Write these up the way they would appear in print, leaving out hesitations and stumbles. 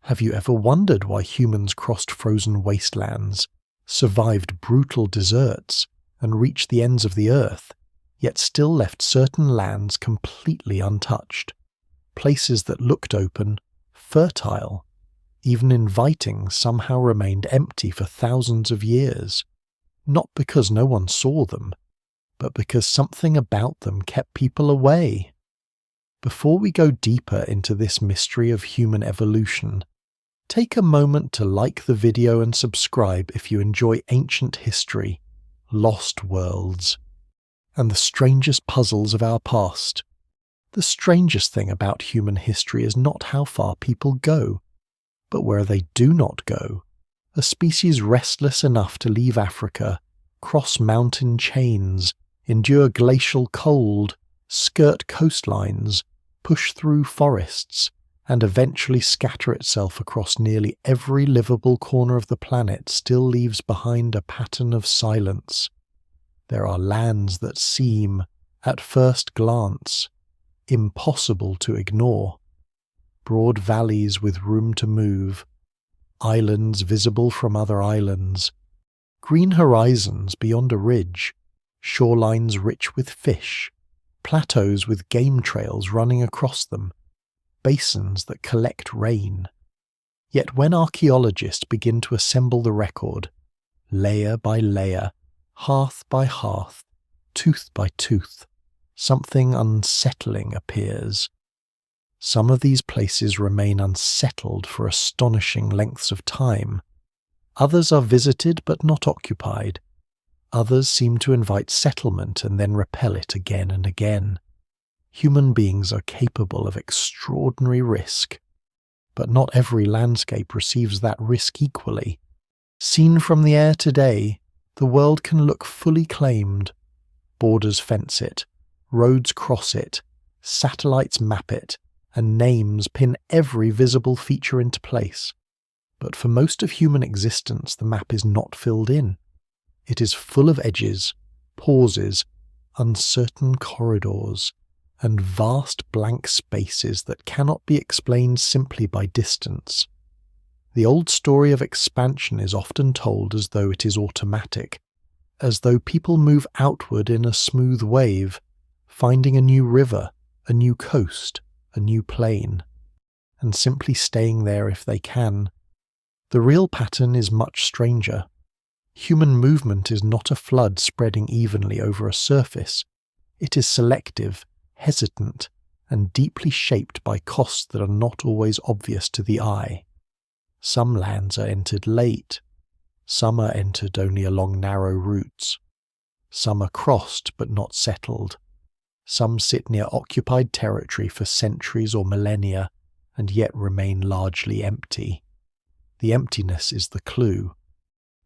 Have you ever wondered why humans crossed frozen wastelands, survived brutal deserts, and reached the ends of the earth, yet still left certain lands completely untouched? Places that looked open, fertile, even inviting, somehow remained empty for thousands of years, not because no one saw them, but because something about them kept people away. Before we go deeper into this mystery of human evolution, take a moment to like the video and subscribe if you enjoy ancient history, lost worlds, and the strangest puzzles of our past. The strangest thing about human history is not how far people go, but where they do not go. A species restless enough to leave Africa, cross mountain chains, endure glacial cold, skirt coastlines, push through forests, and eventually scatter itself across nearly every livable corner of the planet still leaves behind a pattern of silence. There are lands that seem, at first glance, impossible to ignore. Broad valleys with room to move, islands visible from other islands, green horizons beyond a ridge, shorelines rich with fish, plateaus with game trails running across them, basins that collect rain. Yet when archaeologists begin to assemble the record, layer by layer, hearth by hearth, tooth by tooth, something unsettling appears. Some of these places remain unsettled for astonishing lengths of time. Others are visited but not occupied. Others seem to invite settlement and then repel it again and again. Human beings are capable of extraordinary risk, but not every landscape receives that risk equally. Seen from the air today, the world can look fully claimed. Borders fence it, roads cross it, satellites map it, and names pin every visible feature into place. But for most of human existence, the map is not filled in. It is full of edges, pauses, uncertain corridors, and vast blank spaces that cannot be explained simply by distance. The old story of expansion is often told as though it is automatic, as though people move outward in a smooth wave, finding a new river, a new coast, a new plain, and simply staying there if they can. The real pattern is much stranger. Human movement is not a flood spreading evenly over a surface. It is selective, hesitant, and deeply shaped by costs that are not always obvious to the eye. Some lands are entered late. Some are entered only along narrow routes. Some are crossed but not settled. Some sit near occupied territory for centuries or millennia and yet remain largely empty. The emptiness is the clue.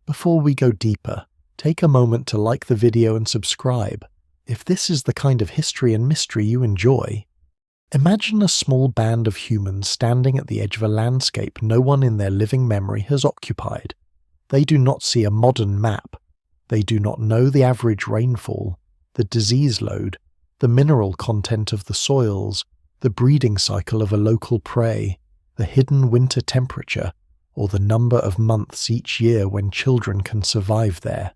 Before we go deeper, take a moment to like the video and subscribe. If this is the kind of history and mystery you enjoy, imagine a small band of humans standing at the edge of a landscape no one in their living memory has occupied. They do not see a modern map. They do not know the average rainfall, the disease load, the mineral content of the soils, the breeding cycle of a local prey, the hidden winter temperature, or the number of months each year when children can survive there.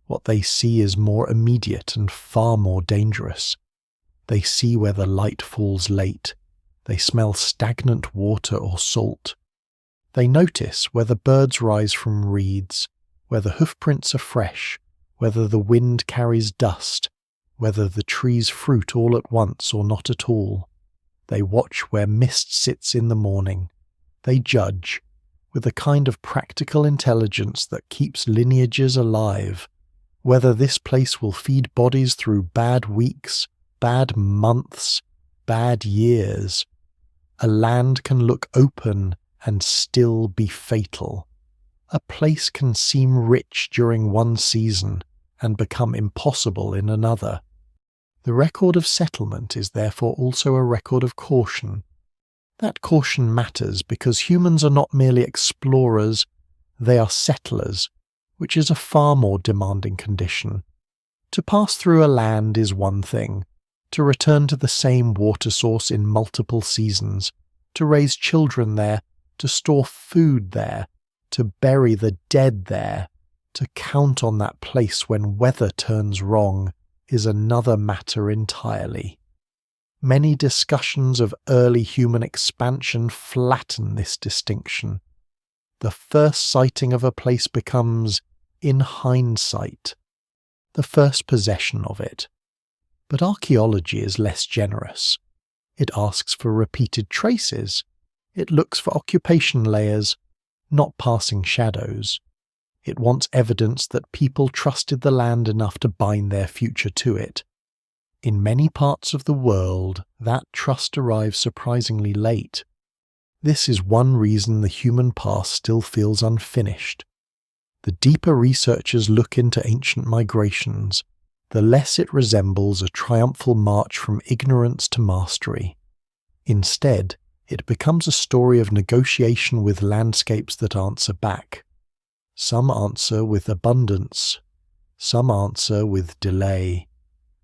What they see is more immediate and far more dangerous. They see where the light falls late. They smell stagnant water or salt. They notice whether birds rise from reeds, whether hoofprints are fresh, whether the wind carries dust, whether the trees fruit all at once or not at all. They watch where mist sits in the morning. They judge, with a kind of practical intelligence that keeps lineages alive, whether this place will feed bodies through bad weeks, bad months, bad years. A land can look open and still be fatal. A place can seem rich during one season and become impossible in another. The record of settlement is therefore also a record of caution. That caution matters because humans are not merely explorers, they are settlers, which is a far more demanding condition. To pass through a land is one thing. To return to the same water source in multiple seasons, to raise children there, to store food there, to bury the dead there, to count on that place when weather turns wrong, is another matter entirely. Many discussions of early human expansion flatten this distinction. The first sighting of a place becomes, in hindsight, the first possession of it. But archaeology is less generous. It asks for repeated traces. It looks for occupation layers, not passing shadows. It wants evidence that people trusted the land enough to bind their future to it. In many parts of the world, that trust arrives surprisingly late. This is one reason the human past still feels unfinished. The deeper researchers look into ancient migrations, the less it resembles a triumphal march from ignorance to mastery. Instead, it becomes a story of negotiation with landscapes that answer back. Some answer with abundance, some answer with delay,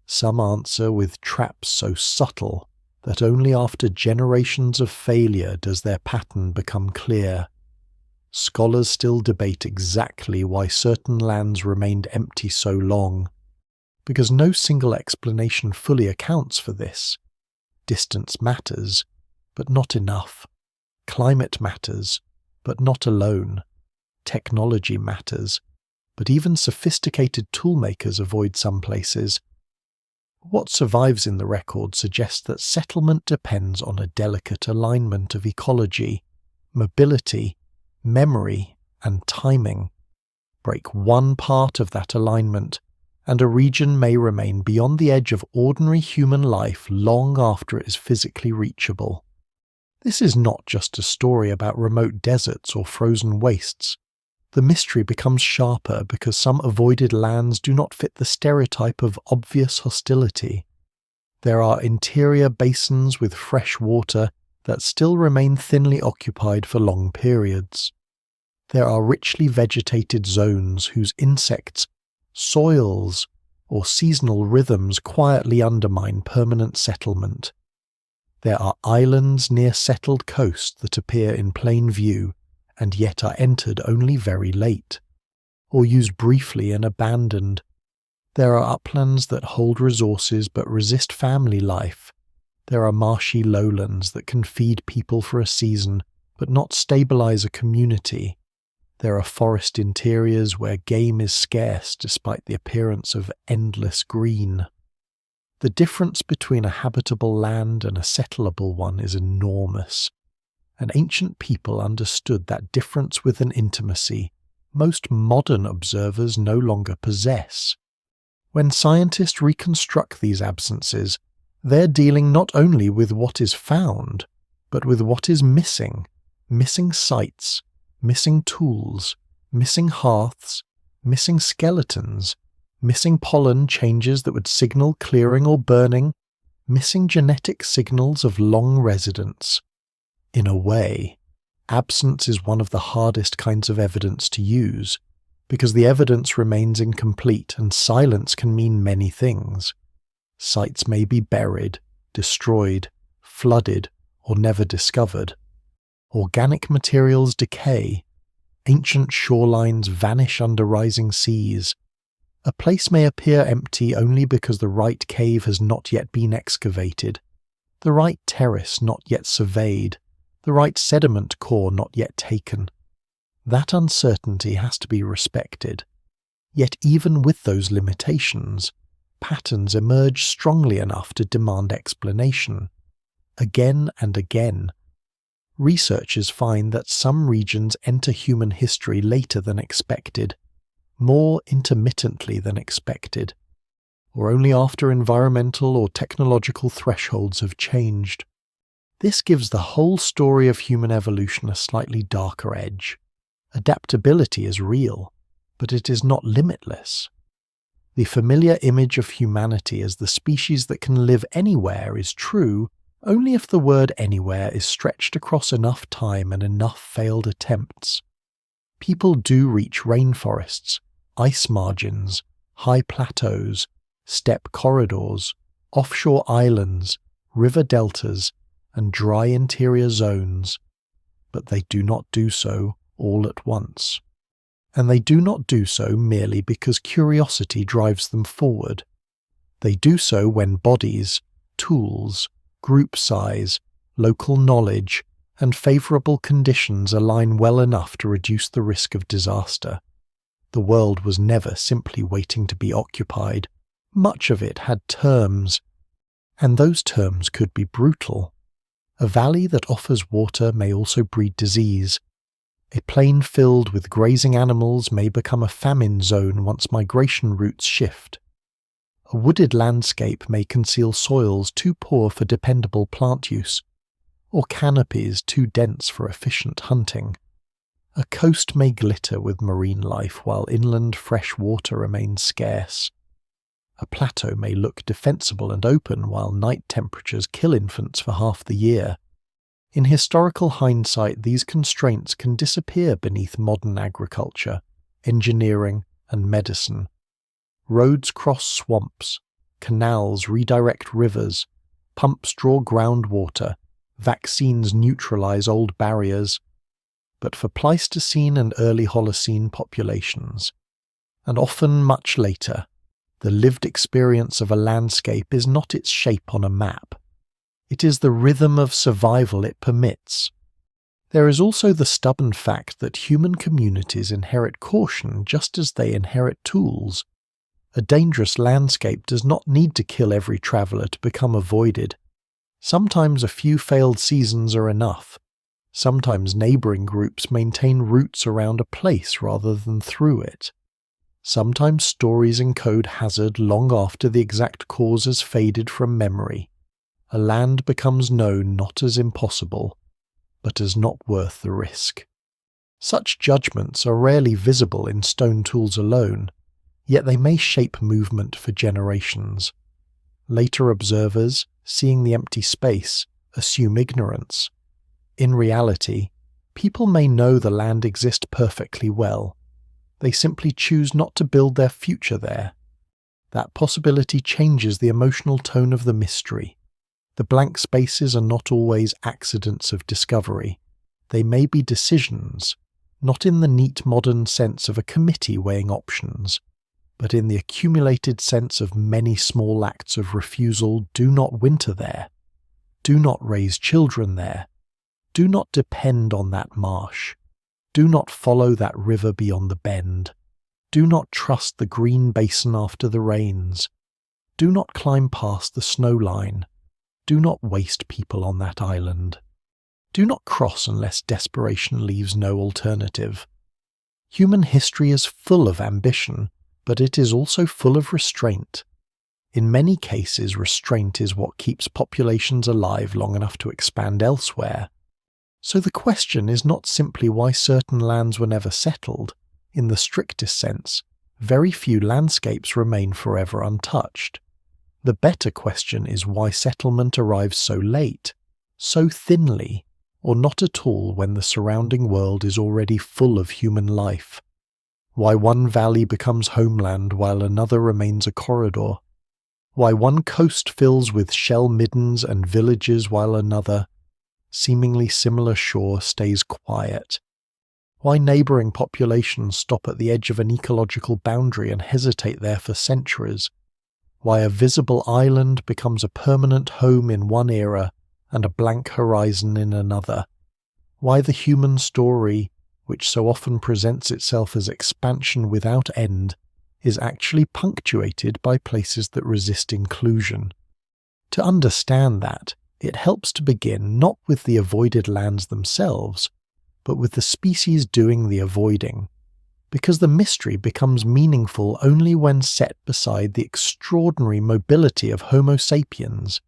some answer with traps so subtle that only after generations of failure does their pattern become clear. Scholars still debate exactly why certain lands remained empty so long, because no single explanation fully accounts for this. Distance matters, but not enough. Climate matters, but not alone. Technology matters, but even sophisticated toolmakers avoid some places. What survives in the record suggests that settlement depends on a delicate alignment of ecology, mobility, memory, and timing. Break one part of that alignment, and a region may remain beyond the edge of ordinary human life long after it is physically reachable. This is not just a story about remote deserts or frozen wastes. The mystery becomes sharper because some avoided lands do not fit the stereotype of obvious hostility. There are interior basins with fresh water that still remain thinly occupied for long periods. There are richly vegetated zones whose insects, soils, or seasonal rhythms quietly undermine permanent settlement. There are islands near settled coast that appear in plain view and yet are entered only very late, or used briefly and abandoned. There are uplands that hold resources but resist family life. There are marshy lowlands that can feed people for a season but not stabilize a community. There are forest interiors where game is scarce despite the appearance of endless green. The difference between a habitable land and a settleable one is enormous, and ancient people understood that difference with an intimacy most modern observers no longer possess. When scientists reconstruct these absences, they're dealing not only with what is found, but with what is missing sites, missing tools, missing hearths, missing skeletons, missing pollen changes that would signal clearing or burning, missing genetic signals of long residence. In a way, absence is one of the hardest kinds of evidence to use, because the evidence remains incomplete and silence can mean many things. Sites may be buried, destroyed, flooded, or never discovered. Organic materials decay. Ancient shorelines vanish under rising seas. A place may appear empty only because the right cave has not yet been excavated, the right terrace not yet surveyed, the right sediment core not yet taken. That uncertainty has to be respected. Yet even with those limitations, patterns emerge strongly enough to demand explanation. Again and again, researchers find that some regions enter human history later than expected, more intermittently than expected, or only after environmental or technological thresholds have changed. This gives the whole story of human evolution a slightly darker edge. Adaptability is real, but it is not limitless. The familiar image of humanity as the species that can live anywhere is true only if the word anywhere is stretched across enough time and enough failed attempts. People do reach rainforests, ice margins, high plateaus, steppe corridors, offshore islands, river deltas, and dry interior zones. but they do not do so all at once. And they do not do so merely because curiosity drives them forward. They do so when bodies, tools, group size, local knowledge, and favourable conditions align well enough to reduce the risk of disaster. The world was never simply waiting to be occupied. Much of it had terms, and those terms could be brutal. A valley that offers water may also breed disease. A plain filled with grazing animals may become a famine zone once migration routes shift. A wooded landscape may conceal soils too poor for dependable plant use, or canopies too dense for efficient hunting. A coast may glitter with marine life while inland fresh water remains scarce. A plateau may look defensible and open while night temperatures kill infants for half the year. In historical hindsight, these constraints can disappear beneath modern agriculture, engineering, and medicine. Roads cross swamps, canals redirect rivers, pumps draw groundwater, vaccines neutralize old barriers. But for Pleistocene and early Holocene populations, and often much later, the lived experience of a landscape is not its shape on a map. It is the rhythm of survival it permits. There is also the stubborn fact that human communities inherit caution just as they inherit tools. A dangerous landscape does not need to kill every traveller to become avoided. Sometimes a few failed seasons are enough. Sometimes neighbouring groups maintain roots around a place rather than through it. Sometimes stories encode hazard long after the exact cause has faded from memory. A land becomes known not as impossible, but as not worth the risk. Such judgments are rarely visible in stone tools alone, yet they may shape movement for generations. Later observers, seeing the empty space, assume ignorance. In reality, people may know the land exists perfectly well. They simply choose not to build their future there. That possibility changes the emotional tone of the mystery. The blank spaces are not always accidents of discovery. They may be decisions, not in the neat modern sense of a committee weighing options, but in the accumulated sense of many small acts of refusal. Do not winter there. Do not raise children there. Do not depend on that marsh. Do not follow that river beyond the bend. Do not trust the green basin after the rains. Do not climb past the snow line. Do not waste people on that island. Do not cross unless desperation leaves no alternative. Human history is full of ambition, but it is also full of restraint. In many cases, restraint is what keeps populations alive long enough to expand elsewhere. So the question is not simply why certain lands were never settled. In the strictest sense, very few landscapes remain forever untouched. The better question is why settlement arrives so late, so thinly, or not at all when the surrounding world is already full of human life. Why one valley becomes homeland while another remains a corridor. Why one coast fills with shell middens and villages while another, seemingly similar shore, stays quiet. Why neighbouring populations stop at the edge of an ecological boundary and hesitate there for centuries. Why a visible island becomes a permanent home in one era and a blank horizon in another. Why the human story, which so often presents itself as expansion without end, is actually punctuated by places that resist inclusion. To understand that, it helps to begin not with the avoided lands themselves, but with the species doing the avoiding, because the mystery becomes meaningful only when set beside the extraordinary mobility of Homo sapiens.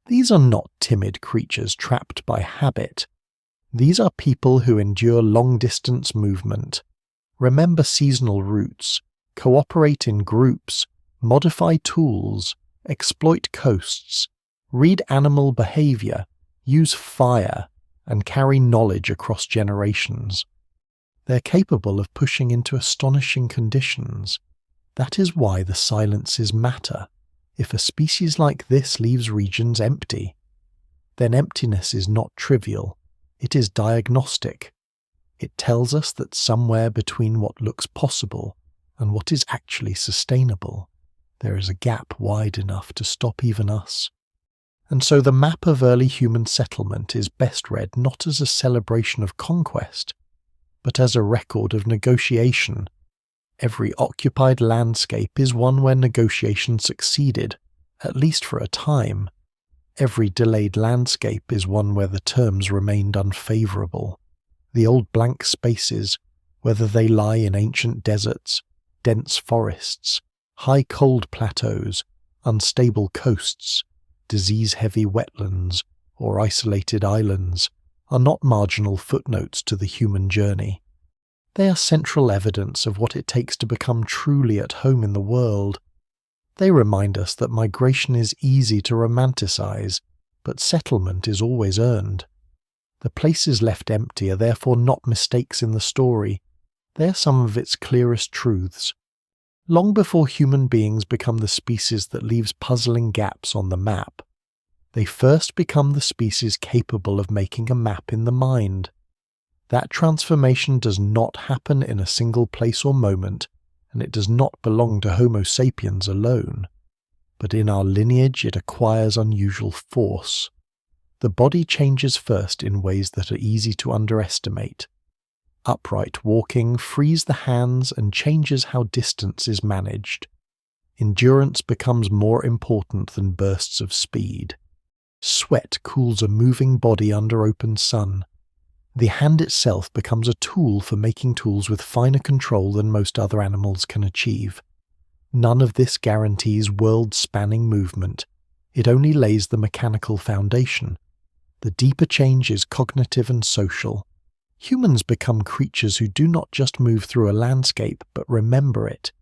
These are not timid creatures trapped by habit. These are people who endure long-distance movement, remember seasonal routes, cooperate in groups, modify tools, exploit coasts, read animal behavior, use fire, and carry knowledge across generations. They're capable of pushing into astonishing conditions. That is why the silences matter. If a species like this leaves regions empty, then emptiness is not trivial. It is diagnostic. It tells us that somewhere between what looks possible and what is actually sustainable, there is a gap wide enough to stop even us. And so the map of early human settlement is best read not as a celebration of conquest, but as a record of negotiation. Every occupied landscape is one where negotiation succeeded, at least for a time. Every delayed landscape is one where the terms remained unfavourable. The old blank spaces, whether they lie in ancient deserts, dense forests, high cold plateaus, unstable coasts, disease-heavy wetlands, or isolated islands, are not marginal footnotes to the human journey. They are central evidence of what it takes to become truly at home in the world. They remind us that migration is easy to romanticize, but settlement is always earned. The places left empty are therefore not mistakes in the story. They are some of its clearest truths. Long before human beings become the species that leaves puzzling gaps on the map, they first become the species capable of making a map in the mind. That transformation does not happen in a single place or moment, and it does not belong to Homo sapiens alone. But in our lineage it acquires unusual force. The body changes first in ways that are easy to underestimate. Upright walking frees the hands and changes how distance is managed. Endurance becomes more important than bursts of speed. Sweat cools a moving body under open sun. The hand itself becomes a tool for making tools with finer control than most other animals can achieve. None of this guarantees world-spanning movement. It only lays the mechanical foundation. The deeper change is cognitive and social. Humans become creatures who do not just move through a landscape, but remember it,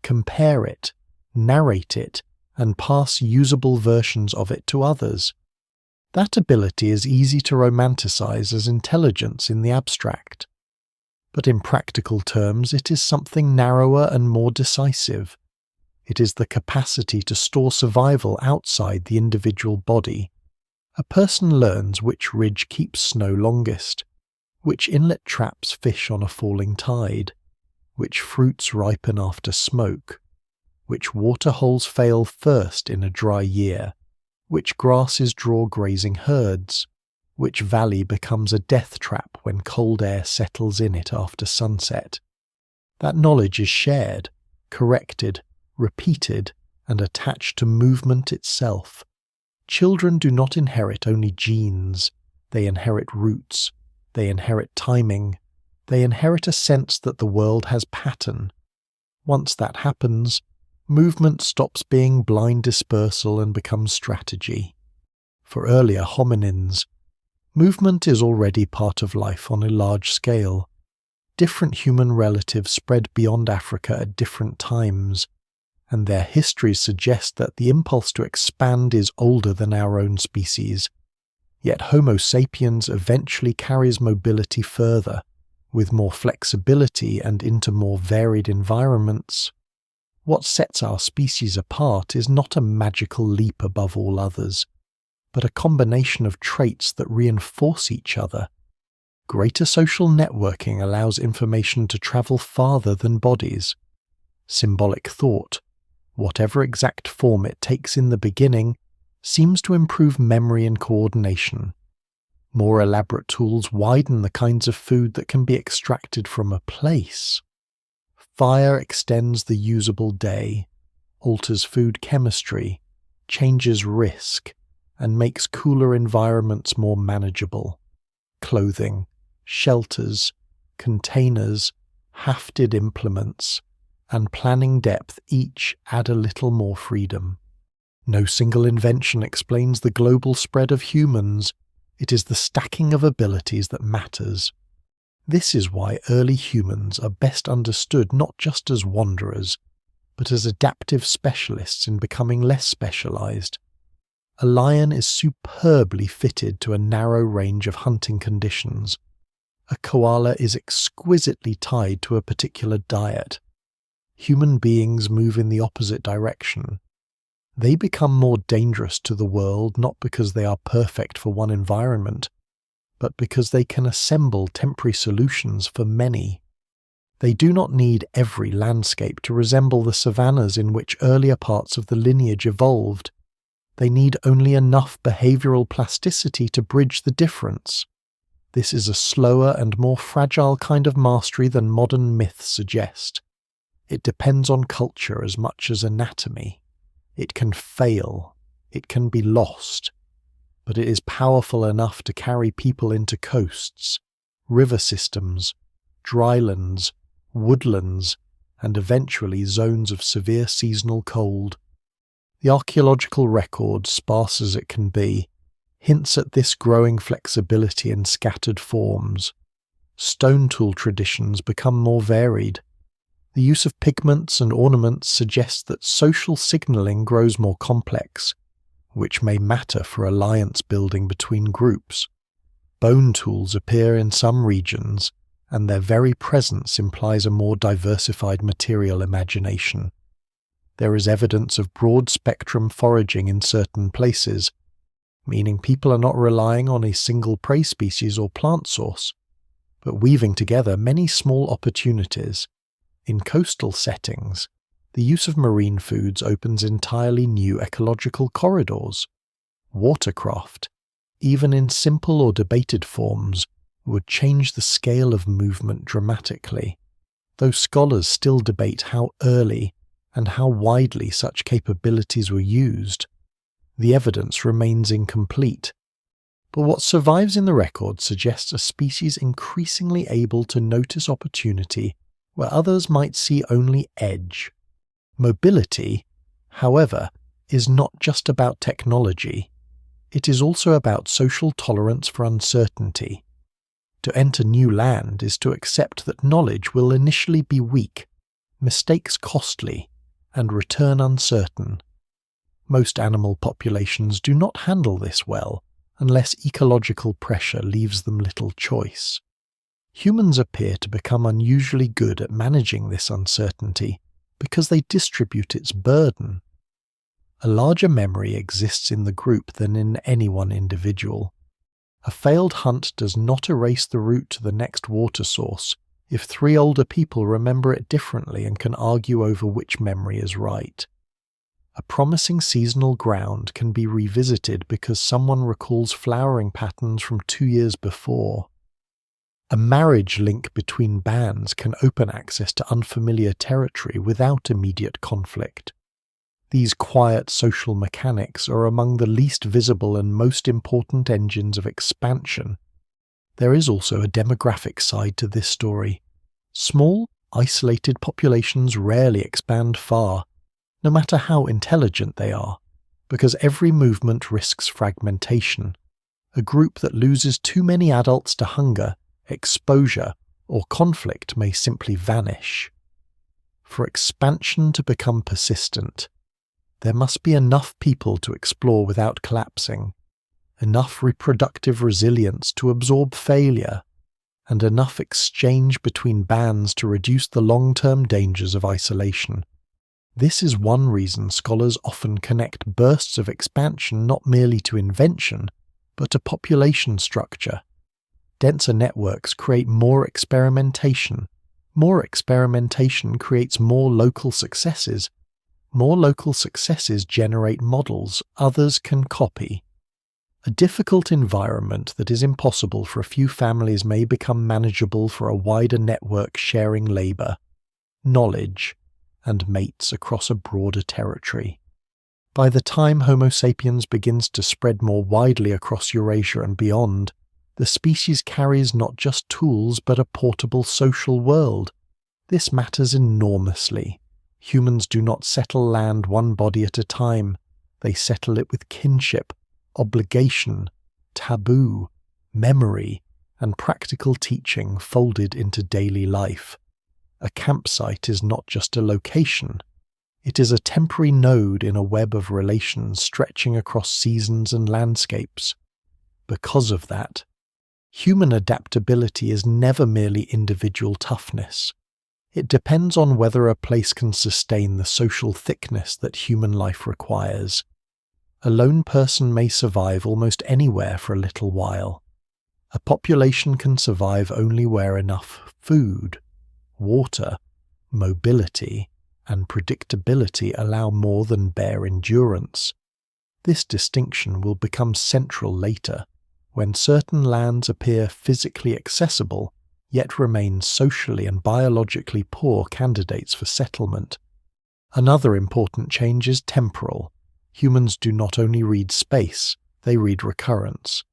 compare it, narrate it, and pass usable versions of it to others. That ability is easy to romanticize as intelligence in the abstract. But in practical terms, it is something narrower and more decisive. It is the capacity to store survival outside the individual body. A person learns which ridge keeps snow longest, which inlet traps fish on a falling tide, which fruits ripen after smoke, which waterholes fail first in a dry year, which grasses draw grazing herds, which valley becomes a death trap when cold air settles in it after sunset. That knowledge is shared, corrected, repeated, and attached to movement itself. Children do not inherit only genes, they inherit roots, they inherit timing, they inherit a sense that the world has pattern. Once that happens, movement stops being blind dispersal and becomes strategy. For earlier hominins, movement is already part of life on a large scale. Different human relatives spread beyond Africa at different times, and their histories suggest that the impulse to expand is older than our own species. Yet Homo sapiens eventually carries mobility further, with more flexibility and into more varied environments. What sets our species apart is not a magical leap above all others, but a combination of traits that reinforce each other. Greater social networking allows information to travel farther than bodies. Symbolic thought, whatever exact form it takes in the beginning, seems to improve memory and coordination. More elaborate tools widen the kinds of food that can be extracted from a place. Fire extends the usable day, alters food chemistry, changes risk, and makes cooler environments more manageable. Clothing, shelters, containers, hafted implements, and planning depth each add a little more freedom. No single invention explains the global spread of humans. It is the stacking of abilities that matters. This is why early humans are best understood not just as wanderers, but as adaptive specialists in becoming less specialized. A lion is superbly fitted to a narrow range of hunting conditions. A koala is exquisitely tied to a particular diet. Human beings move in the opposite direction. They become more dangerous to the world not because they are perfect for one environment, but because they can assemble temporary solutions for many. They do not need every landscape to resemble the savannas in which earlier parts of the lineage evolved. They need only enough behavioral plasticity to bridge the difference. This is a slower and more fragile kind of mastery than modern myths suggest. It depends on culture as much as anatomy. It can fail. It can be lost. But it is powerful enough to carry people into coasts, river systems, drylands, woodlands, and eventually zones of severe seasonal cold. The archaeological record, sparse as it can be, hints at this growing flexibility in scattered forms. Stone tool traditions become more varied. The use of pigments and ornaments suggests that social signaling grows more complex, which may matter for alliance building between groups. Bone tools appear in some regions, and their very presence implies a more diversified material imagination. There is evidence of broad-spectrum foraging in certain places, meaning people are not relying on a single prey species or plant source, but weaving together many small opportunities. In coastal settings, the use of marine foods opens entirely new ecological corridors. Watercraft, even in simple or debated forms, would change the scale of movement dramatically, though scholars still debate how early and how widely such capabilities were used. The evidence remains incomplete, but what survives in the record suggests a species increasingly able to notice opportunity where others might see only edge. Mobility, however, is not just about technology. It is also about social tolerance for uncertainty. To enter new land is to accept that knowledge will initially be weak, mistakes costly, and return uncertain. Most animal populations do not handle this well unless ecological pressure leaves them little choice. Humans appear to become unusually good at managing this uncertainty because they distribute its burden. A larger memory exists in the group than in any one individual. A failed hunt does not erase the route to the next water source if 3 older people remember it differently and can argue over which memory is right. A promising seasonal ground can be revisited because someone recalls flowering patterns from 2 years before. A marriage link between bands can open access to unfamiliar territory without immediate conflict. These quiet social mechanics are among the least visible and most important engines of expansion. There is also a demographic side to this story. Small, isolated populations rarely expand far, no matter how intelligent they are, because every movement risks fragmentation. A group that loses too many adults to hunger, exposure, or conflict may simply vanish. For expansion to become persistent, there must be enough people to explore without collapsing, enough reproductive resilience to absorb failure, and enough exchange between bands to reduce the long-term dangers of isolation. This is one reason scholars often connect bursts of expansion not merely to invention, but to population structure. Denser networks create more experimentation. More experimentation creates more local successes. More local successes generate models others can copy. A difficult environment that is impossible for a few families may become manageable for a wider network sharing labor, knowledge, and mates across a broader territory. By the time Homo sapiens begins to spread more widely across Eurasia and beyond, the species carries not just tools but a portable social world. This matters enormously. Humans do not settle land one body at a time. They settle it with kinship, obligation, taboo, memory, and practical teaching folded into daily life. A campsite is not just a location. It is a temporary node in a web of relations stretching across seasons and landscapes. Because of that, human adaptability is never merely individual toughness. It depends on whether a place can sustain the social thickness that human life requires. A lone person may survive almost anywhere for a little while. A population can survive only where enough food, water, mobility, and predictability allow more than bare endurance. This distinction will become central later, when certain lands appear physically accessible, yet remain socially and biologically poor candidates for settlement. Another important change is temporal. Humans do not only read space, they read recurrence.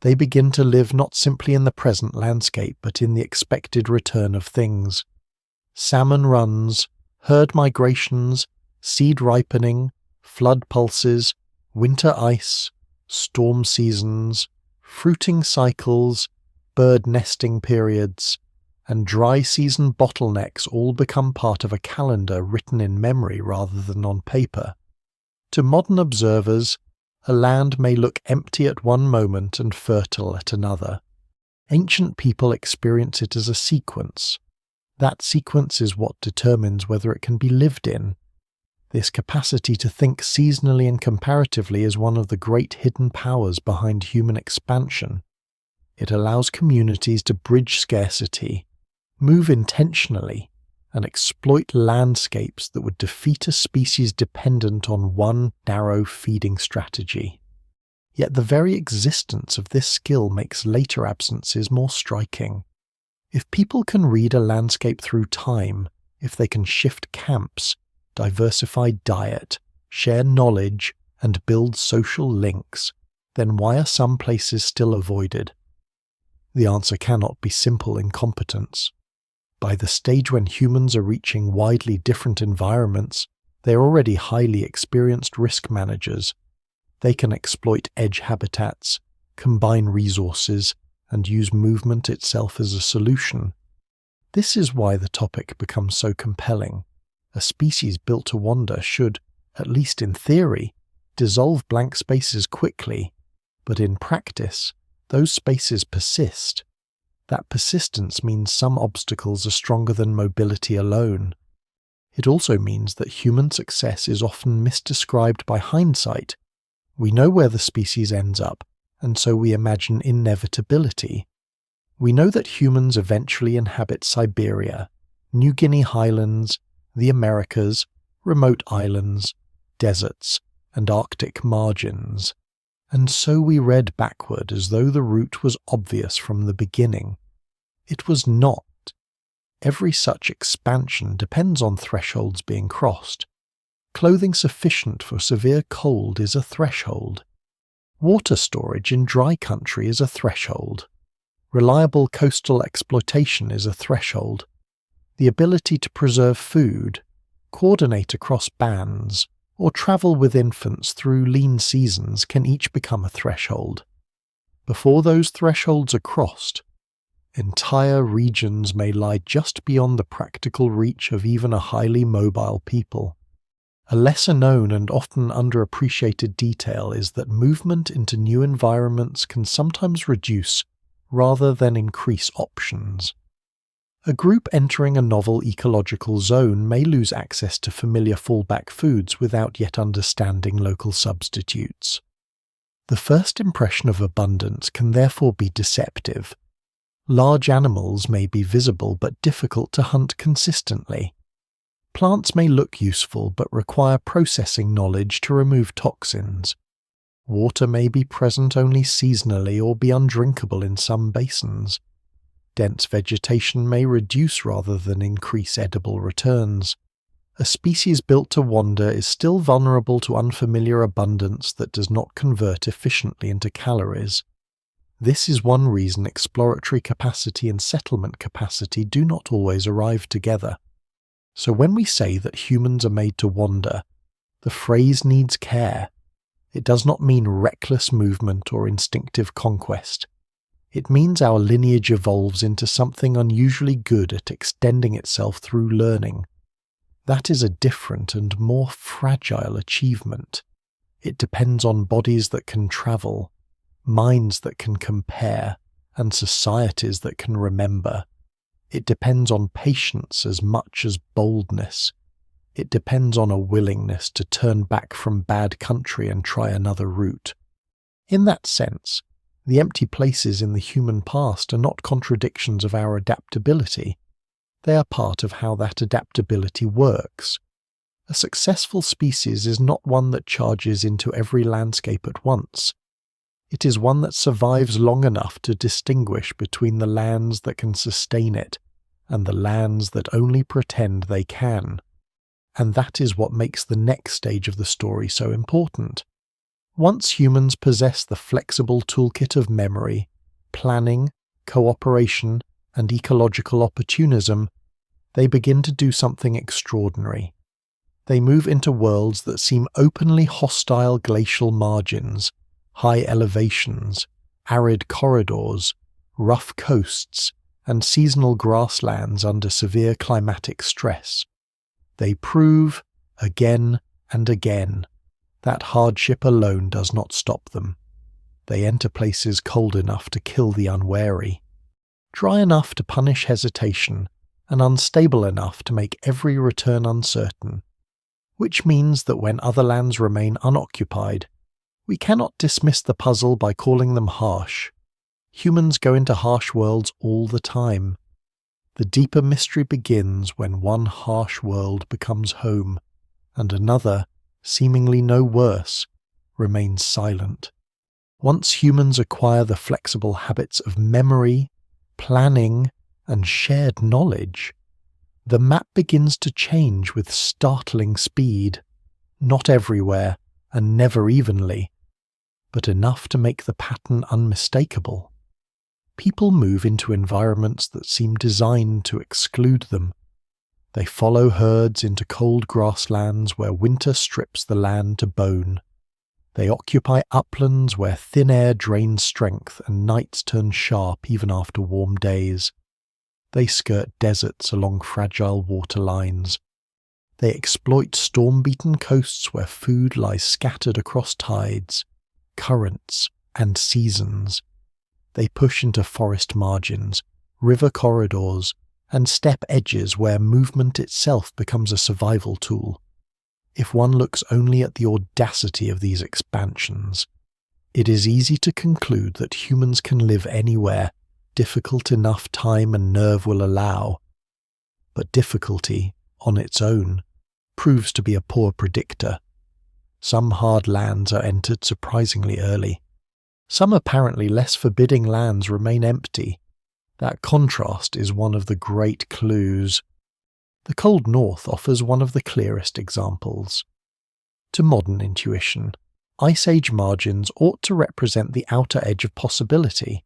They begin to live not simply in the present landscape, but in the expected return of things. Salmon runs, herd migrations, seed ripening, flood pulses, winter ice, storm seasons, fruiting cycles, bird nesting periods, and dry season bottlenecks all become part of a calendar written in memory rather than on paper. To modern observers, a land may look empty at one moment and fertile at another. Ancient people experience it as a sequence. That sequence is what determines whether it can be lived in. This capacity to think seasonally and comparatively is one of the great hidden powers behind human expansion. It allows communities to bridge scarcity, move intentionally, and exploit landscapes that would defeat a species dependent on one narrow feeding strategy. Yet the very existence of this skill makes later absences more striking. If people can read a landscape through time, if they can shift camps, diversify diet, share knowledge, and build social links, then why are some places still avoided? The answer cannot be simple incompetence. By the stage when humans are reaching widely different environments, they are already highly experienced risk managers. They can exploit edge habitats, combine resources, and use movement itself as a solution. This is why the topic becomes so compelling. A species built to wander should, at least in theory, dissolve blank spaces quickly, but in practice, those spaces persist. That persistence means some obstacles are stronger than mobility alone. It also means that human success is often misdescribed by hindsight. We know where the species ends up, and so we imagine inevitability. We know that humans eventually inhabit Siberia, New Guinea highlands, the Americas, remote islands, deserts, and Arctic margins. And so we read backward as though the route was obvious from the beginning. It was not. Every such expansion depends on thresholds being crossed. Clothing sufficient for severe cold is a threshold. Water storage in dry country is a threshold. Reliable coastal exploitation is a threshold. The ability to preserve food, coordinate across bands, or travel with infants through lean seasons can each become a threshold. Before those thresholds are crossed, entire regions may lie just beyond the practical reach of even a highly mobile people. A lesser known and often underappreciated detail is that movement into new environments can sometimes reduce rather than increase options. A group entering a novel ecological zone may lose access to familiar fallback foods without yet understanding local substitutes. The first impression of abundance can therefore be deceptive. Large animals may be visible but difficult to hunt consistently. Plants may look useful but require processing knowledge to remove toxins. Water may be present only seasonally or be undrinkable in some basins. Dense vegetation may reduce rather than increase edible returns. A species built to wander is still vulnerable to unfamiliar abundance that does not convert efficiently into calories. This is one reason exploratory capacity and settlement capacity do not always arrive together. So when we say that humans are made to wander, the phrase needs care. It does not mean reckless movement or instinctive conquest. It means our lineage evolves into something unusually good at extending itself through learning. That is a different and more fragile achievement. It depends on bodies that can travel, minds that can compare, and societies that can remember. It depends on patience as much as boldness. It depends on a willingness to turn back from bad country and try another route. In that sense, The empty places in the human past are not contradictions of our adaptability. They are part of how that adaptability works. A successful species is not one that charges into every landscape at once. It is one that survives long enough to distinguish between the lands that can sustain it and the lands that only pretend they can. And that is what makes the next stage of the story so important. Once humans possess the flexible toolkit of memory, planning, cooperation, and ecological opportunism, they begin to do something extraordinary. They move into worlds that seem openly hostile: glacial margins, high elevations, arid corridors, rough coasts, and seasonal grasslands under severe climatic stress. They prove, again and again, that hardship alone does not stop them. They enter places cold enough to kill the unwary, dry enough to punish hesitation, and unstable enough to make every return uncertain, which means that when other lands remain unoccupied, we cannot dismiss the puzzle by calling them harsh. Humans go into harsh worlds all the time. The deeper mystery begins when one harsh world becomes home, and another, seemingly no worse, remains silent. Once humans acquire the flexible habits of memory, planning, and shared knowledge, the map begins to change with startling speed, not everywhere and never evenly, but enough to make the pattern unmistakable. People move into environments that seem designed to exclude them. They follow herds into cold grasslands where winter strips the land to bone. They occupy uplands where thin air drains strength and nights turn sharp even after warm days. They skirt deserts along fragile water lines. They exploit storm-beaten coasts where food lies scattered across tides, currents, and seasons. They push into forest margins, river corridors, and steppe edges where movement itself becomes a survival tool. If one looks only at the audacity of these expansions, it is easy to conclude that humans can live anywhere difficult enough time and nerve will allow. But difficulty, on its own, proves to be a poor predictor. Some hard lands are entered surprisingly early. Some apparently less forbidding lands remain empty. That contrast is one of the great clues. The cold north offers one of the clearest examples. To modern intuition, Ice Age margins ought to represent the outer edge of possibility,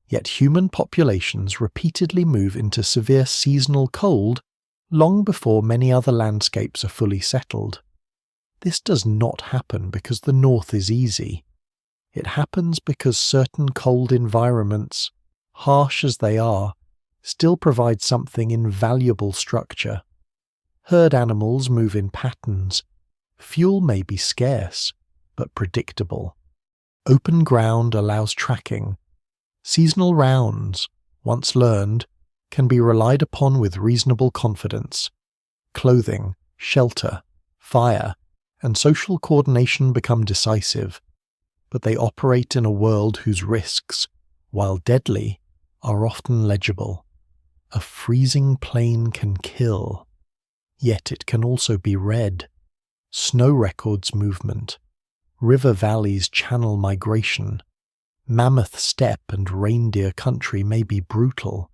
yet human populations repeatedly move into severe seasonal cold long before many other landscapes are fully settled. This does not happen because the north is easy. It happens because certain cold environments, harsh as they are, still provide something invaluable: structure. Herd animals move in patterns. Fuel may be scarce, but predictable. Open ground allows tracking. Seasonal rounds, once learned, can be relied upon with reasonable confidence. Clothing, shelter, fire, and social coordination become decisive, but they operate in a world whose risks, while deadly, are often legible. A freezing plain can kill, yet it can also be read. Snow records movement. River valleys channel migration. Mammoth steppe and reindeer country may be brutal,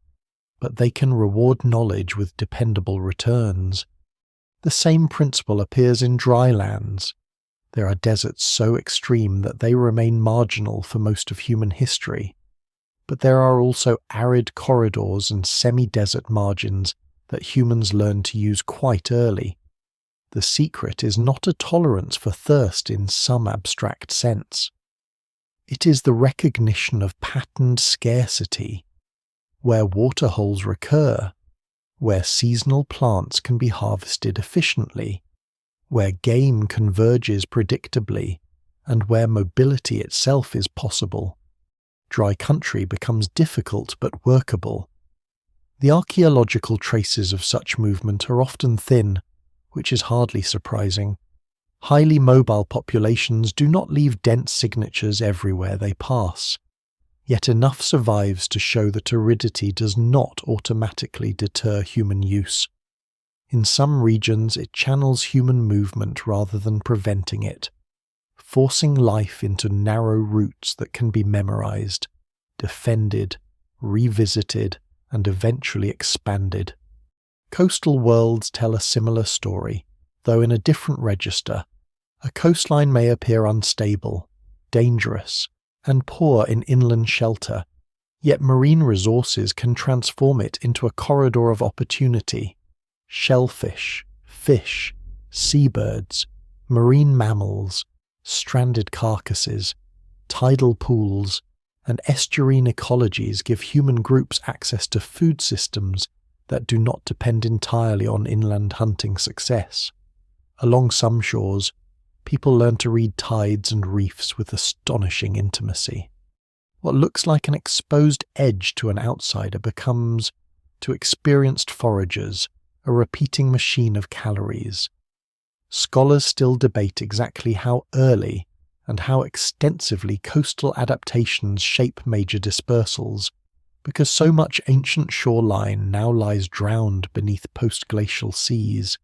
but they can reward knowledge with dependable returns. The same principle appears in dry lands. There are deserts so extreme that they remain marginal for most of human history, but there are also arid corridors and semi-desert margins that humans learn to use quite early. The secret is not a tolerance for thirst in some abstract sense. It is the recognition of patterned scarcity, where water holes recur, where seasonal plants can be harvested efficiently, where game converges predictably, and where mobility itself is possible. Dry country becomes difficult but workable. The archaeological traces of such movement are often thin, which is hardly surprising. Highly mobile populations do not leave dense signatures everywhere they pass. Yet enough survives to show that aridity does not automatically deter human use. In some regions, it channels human movement rather than preventing it, forcing life into narrow routes that can be memorized, defended, revisited, and eventually expanded. Coastal worlds tell a similar story, though in a different register. A coastline may appear unstable, dangerous, and poor in inland shelter, yet marine resources can transform it into a corridor of opportunity. Shellfish, fish, seabirds, marine mammals, stranded carcasses, tidal pools, and estuarine ecologies give human groups access to food systems that do not depend entirely on inland hunting success. Along some shores, people learn to read tides and reefs with astonishing intimacy. What looks like an exposed edge to an outsider becomes, to experienced foragers, a repeating machine of calories. Scholars still debate exactly how early and how extensively coastal adaptations shape major dispersals, because so much ancient shoreline now lies drowned beneath post-glacial seas.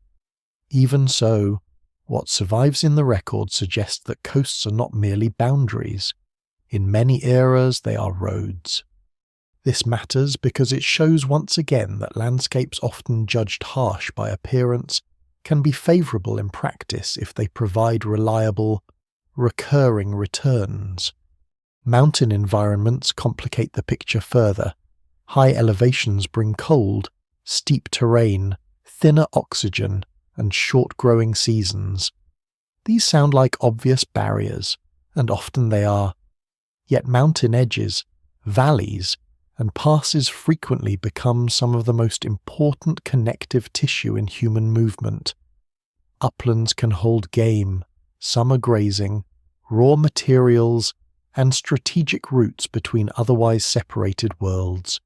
Even so, what survives in the record suggests that coasts are not merely boundaries. In many eras, they are roads. This matters because it shows once again that landscapes often judged harsh by appearance can be favourable in practice if they provide reliable, recurring returns. Mountain environments complicate the picture further. High elevations bring cold, steep terrain, thinner oxygen, and short growing seasons. These sound like obvious barriers, and often they are. Yet mountain edges, valleys, and passes frequently become some of the most important connective tissue in human movement. Uplands can hold game, summer grazing, raw materials, and strategic routes between otherwise separated worlds.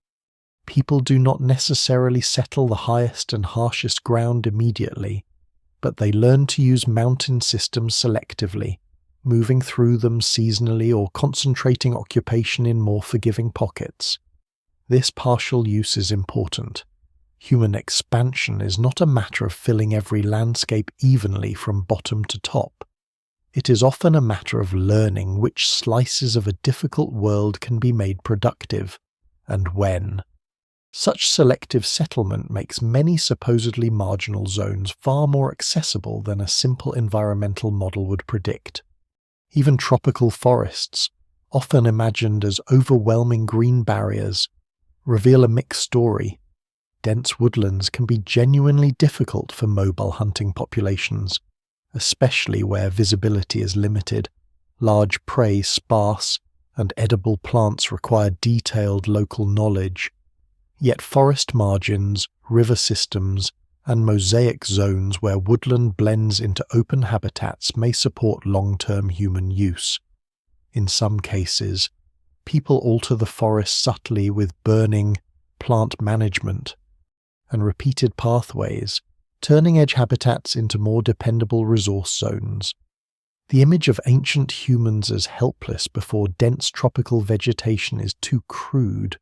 People do not necessarily settle the highest and harshest ground immediately, but they learn to use mountain systems selectively, moving through them seasonally or concentrating occupation in more forgiving pockets. This partial use is important. Human expansion is not a matter of filling every landscape evenly from bottom to top. It is often a matter of learning which slices of a difficult world can be made productive, and when. Such selective settlement makes many supposedly marginal zones far more accessible than a simple environmental model would predict. Even tropical forests, often imagined as overwhelming green barriers, reveal a mixed story. Dense woodlands can be genuinely difficult for mobile hunting populations, especially where visibility is limited, large prey sparse, and edible plants require detailed local knowledge. Yet forest margins, river systems, and mosaic zones where woodland blends into open habitats may support long-term human use. In some cases, people alter the forest subtly with burning, plant management, and repeated pathways, turning edge habitats into more dependable resource zones. The image of ancient humans as helpless before dense tropical vegetation is too crude.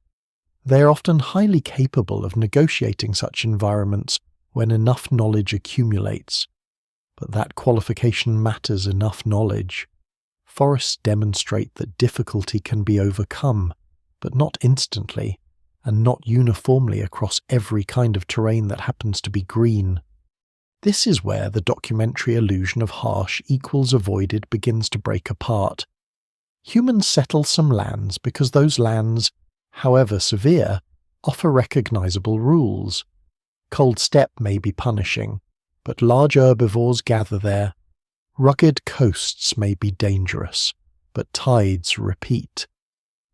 They are often highly capable of negotiating such environments when enough knowledge accumulates. But that qualification matters enough knowledge. Forests demonstrate that difficulty can be overcome, but not instantly, and not uniformly across every kind of terrain that happens to be green. This is where the documentary illusion of harsh equals avoided begins to break apart. Humans settle some lands because those lands, however severe, offer recognizable rules. Cold steppe may be punishing, but large herbivores gather there. Rugged coasts may be dangerous, but tides repeat.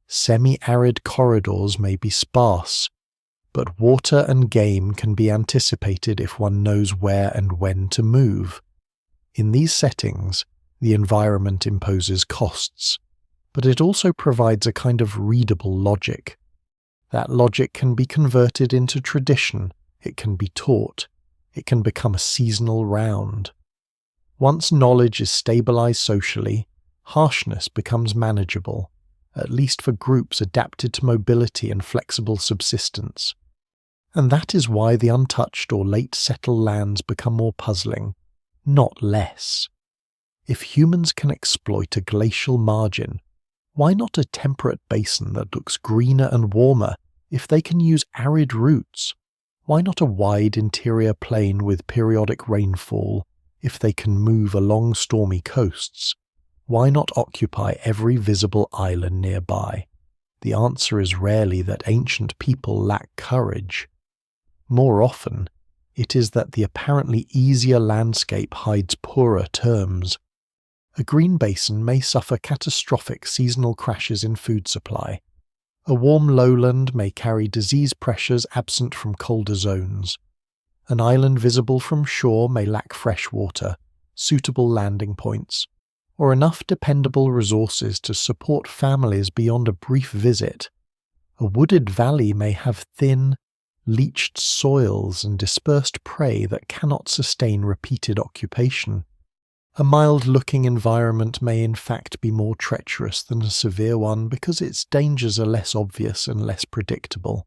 Semi-arid corridors may be sparse, but water and game can be anticipated if one knows where and when to move. In these settings, the environment imposes costs, but it also provides a kind of readable logic. That logic can be converted into tradition, it can be taught, it can become a seasonal round. Once knowledge is stabilized socially, harshness becomes manageable, at least for groups adapted to mobility and flexible subsistence. And that is why the untouched or late settled lands become more puzzling, not less. If humans can exploit a glacial margin, why not a temperate basin that looks greener and warmer if they can use arid routes? Why not a wide interior plain with periodic rainfall if they can move along stormy coasts? Why not occupy every visible island nearby? The answer is rarely that ancient people lack courage. More often, it is that the apparently easier landscape hides poorer terms. A green basin may suffer catastrophic seasonal crashes in food supply. A warm lowland may carry disease pressures absent from colder zones. An island visible from shore may lack fresh water, suitable landing points, or enough dependable resources to support families beyond a brief visit. A wooded valley may have thin, leached soils and dispersed prey that cannot sustain repeated occupation. A mild-looking environment may in fact be more treacherous than a severe one because its dangers are less obvious and less predictable.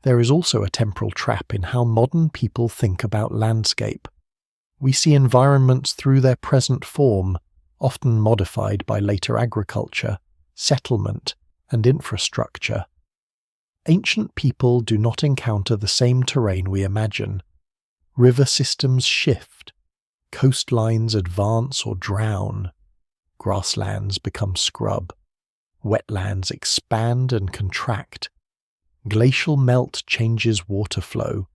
There is also a temporal trap in how modern people think about landscape. We see environments through their present form, often modified by later agriculture, settlement, and infrastructure. Ancient people do not encounter the same terrain we imagine. River systems shift, coastlines advance or drown, grasslands become scrub, wetlands expand and contract, glacial melt changes water flow,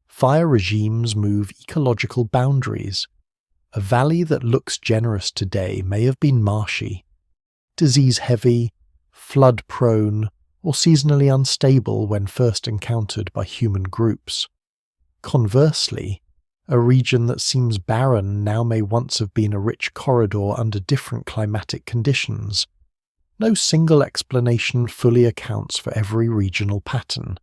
fire regimes move ecological boundaries. A valley that looks generous today may have been marshy, disease-heavy, flood-prone, or seasonally unstable when first encountered by human groups. Conversely, a region that seems barren now may once have been a rich corridor under different climatic conditions. No single explanation fully accounts for every regional pattern,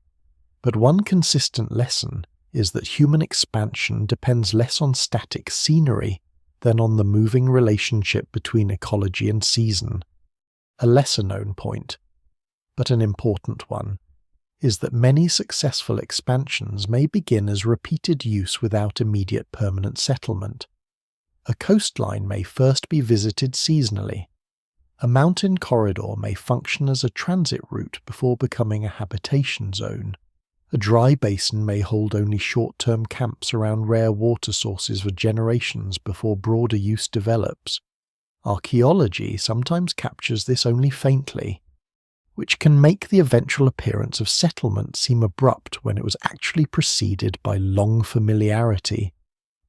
but one consistent lesson is that human expansion depends less on static scenery than on the moving relationship between ecology and season. A lesser-known point, but an important one, is that many successful expansions may begin as repeated use without immediate permanent settlement. A coastline may first be visited seasonally. A mountain corridor may function as a transit route before becoming a habitation zone. A dry basin may hold only short-term camps around rare water sources for generations before broader use develops. Archaeology sometimes captures this only faintly, which can make the eventual appearance of settlement seem abrupt when it was actually preceded by long familiarity.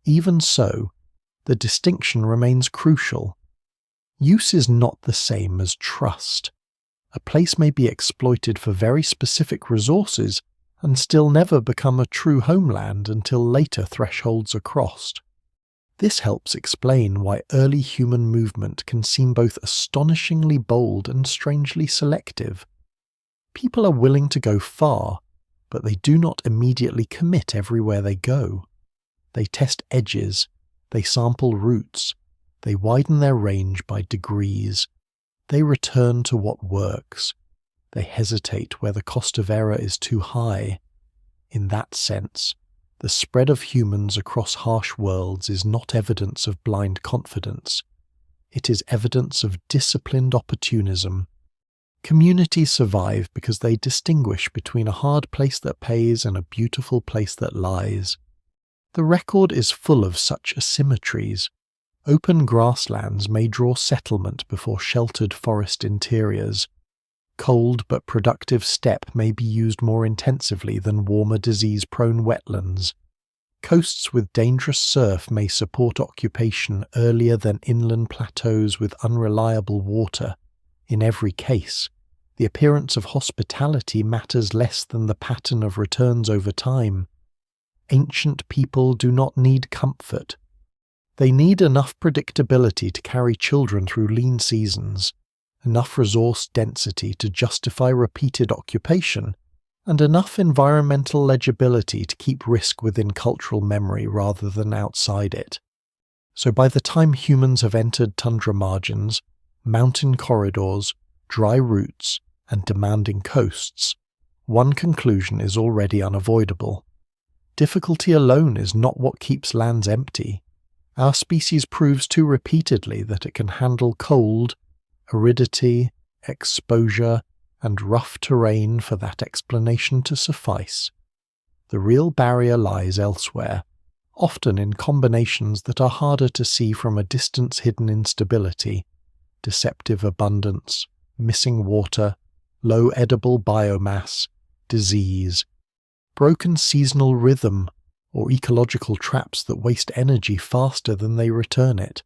Even so, the distinction remains crucial. Use is not the same as trust. A place may be exploited for very specific resources and still never become a true homeland until later thresholds are crossed. This helps explain why early human movement can seem both astonishingly bold and strangely selective. People are willing to go far, but they do not immediately commit everywhere they go. They test edges, they sample routes, they widen their range by degrees. They return to what works. They hesitate where the cost of error is too high. In that sense, the spread of humans across harsh worlds is not evidence of blind confidence. It is evidence of disciplined opportunism. Communities survive because they distinguish between a hard place that pays and a beautiful place that lies. The record is full of such asymmetries. Open grasslands may draw settlement before sheltered forest interiors. Cold but productive steppe may be used more intensively than warmer disease-prone wetlands. Coasts with dangerous surf may support occupation earlier than inland plateaus with unreliable water. In every case, the appearance of hospitality matters less than the pattern of returns over time. Ancient people do not need comfort. They need enough predictability to carry children through lean seasons, enough resource density to justify repeated occupation, and enough environmental legibility to keep risk within cultural memory rather than outside it. So by the time humans have entered tundra margins, mountain corridors, dry roots, and demanding coasts, one conclusion is already unavoidable. Difficulty alone is not what keeps lands empty. Our species proves too repeatedly that it can handle cold, aridity, exposure, and rough terrain for that explanation to suffice. The real barrier lies elsewhere, often in combinations that are harder to see from a distance. Hidden instability, deceptive abundance, missing water, low edible biomass, disease, broken seasonal rhythm, or ecological traps that waste energy faster than they return it.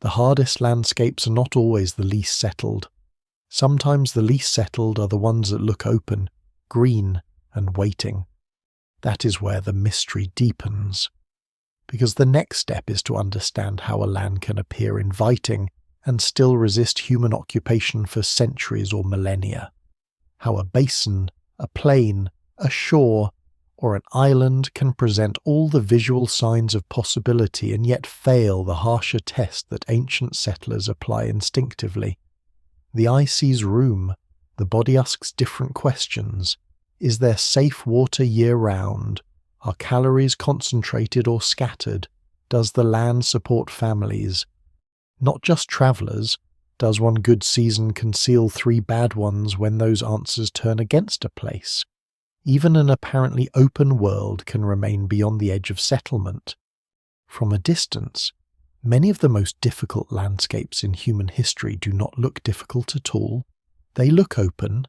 The hardest landscapes are not always the least settled. Sometimes the least settled are the ones that look open, green, and waiting. That is where the mystery deepens. Because the next step is to understand how a land can appear inviting and still resist human occupation for centuries or millennia. How a basin, a plain, a shore, or an island can present all the visual signs of possibility and yet fail the harsher test that ancient settlers apply instinctively. The eye sees room, the body asks different questions. Is there safe water year-round? Are calories concentrated or scattered? Does the land support families? Not just travellers. Does one good season conceal 3 bad ones when those answers turn against a place? Even an apparently open world can remain beyond the edge of settlement. From a distance, many of the most difficult landscapes in human history do not look difficult at all. They look open.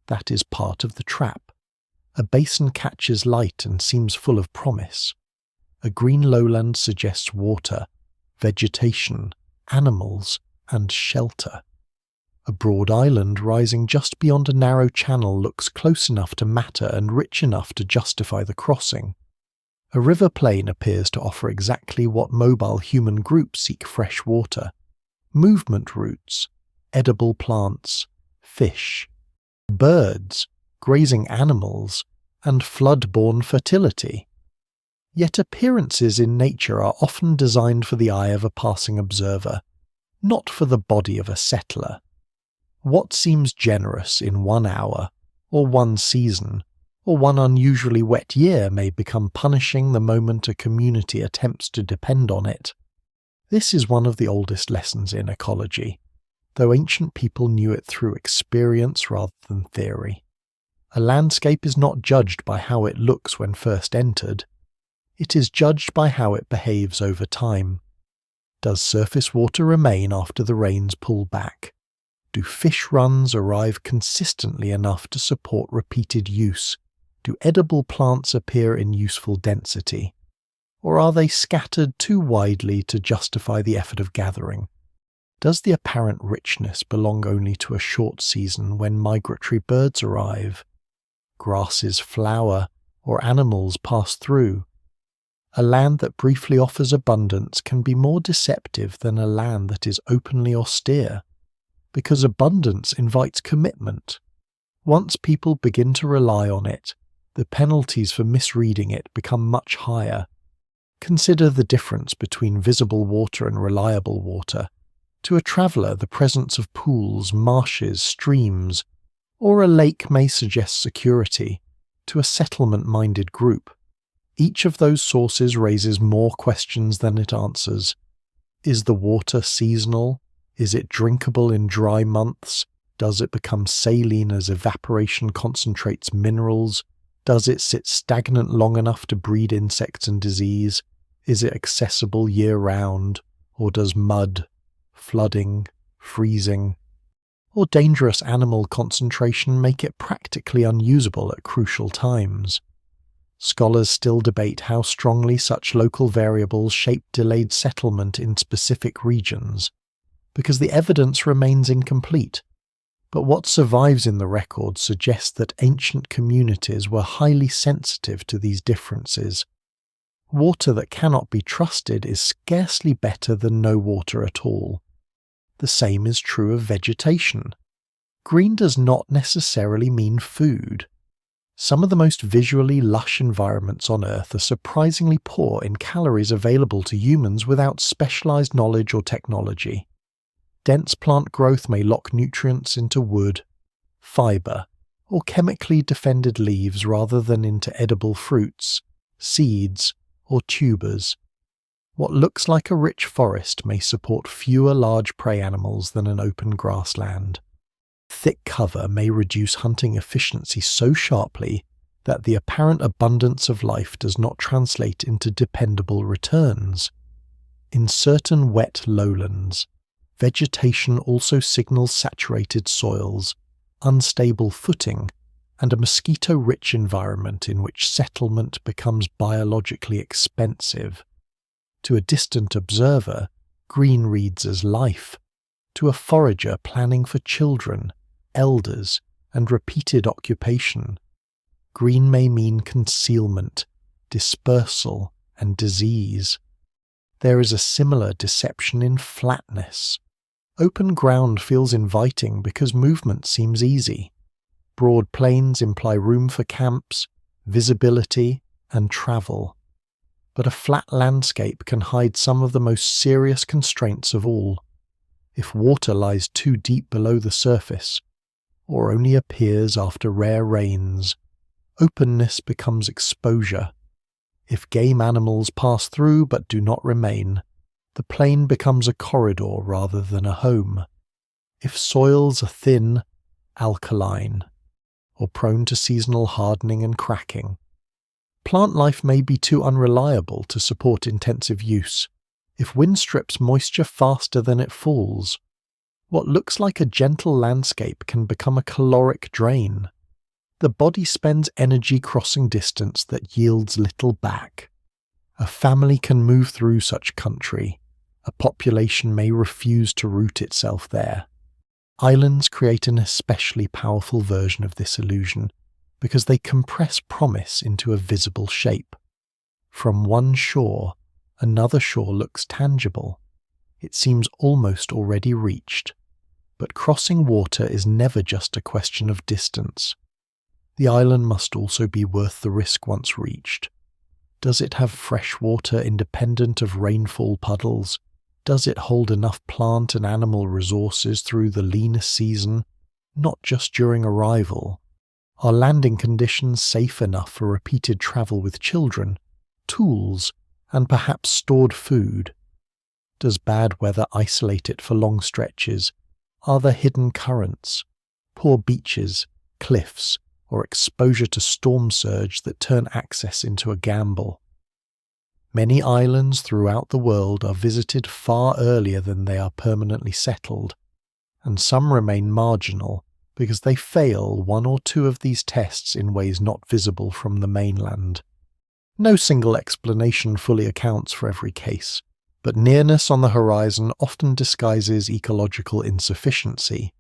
That is part of the trap. A basin catches light and seems full of promise. A green lowland suggests water, vegetation, animals, and shelter. A broad island rising just beyond a narrow channel looks close enough to matter and rich enough to justify the crossing. A river plain appears to offer exactly what mobile human groups seek: fresh water, movement routes, edible plants, fish, birds, grazing animals, and flood-borne fertility. Yet appearances in nature are often designed for the eye of a passing observer, not for the body of a settler. What seems generous in 1 hour, or 1 season, or 1 unusually wet year may become punishing the moment a community attempts to depend on it. This is one of the oldest lessons in ecology, though ancient people knew it through experience rather than theory. A landscape is not judged by how it looks when first entered. It is judged by how it behaves over time. Does surface water remain after the rains pull back? Do fish runs arrive consistently enough to support repeated use? Do edible plants appear in useful density? Or are they scattered too widely to justify the effort of gathering? Does the apparent richness belong only to a short season when migratory birds arrive? Grasses flower, or animals pass through? A land that briefly offers abundance can be more deceptive than a land that is openly austere, because abundance invites commitment. Once people begin to rely on it, the penalties for misreading it become much higher. Consider the difference between visible water and reliable water. To a traveller, the presence of pools, marshes, streams, or a lake may suggest security. To a settlement-minded group, each of those sources raises more questions than it answers. Is the water seasonal? Is it drinkable in dry months? Does it become saline as evaporation concentrates minerals? Does it sit stagnant long enough to breed insects and disease? Is it accessible year-round? Or does mud, flooding, freezing, or dangerous animal concentration make it practically unusable at crucial times? Scholars still debate how strongly such local variables shape delayed settlement in specific regions, because the evidence remains incomplete. But what survives in the record suggests that ancient communities were highly sensitive to these differences. Water that cannot be trusted is scarcely better than no water at all. The same is true of vegetation. Green does not necessarily mean food. Some of the most visually lush environments on Earth are surprisingly poor in calories available to humans without specialized knowledge or technology. Dense plant growth may lock nutrients into wood, fibre, or chemically defended leaves rather than into edible fruits, seeds, or tubers. What looks like a rich forest may support fewer large prey animals than an open grassland. Thick cover may reduce hunting efficiency so sharply that the apparent abundance of life does not translate into dependable returns. In certain wet lowlands, vegetation also signals saturated soils, unstable footing, and a mosquito-rich environment in which settlement becomes biologically expensive. To a distant observer, green reads as life. To a forager planning for children, elders, and repeated occupation, green may mean concealment, dispersal, and disease. There is a similar deception in flatness. Open ground feels inviting because movement seems easy. Broad plains imply room for camps, visibility, and travel. But a flat landscape can hide some of the most serious constraints of all. If water lies too deep below the surface, or only appears after rare rains, openness becomes exposure. If game animals pass through but do not remain, the plain becomes a corridor rather than a home. If soils are thin, alkaline, or prone to seasonal hardening and cracking, plant life may be too unreliable to support intensive use. If wind strips moisture faster than it falls, what looks like a gentle landscape can become a caloric drain. The body spends energy crossing distance that yields little back. A family can move through such country. A population may refuse to root itself there. Islands create an especially powerful version of this illusion because they compress promise into a visible shape. From one shore, another shore looks tangible. It seems almost already reached. But crossing water is never just a question of distance. The island must also be worth the risk once reached. Does it have fresh water independent of rainfall puddles? Does it hold enough plant and animal resources through the leanest season, not just during arrival? Are landing conditions safe enough for repeated travel with children, tools, and perhaps stored food? Does bad weather isolate it for long stretches? Are there hidden currents, poor beaches, cliffs, or exposure to storm surge that turn access into a gamble? Many islands throughout the world are visited far earlier than they are permanently settled, and some remain marginal because they fail one or two of these tests in ways not visible from the mainland. No single explanation fully accounts for every case, but nearness on the horizon often disguises ecological insufficiency.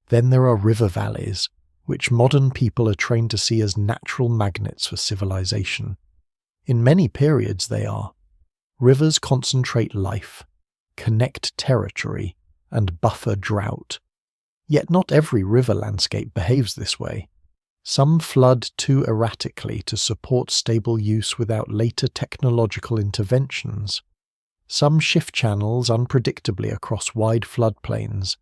Then there are river valleys, which modern people are trained to see as natural magnets for civilization. In many periods they are. Rivers concentrate life, connect territory, and buffer drought. Yet not every river landscape behaves this way. Some flood too erratically to support stable use without later technological interventions. Some shift channels unpredictably across wide floodplains.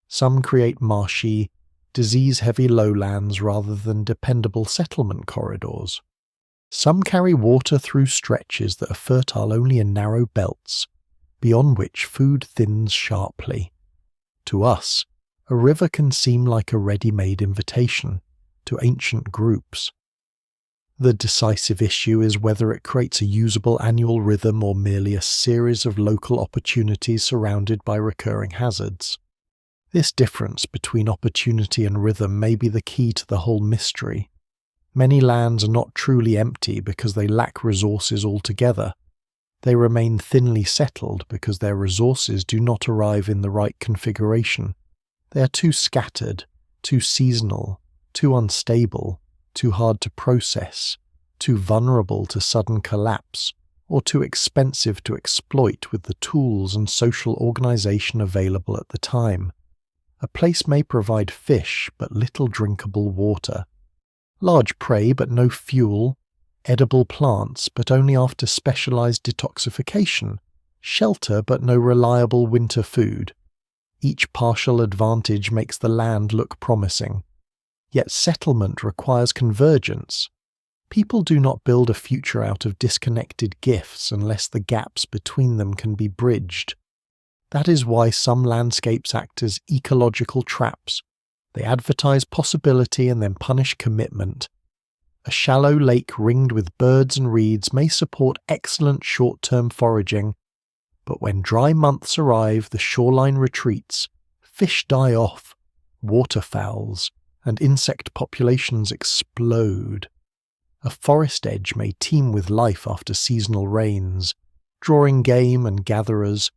Some create marshy, disease-heavy lowlands rather than dependable settlement corridors. Some carry water through stretches that are fertile only in narrow belts, beyond which food thins sharply. To us, a river can seem like a ready-made invitation to ancient groups. The decisive issue is whether it creates a usable annual rhythm or merely a series of local opportunities surrounded by recurring hazards. This difference between opportunity and rhythm may be the key to the whole mystery. Many lands are not truly empty because they lack resources altogether. They remain thinly settled because their resources do not arrive in the right configuration. They are too scattered, too seasonal, too unstable, too hard to process, too vulnerable to sudden collapse, or too expensive to exploit with the tools and social organization available at the time. A place may provide fish but little drinkable water, large prey but no fuel, edible plants but only after specialized detoxification, shelter but no reliable winter food. Each partial advantage makes the land look promising. Yet settlement requires convergence. People do not build a future out of disconnected gifts unless the gaps between them can be bridged. That is why some landscapes act as ecological traps. They advertise possibility and then punish commitment. A shallow lake ringed with birds and reeds may support excellent short-term foraging, but when dry months arrive, the shoreline retreats, fish die off, waterfowls and insect populations explode. A forest edge may teem with life after seasonal rains, drawing game and gatherers,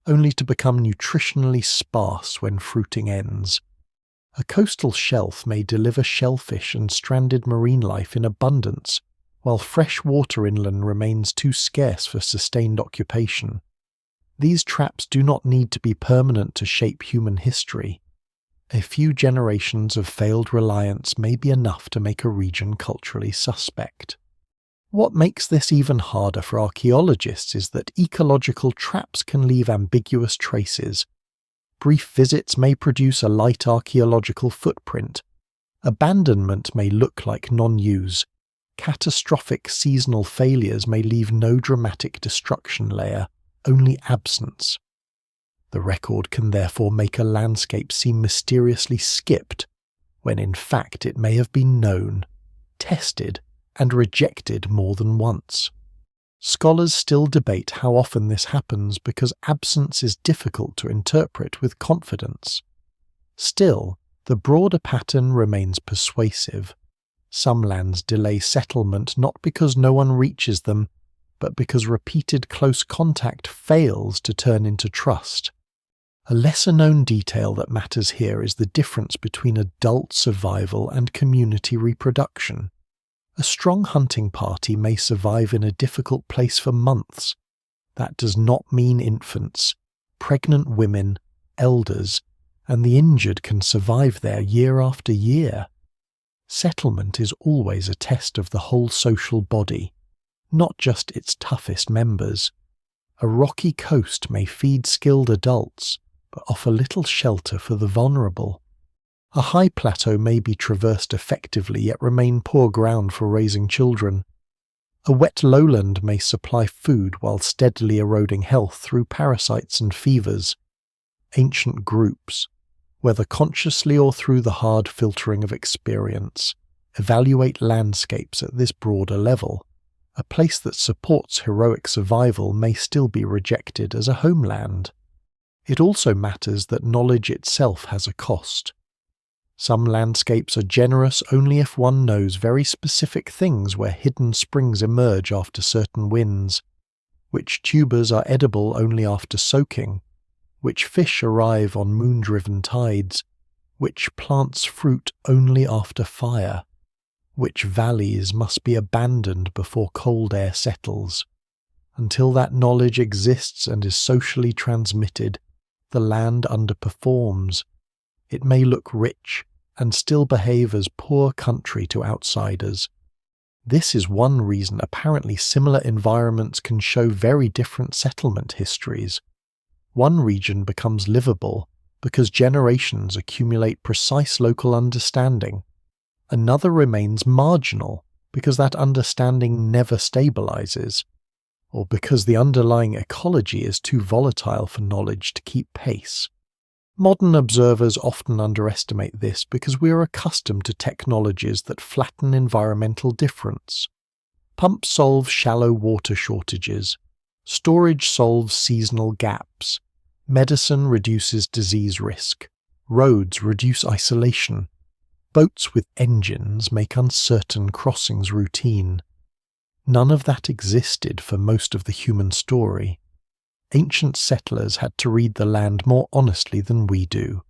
only to become nutritionally sparse when fruiting ends. A coastal shelf may deliver shellfish and stranded marine life in abundance, while fresh water inland remains too scarce for sustained occupation. These traps do not need to be permanent to shape human history. A few generations of failed reliance may be enough to make a region culturally suspect. What makes this even harder for archaeologists is that ecological traps can leave ambiguous traces. Brief visits may produce a light archaeological footprint. Abandonment may look like non-use. Catastrophic seasonal failures may leave no dramatic destruction layer, only absence. The record can therefore make a landscape seem mysteriously skipped, when in fact it may have been known, tested, and rejected more than once. Scholars still debate how often this happens because absence is difficult to interpret with confidence. Still, the broader pattern remains persuasive. Some lands delay settlement not because no one reaches them, but because repeated close contact fails to turn into trust. A lesser-known detail that matters here is the difference between adult survival and community reproduction. A strong hunting party may survive in a difficult place for months. That does not mean infants, pregnant women, elders, and the injured can survive there year after year. Settlement is always a test of the whole social body, not just its toughest members. A rocky coast may feed skilled adults, but offer little shelter for the vulnerable. A high plateau may be traversed effectively yet remain poor ground for raising children. A wet lowland may supply food while steadily eroding health through parasites and fevers. Ancient groups, whether consciously or through the hard filtering of experience, evaluate landscapes at this broader level. A place that supports heroic survival may still be rejected as a homeland. It also matters that knowledge itself has a cost. Some landscapes are generous only if one knows very specific things where hidden springs emerge after certain winds, which tubers are edible only after soaking, which fish arrive on moon-driven tides, which plants fruit only after fire, which valleys must be abandoned before cold air settles. Until that knowledge exists and is socially transmitted, the land underperforms. It may look rich and still behave as poor country to outsiders. This is one reason apparently similar environments can show very different settlement histories. One region becomes livable because generations accumulate precise local understanding. Another remains marginal because that understanding never stabilizes, or because the underlying ecology is too volatile for knowledge to keep pace. Modern observers often underestimate this because we are accustomed to technologies that flatten environmental difference. Pumps solve shallow water shortages. Storage solves seasonal gaps. Medicine reduces disease risk. Roads reduce isolation. Boats with engines make uncertain crossings routine. None of that existed for most of the human story. Ancient settlers had to read the land more honestly than we do,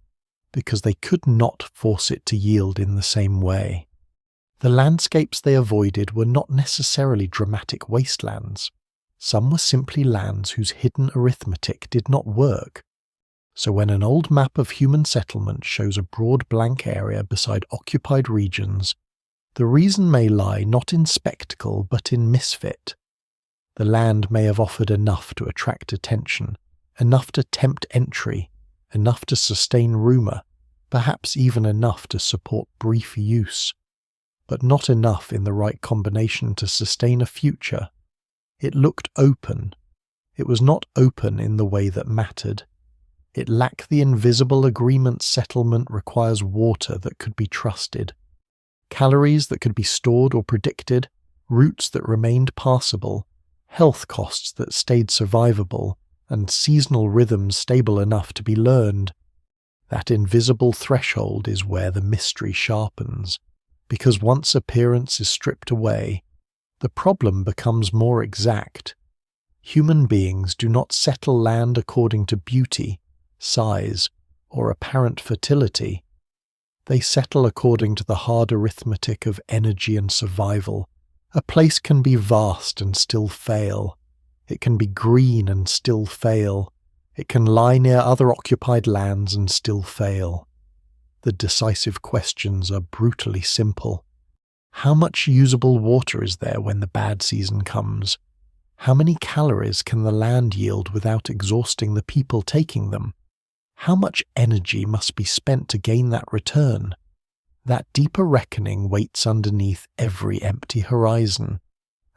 because they could not force it to yield in the same way. The landscapes they avoided were not necessarily dramatic wastelands. Some were simply lands whose hidden arithmetic did not work. So when an old map of human settlement shows a broad blank area beside occupied regions, the reason may lie not in spectacle but in misfit. The land may have offered enough to attract attention, enough to tempt entry, enough to sustain rumour, perhaps even enough to support brief use, but not enough in the right combination to sustain a future. It looked open. It was not open in the way that mattered. It lacked the invisible agreement settlement requires water that could be trusted, calories that could be stored or predicted, routes that remained passable, health costs that stayed survivable, and seasonal rhythms stable enough to be learned. That invisible threshold is where the mystery sharpens, because once appearance is stripped away, the problem becomes more exact. Human beings do not settle land according to beauty, size, or apparent fertility. They settle according to the hard arithmetic of energy and survival. A place can be vast and still fail. It can be green and still fail. It can lie near other occupied lands and still fail. The decisive questions are brutally simple. How much usable water is there when the bad season comes? How many calories can the land yield without exhausting the people taking them? How much energy must be spent to gain that return? That deeper reckoning waits underneath every empty horizon,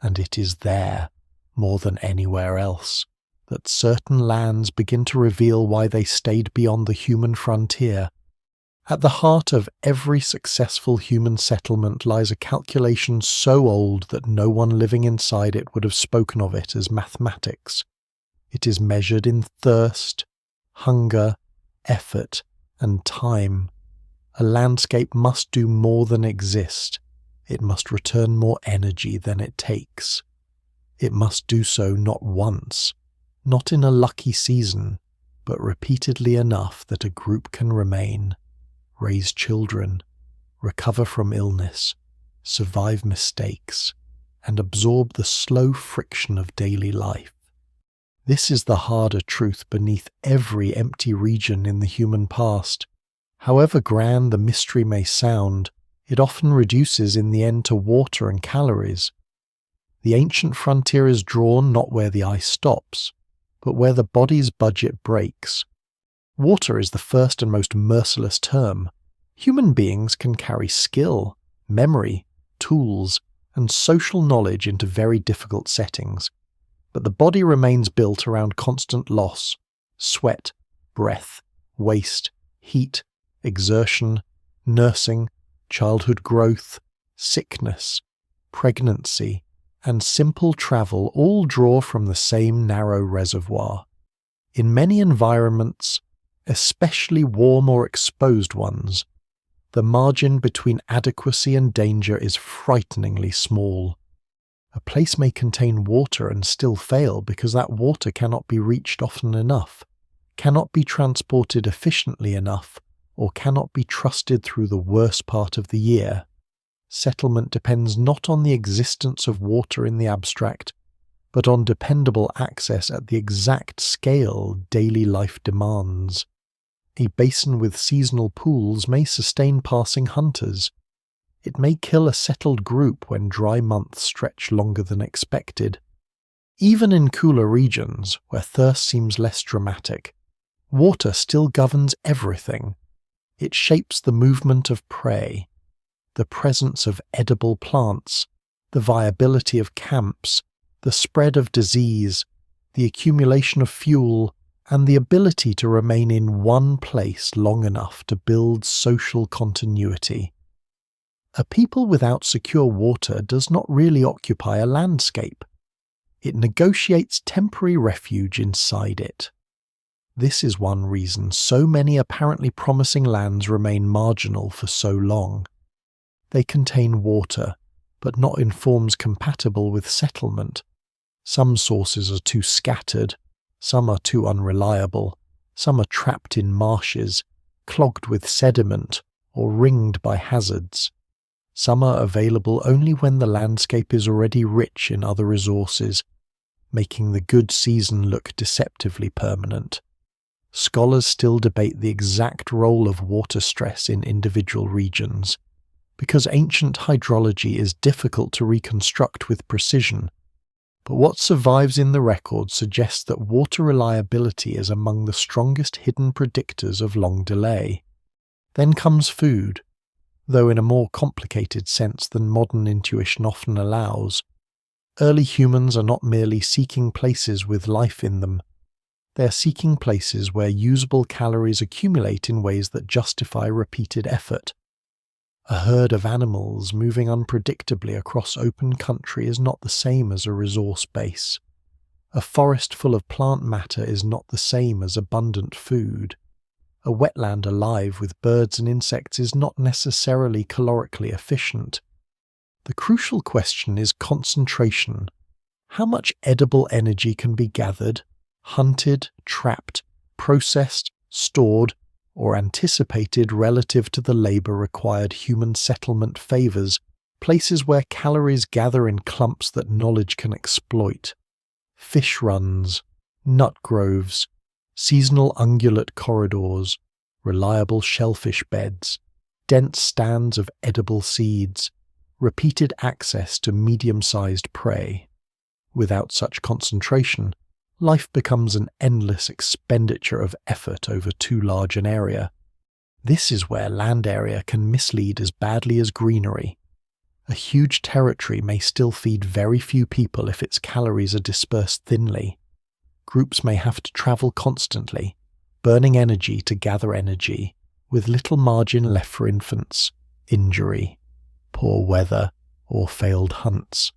and it is there, more than anywhere else, that certain lands begin to reveal why they stayed beyond the human frontier. At the heart of every successful human settlement lies a calculation so old that no one living inside it would have spoken of it as mathematics. It is measured in thirst, hunger, effort, and time. A landscape must do more than exist. It must return more energy than it takes. It must do so not once, not in a lucky season, but repeatedly enough that a group can remain, raise children, recover from illness, survive mistakes, and absorb the slow friction of daily life. This is the harder truth beneath every empty region in the human past. However grand the mystery may sound, it often reduces in the end to water and calories. The ancient frontier is drawn not where the eye stops, but where the body's budget breaks. Water is the first and most merciless term. Human beings can carry skill, memory, tools, and social knowledge into very difficult settings, but the body remains built around constant loss, sweat, breath, waste, heat, exertion, nursing, childhood growth, sickness, pregnancy, and simple travel all draw from the same narrow reservoir. In many environments, especially warm or exposed ones, the margin between adequacy and danger is frighteningly small. A place may contain water and still fail because that water cannot be reached often enough, cannot be transported efficiently enough, or cannot be trusted through the worst part of the year. Settlement depends not on the existence of water in the abstract, but on dependable access at the exact scale daily life demands. A basin with seasonal pools may sustain passing hunters. It may kill a settled group when dry months stretch longer than expected. Even in cooler regions, where thirst seems less dramatic, water still governs everything. It shapes the movement of prey, the presence of edible plants, the viability of camps, the spread of disease, the accumulation of fuel, and the ability to remain in one place long enough to build social continuity. A people without secure water does not really occupy a landscape. It negotiates temporary refuge inside it. This is one reason so many apparently promising lands remain marginal for so long. They contain water, but not in forms compatible with settlement. Some sources are too scattered, some are too unreliable, some are trapped in marshes, clogged with sediment, or ringed by hazards. Some are available only when the landscape is already rich in other resources, making the good season look deceptively permanent. Scholars still debate the exact role of water stress in individual regions. Because ancient hydrology is difficult to reconstruct with precision, But what survives in the record suggests that water reliability is among the strongest hidden predictors of long delay. Then comes food, though in a more complicated sense than modern intuition often allows. Early humans are not merely seeking places with life in them. They are seeking places where usable calories accumulate in ways that justify repeated effort. A herd of animals moving unpredictably across open country is not the same as a resource base. A forest full of plant matter is not the same as abundant food. A wetland alive with birds and insects is not necessarily calorically efficient. The crucial question is concentration. How much edible energy can be gathered, hunted, trapped, processed, stored, or anticipated relative to the labor required human settlement favors, places where calories gather in clumps that knowledge can exploit? Fish runs, nut groves, seasonal ungulate corridors, reliable shellfish beds, dense stands of edible seeds, repeated access to medium-sized prey. Without such concentration, life becomes an endless expenditure of effort over too large an area. This is where land area can mislead as badly as greenery. A huge territory may still feed very few people if its calories are dispersed thinly. Groups may have to travel constantly, burning energy to gather energy, with little margin left for infants, injury, poor weather, or failed hunts.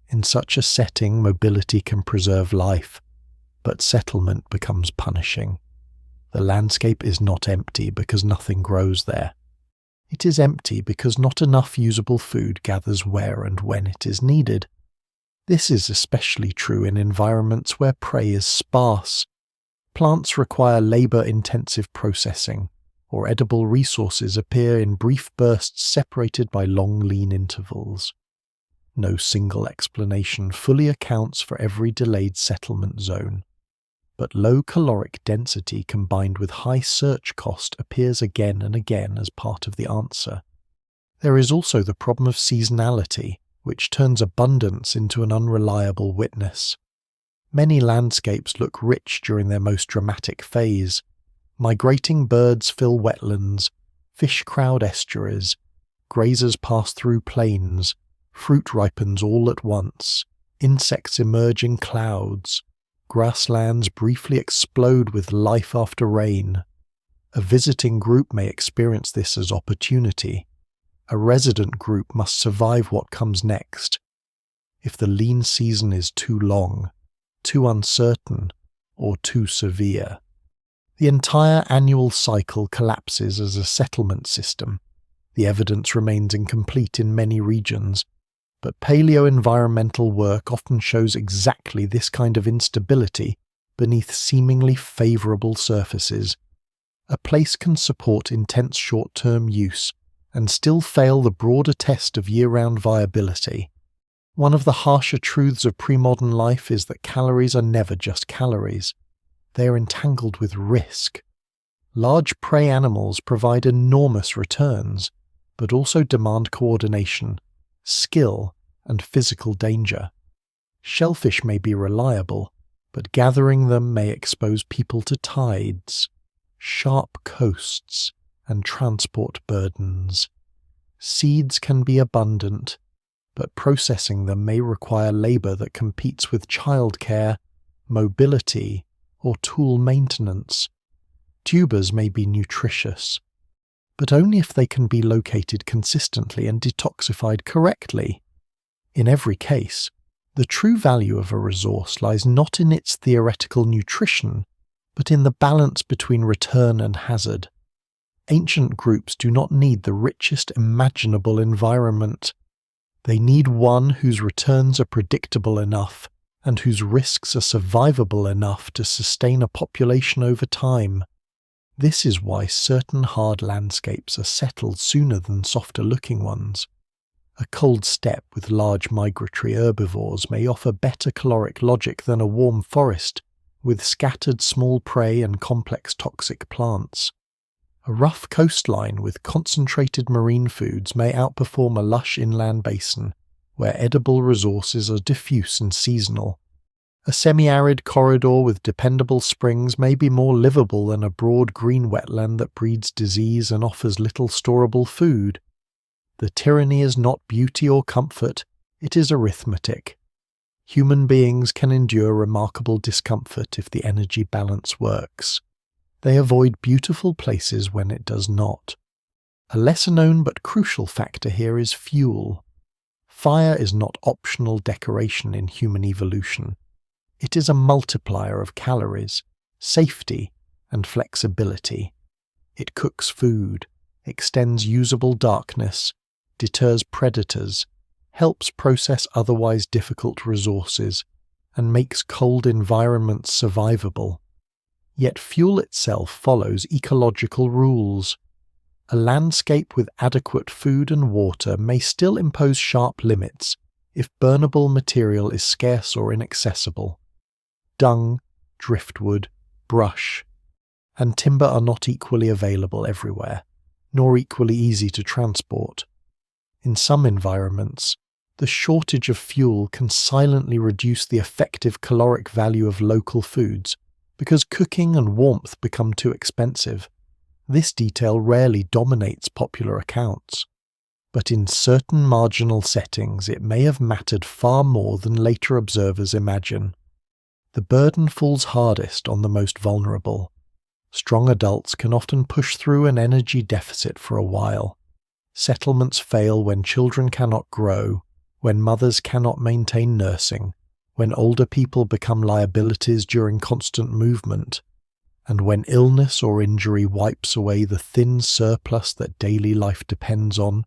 In such a setting, mobility can preserve life, but settlement becomes punishing. The landscape is not empty because nothing grows there. It is empty because not enough usable food gathers where and when it is needed. This is especially true in environments where prey is sparse. Plants require labor-intensive processing, or edible resources appear in brief bursts separated by long lean intervals. No single explanation fully accounts for every delayed settlement zone. But low caloric density combined with high search cost appears again and again as part of the answer. There is also the problem of seasonality, which turns abundance into an unreliable witness. Many landscapes look rich during their most dramatic phase. Migrating birds fill wetlands, fish crowd estuaries, grazers pass through plains, fruit ripens all at once, insects emerge in clouds, grasslands briefly explode with life after rain. A visiting group may experience this as opportunity. A resident group must survive what comes next. If the lean season is too long, too uncertain, or too severe, the entire annual cycle collapses as a settlement system. The evidence remains incomplete in many regions, but paleo-environmental work often shows exactly this kind of instability beneath seemingly favorable surfaces. A place can support intense short-term use and still fail the broader test of year-round viability. One of the harsher truths of pre-modern life is that calories are never just calories. They are entangled with risk. Large prey animals provide enormous returns, but also demand coordination, skill, and physical danger. Shellfish may be reliable, but gathering them may expose people to tides, sharp coasts, and transport burdens. Seeds can be abundant, but processing them may require labor that competes with childcare, mobility, or tool maintenance. Tubers may be nutritious, but only if they can be located consistently and detoxified correctly. In every case, the true value of a resource lies not in its theoretical nutrition, but in the balance between return and hazard. Ancient groups do not need the richest imaginable environment. They need one whose returns are predictable enough and whose risks are survivable enough to sustain a population over time. This is why certain hard landscapes are settled sooner than softer-looking ones. A cold steppe with large migratory herbivores may offer better caloric logic than a warm forest with scattered small prey and complex toxic plants. A rough coastline with concentrated marine foods may outperform a lush inland basin where edible resources are diffuse and seasonal. A semi-arid corridor with dependable springs may be more livable than a broad green wetland that breeds disease and offers little storable food. The tyranny is not beauty or comfort, it is arithmetic. Human beings can endure remarkable discomfort if the energy balance works. They avoid beautiful places when it does not. A lesser-known but crucial factor here is fuel. Fire is not optional decoration in human evolution. It is a multiplier of calories, safety, and flexibility. It cooks food, extends usable darkness, deters predators, helps process otherwise difficult resources, and makes cold environments survivable. Yet fuel itself follows ecological rules. A landscape with adequate food and water may still impose sharp limits if burnable material is scarce or inaccessible. Dung, driftwood, brush, and timber are not equally available everywhere, nor equally easy to transport. In some environments, the shortage of fuel can silently reduce the effective caloric value of local foods because cooking and warmth become too expensive. This detail rarely dominates popular accounts, but in certain marginal settings it may have mattered far more than later observers imagine. The burden falls hardest on the most vulnerable. Strong adults can often push through an energy deficit for a while. Settlements fail when children cannot grow, when mothers cannot maintain nursing, when older people become liabilities during constant movement, and when illness or injury wipes away the thin surplus that daily life depends on.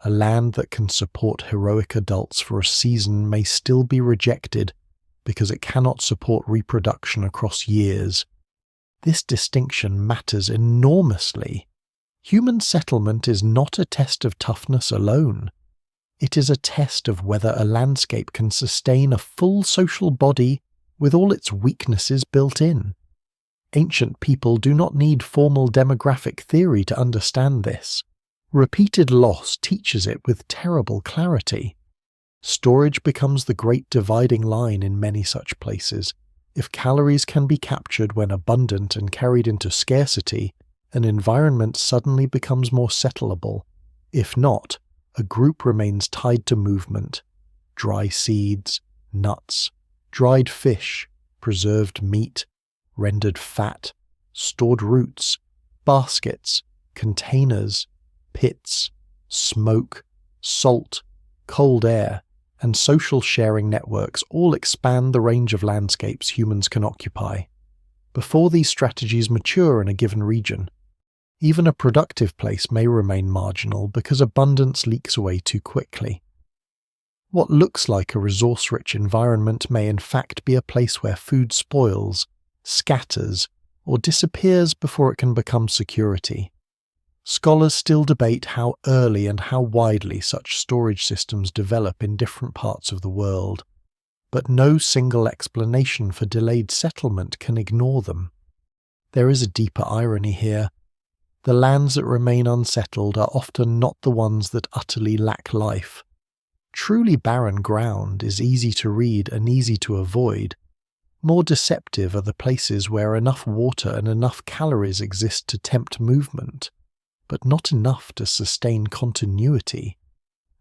A land that can support heroic adults for a season may still be rejected because it cannot support reproduction across years. This distinction matters enormously. Human settlement is not a test of toughness alone. It is a test of whether a landscape can sustain a full social body with all its weaknesses built in. Ancient people do not need formal demographic theory to understand this. Repeated loss teaches it with terrible clarity. Storage becomes the great dividing line in many such places. If calories can be captured when abundant and carried into scarcity, an environment suddenly becomes more settleable. If not, a group remains tied to movement. Dry seeds, nuts, dried fish, preserved meat, rendered fat, stored roots, baskets, containers, pits, smoke, salt, cold air, and social sharing networks all expand the range of landscapes humans can occupy. Before these strategies mature in a given region, even a productive place may remain marginal because abundance leaks away too quickly. What looks like a resource-rich environment may in fact be a place where food spoils, scatters, or disappears before it can become security. Scholars still debate how early and how widely such storage systems develop in different parts of the world, but no single explanation for delayed settlement can ignore them. There is a deeper irony here. The lands that remain unsettled are often not the ones that utterly lack life. Truly barren ground is easy to read and easy to avoid. More deceptive are the places where enough water and enough calories exist to tempt movement, but not enough to sustain continuity.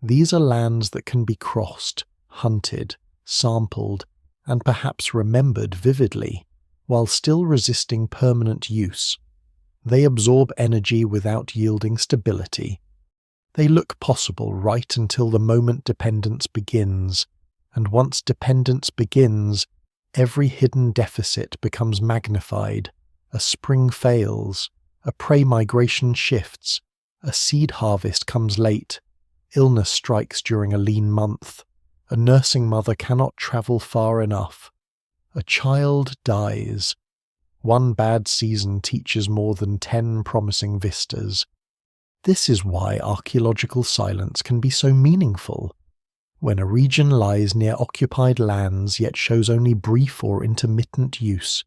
These are lands that can be crossed, hunted, sampled, and perhaps remembered vividly, while still resisting permanent use. They absorb energy without yielding stability. They look possible right until the moment dependence begins, and once dependence begins, every hidden deficit becomes magnified. A spring fails, a prey migration shifts, a seed harvest comes late, illness strikes during a lean month, a nursing mother cannot travel far enough, a child dies. One bad season teaches more than 10 promising vistas. This is why archaeological silence can be so meaningful. When a region lies near occupied lands yet shows only brief or intermittent use,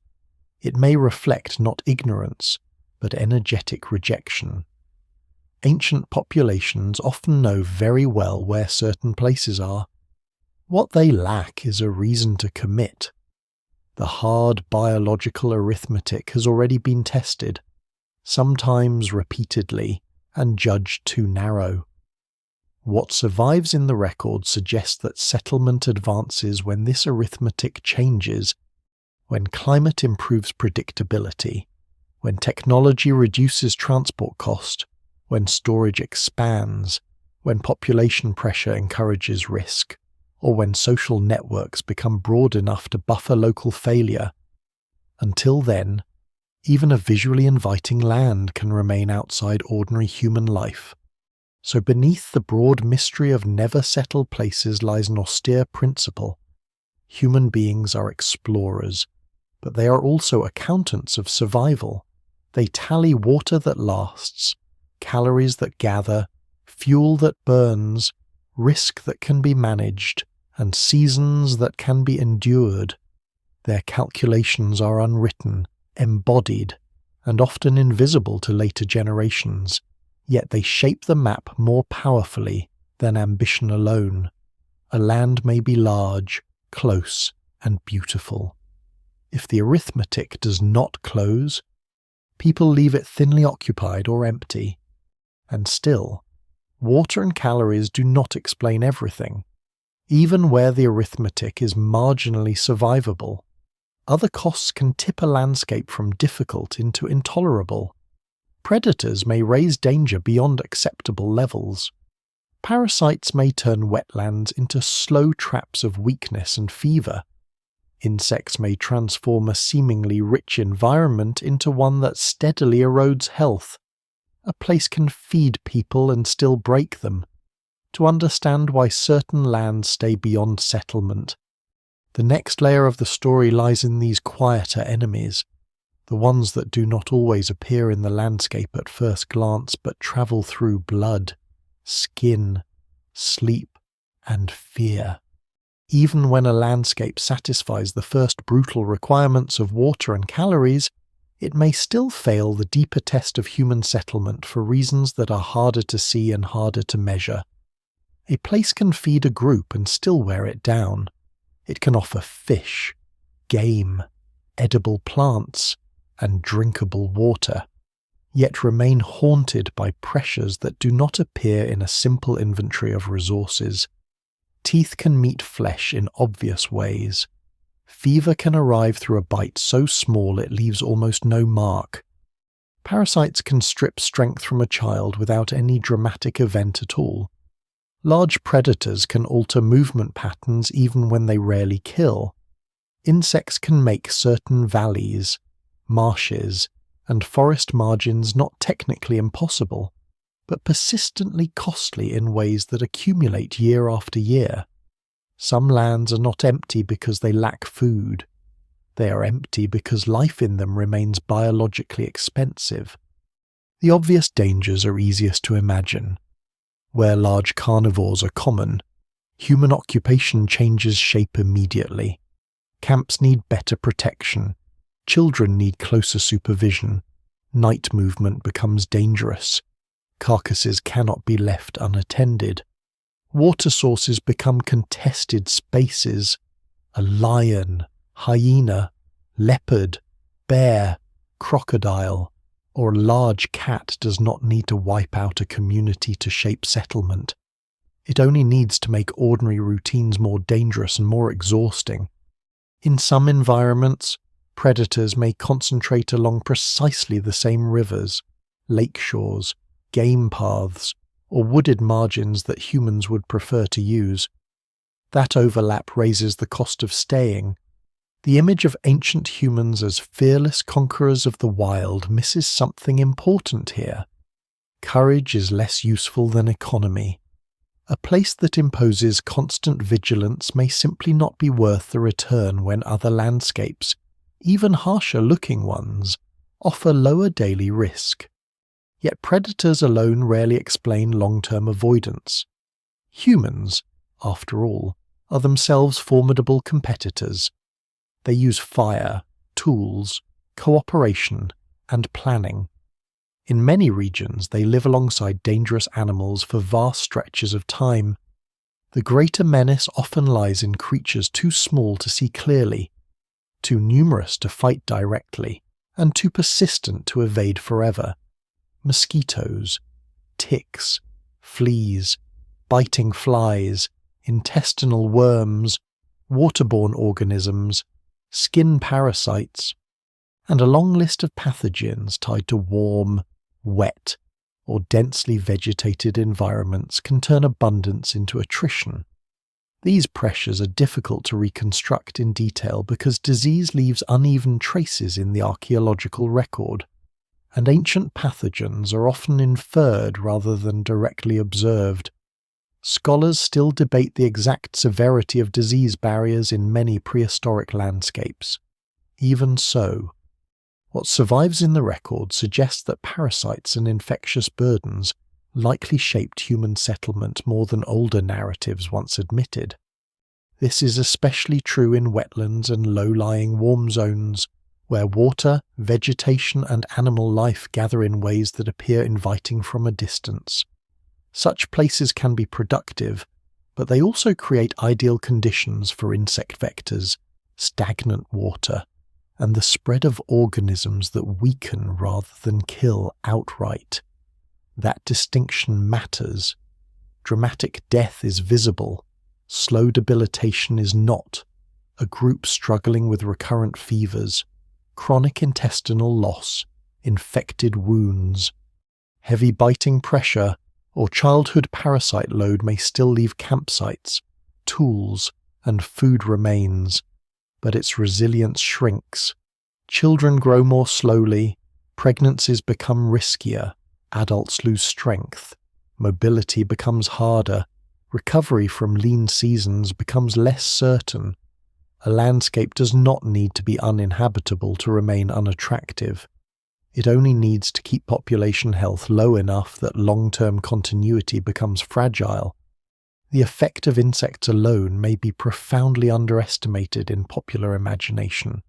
it may reflect not ignorance, but energetic rejection. Ancient populations often know very well where certain places are. What they lack is a reason to commit. The hard biological arithmetic has already been tested, sometimes repeatedly, and judged too narrow. What survives in the record suggests that settlement advances when this arithmetic changes, when climate improves predictability, when technology reduces transport cost, when storage expands, when population pressure encourages risk, or when social networks become broad enough to buffer local failure. Until then, even a visually inviting land can remain outside ordinary human life. So beneath the broad mystery of never-settled places lies an austere principle. Human beings are explorers, but they are also accountants of survival. They tally water that lasts, calories that gather, fuel that burns, risk that can be managed, and seasons that can be endured. Their calculations are unwritten, embodied, and often invisible to later generations, yet they shape the map more powerfully than ambition alone. A land may be large, close, and beautiful. If the arithmetic does not close, people leave it thinly occupied or empty. And still, water and calories do not explain everything. Even where the arithmetic is marginally survivable, other costs can tip a landscape from difficult into intolerable. Predators may raise danger beyond acceptable levels. Parasites may turn wetlands into slow traps of weakness and fever. Insects may transform a seemingly rich environment into one that steadily erodes health. A place can feed people and still break them. To understand why certain lands stay beyond settlement, the next layer of the story lies in these quieter enemies, the ones that do not always appear in the landscape at first glance but travel through blood, skin, sleep, and fear. Even when a landscape satisfies the first brutal requirements of water and calories, it may still fail the deeper test of human settlement for reasons that are harder to see and harder to measure. A place can feed a group and still wear it down. It can offer fish, game, edible plants, and drinkable water, yet remain haunted by pressures that do not appear in a simple inventory of resources. Teeth can meet flesh in obvious ways. Fever can arrive through a bite so small it leaves almost no mark. Parasites can strip strength from a child without any dramatic event at all. Large predators can alter movement patterns even when they rarely kill. Insects can make certain valleys, marshes, and forest margins not technically impossible, but persistently costly in ways that accumulate year after year. Some lands are not empty because they lack food. They are empty because life in them remains biologically expensive. The obvious dangers are easiest to imagine. Where large carnivores are common, human occupation changes shape immediately. Camps need better protection. Children need closer supervision. Night movement becomes dangerous. Carcasses cannot be left unattended. Water sources become contested spaces. A lion, hyena, leopard, bear, crocodile, or a large cat does not need to wipe out a community to shape settlement. It only needs to make ordinary routines more dangerous and more exhausting. In some environments, predators may concentrate along precisely the same rivers, lake shores, game paths, or wooded margins that humans would prefer to use. That overlap raises the cost of staying. The image of ancient humans as fearless conquerors of the wild misses something important here. Courage is less useful than economy. A place that imposes constant vigilance may simply not be worth the return when other landscapes, even harsher-looking ones, offer lower daily risk. Yet predators alone rarely explain long-term avoidance. Humans, after all, are themselves formidable competitors. They use fire, tools, cooperation, and planning. In many regions, they live alongside dangerous animals for vast stretches of time. The greater menace often lies in creatures too small to see clearly, too numerous to fight directly, and too persistent to evade forever. Mosquitoes, ticks, fleas, biting flies, intestinal worms, waterborne organisms, skin parasites, and a long list of pathogens tied to warm, wet, or densely vegetated environments can turn abundance into attrition. These pressures are difficult to reconstruct in detail because disease leaves uneven traces in the archaeological record, and ancient pathogens are often inferred rather than directly observed. Scholars still debate the exact severity of disease barriers in many prehistoric landscapes. Even so, what survives in the record suggests that parasites and infectious burdens likely shaped human settlement more than older narratives once admitted. This is especially true in wetlands and low-lying warm zones, where water, vegetation, and animal life gather in ways that appear inviting from a distance. Such places can be productive, but they also create ideal conditions for insect vectors, stagnant water, and the spread of organisms that weaken rather than kill outright. That distinction matters. Dramatic death is visible, slow debilitation is not. A group struggling with recurrent fevers, chronic intestinal loss, infected wounds, heavy biting pressure, or childhood parasite load may still leave campsites, tools, and food remains, but its resilience shrinks. Children grow more slowly, pregnancies become riskier, adults lose strength, mobility becomes harder, recovery from lean seasons becomes less certain. A landscape does not need to be uninhabitable to remain unattractive. It only needs to keep population health low enough that long-term continuity becomes fragile. The effect of insects alone may be profoundly underestimated in popular imagination.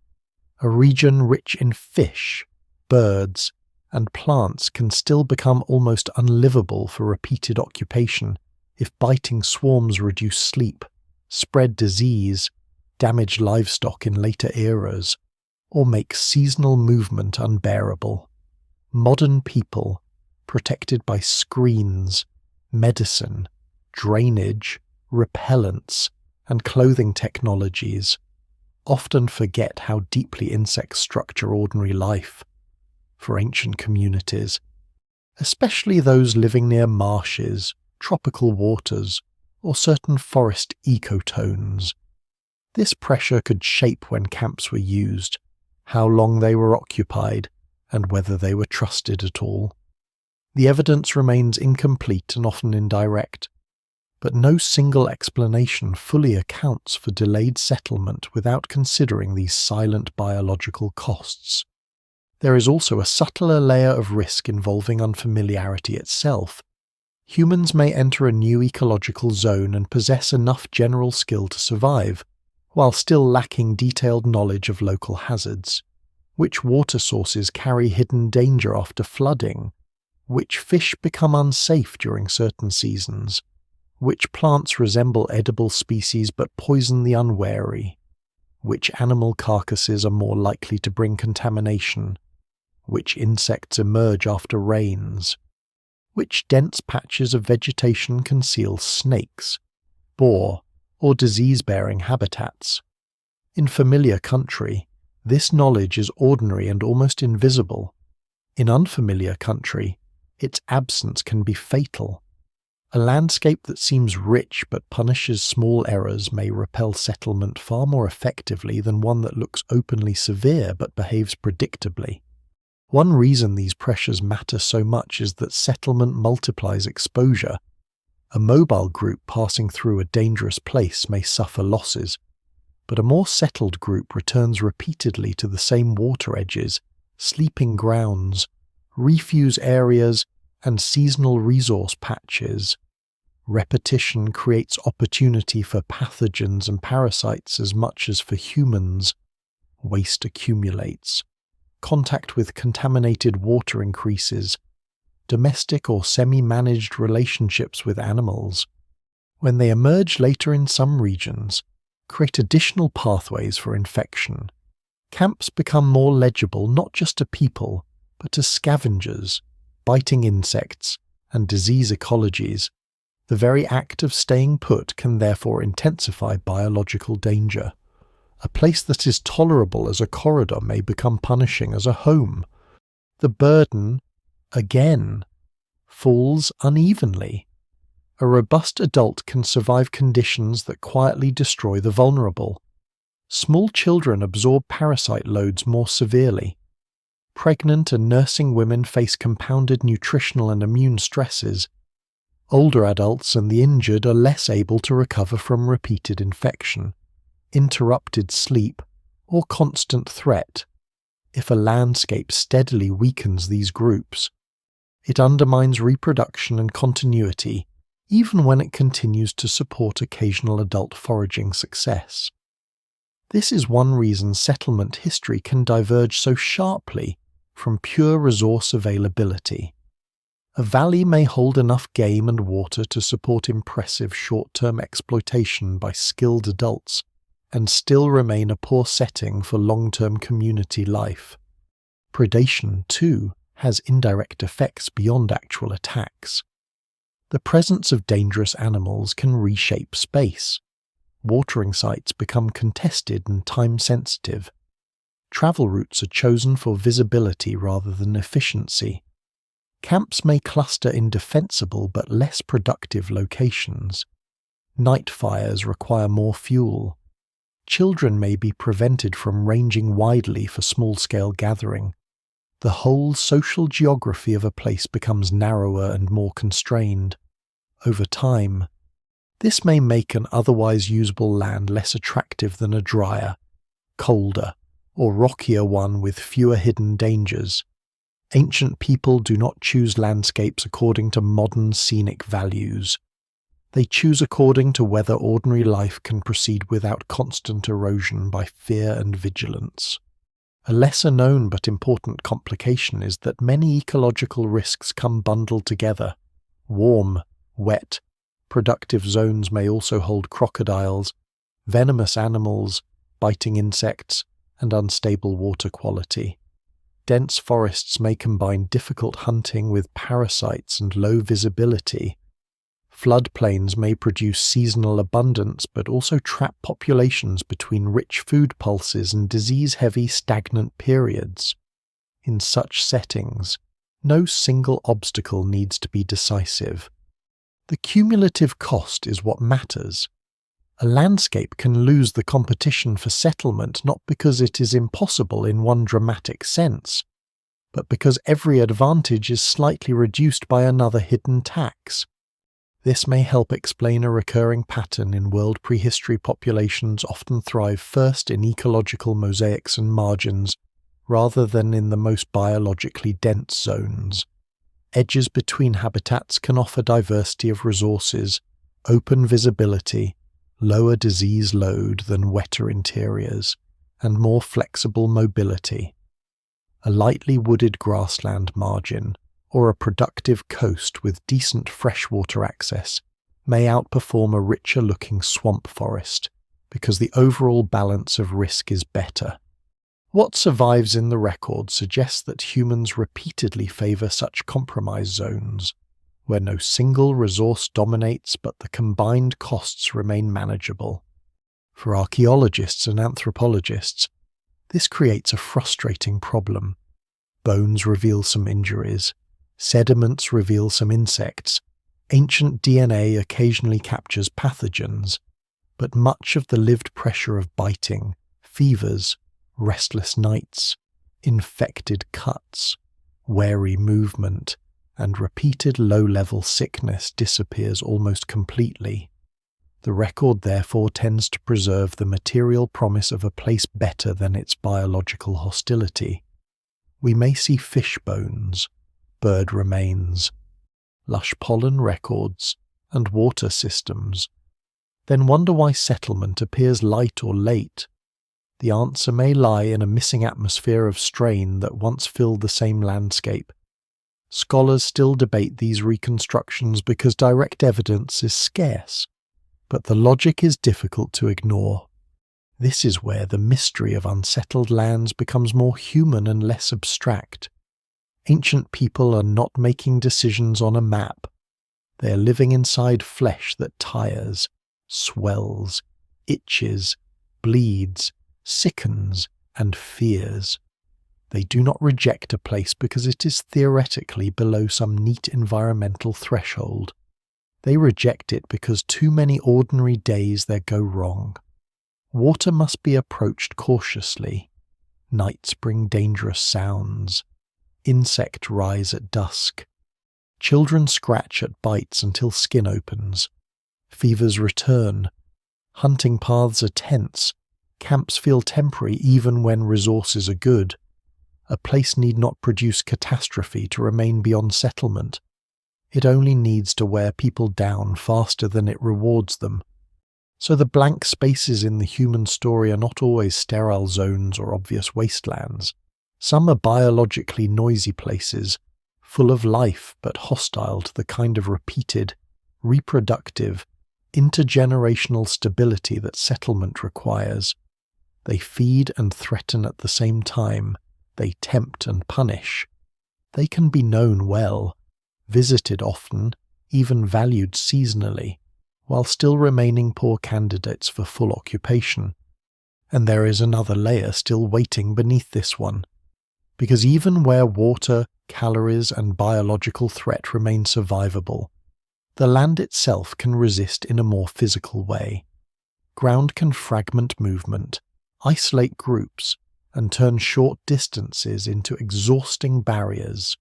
A region rich in fish, birds, and plants can still become almost unlivable for repeated occupation if biting swarms reduce sleep, spread disease, damage livestock in later eras, or make seasonal movement unbearable. Modern people, protected by screens, medicine, drainage, repellents, and clothing technologies, often forget how deeply insects structure ordinary life. For ancient communities, especially those living near marshes, tropical waters, or certain forest ecotones, this pressure could shape when camps were used, how long they were occupied, and whether they were trusted at all. The evidence remains incomplete and often indirect, but no single explanation fully accounts for delayed settlement without considering these silent biological costs. There is also a subtler layer of risk involving unfamiliarity itself. Humans may enter a new ecological zone and possess enough general skill to survive, while still lacking detailed knowledge of local hazards. Which water sources carry hidden danger after flooding? Which fish become unsafe during certain seasons? Which plants resemble edible species but poison the unwary? Which animal carcasses are more likely to bring contamination? Which insects emerge after rains? Which dense patches of vegetation conceal snakes, boar, or disease-bearing habitats? In familiar country, this knowledge is ordinary and almost invisible. In unfamiliar country, its absence can be fatal. A landscape that seems rich but punishes small errors may repel settlement far more effectively than one that looks openly severe but behaves predictably. One reason these pressures matter so much is that settlement multiplies exposure. A mobile group passing through a dangerous place may suffer losses, but a more settled group returns repeatedly to the same water edges, sleeping grounds, refuse areas, and seasonal resource patches. Repetition creates opportunity for pathogens and parasites as much as for humans. Waste accumulates. Contact with contaminated water increases. Domestic or semi-managed relationships with animals. when they emerge later in some regions, create additional pathways for infection. Camps become more legible not just to people, but to scavengers, biting insects, and disease ecologies. The very act of staying put can therefore intensify biological danger. A place that is tolerable as a corridor may become punishing as a home. The burden, again, falls unevenly. A robust adult can survive conditions that quietly destroy the vulnerable. Small children absorb parasite loads more severely. Pregnant and nursing women face compounded nutritional and immune stresses. Older adults and the injured are less able to recover from repeated infection, interrupted sleep, or constant threat. If a landscape steadily weakens these groups, it undermines reproduction and continuity, even when it continues to support occasional adult foraging success. This is one reason settlement history can diverge so sharply from pure resource availability. A valley may hold enough game and water to support impressive short-term exploitation by skilled adults, and still remain a poor setting for long-term community life. Predation, too, has indirect effects beyond actual attacks. The presence of dangerous animals can reshape space. Watering sites become contested and time-sensitive. Travel routes are chosen for visibility rather than efficiency. Camps may cluster in defensible but less productive locations. Night fires require more fuel. Children may be prevented from ranging widely for small-scale gathering. The whole social geography of a place becomes narrower and more constrained. Over time, this may make an otherwise usable land less attractive than a drier, colder, or rockier one with fewer hidden dangers. Ancient people do not choose landscapes according to modern scenic values. They choose according to whether ordinary life can proceed without constant erosion by fear and vigilance. A lesser-known but important complication is that many ecological risks come bundled together. Warm, wet, productive zones may also hold crocodiles, venomous animals, biting insects, and unstable water quality. Dense forests may combine difficult hunting with parasites and low visibility. Floodplains may produce seasonal abundance but also trap populations between rich food pulses and disease-heavy stagnant periods. In such settings, no single obstacle needs to be decisive. The cumulative cost is what matters. A landscape can lose the competition for settlement not because it is impossible in one dramatic sense, but because every advantage is slightly reduced by another hidden tax. This may help explain a recurring pattern in world prehistory populations often thrive first in ecological mosaics and margins, rather than in the most biologically dense zones. Edges between habitats can offer diversity of resources, open visibility, lower disease load than wetter interiors, and more flexible mobility. A lightly wooded grassland margin, or a productive coast with decent freshwater access, may outperform a richer-looking swamp forest, because the overall balance of risk is better. What survives in the record suggests that humans repeatedly favour such compromise zones, where no single resource dominates but the combined costs remain manageable. For archaeologists and anthropologists, this creates a frustrating problem. Bones reveal some injuries, sediments reveal some insects, ancient DNA occasionally captures pathogens, but much of the lived pressure of biting, fevers, restless nights, infected cuts, wary movement, and repeated low-level sickness disappears almost completely. The record therefore tends to preserve the material promise of a place better than its biological hostility. We may see fish bones, bird remains, lush pollen records, and water systems, then wonder why settlement appears light or late. The answer may lie in a missing atmosphere of strain that once filled the same landscape. Scholars still debate these reconstructions because direct evidence is scarce, But the logic is difficult to ignore. This is where the mystery of unsettled lands becomes more human and less abstract. Ancient people are not making decisions on a map. They are living inside flesh that tires, swells, itches, bleeds, sickens, and fears. They do not reject a place because it is theoretically below some neat environmental threshold. They reject it because too many ordinary days there go wrong. Water must be approached cautiously. Nights bring dangerous sounds. Insects rise at dusk. Children scratch at bites until skin opens. Fevers return. Hunting paths are tense. Camps feel temporary even when resources are good. A place need not produce catastrophe to remain beyond settlement. It only needs to wear people down faster than it rewards them. So the blank spaces in the human story are not always sterile zones or obvious wastelands. Some are biologically noisy places, full of life but hostile to the kind of repeated, reproductive, intergenerational stability that settlement requires. They feed and threaten at the same time. They tempt and punish. They can be known well, visited often, even valued seasonally, while still remaining poor candidates for full occupation. And there is another layer still waiting beneath this one, because even where water, calories, and biological threat remain survivable, the land itself can resist in a more physical way. Ground can fragment movement, isolate groups, and turn short distances into exhausting barriers.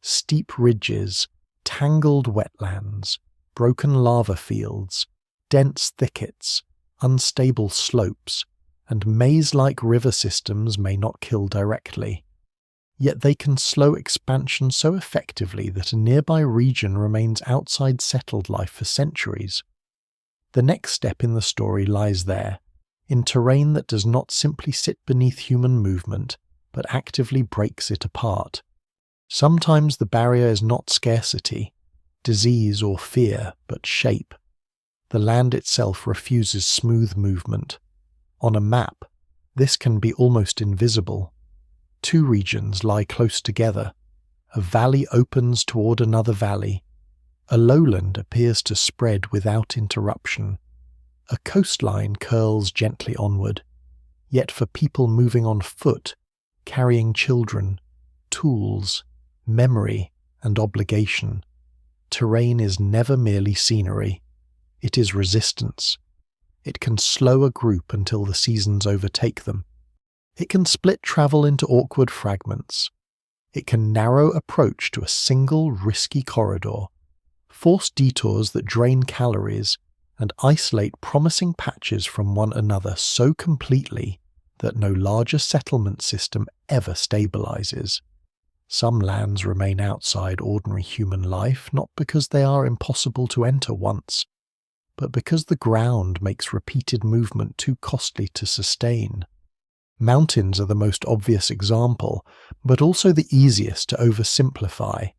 Steep ridges, tangled wetlands, broken lava fields, dense thickets, unstable slopes, and maze-like river systems may not kill directly. Yet they can slow expansion so effectively that a nearby region remains outside settled life for centuries. The next step in the story lies there, in terrain that does not simply sit beneath human movement, but actively breaks it apart. Sometimes the barrier is not scarcity, disease or fear, but shape. The land itself refuses smooth movement. On a map, this can be almost invisible. Two regions lie close together. A valley opens toward another valley. A lowland appears to spread without interruption. A coastline curls gently onward. Yet for people moving on foot, carrying children, tools, memory, and obligation, terrain is never merely scenery. It is resistance. It can slow a group until the seasons overtake them. It can split travel into awkward fragments. It can narrow approach to a single risky corridor, force detours that drain calories, and isolate promising patches from one another so completely that no larger settlement system ever stabilizes. Some lands remain outside ordinary human life not because they are impossible to enter once, but because the ground makes repeated movement too costly to sustain. Mountains are the most obvious example, but also the easiest to oversimplify.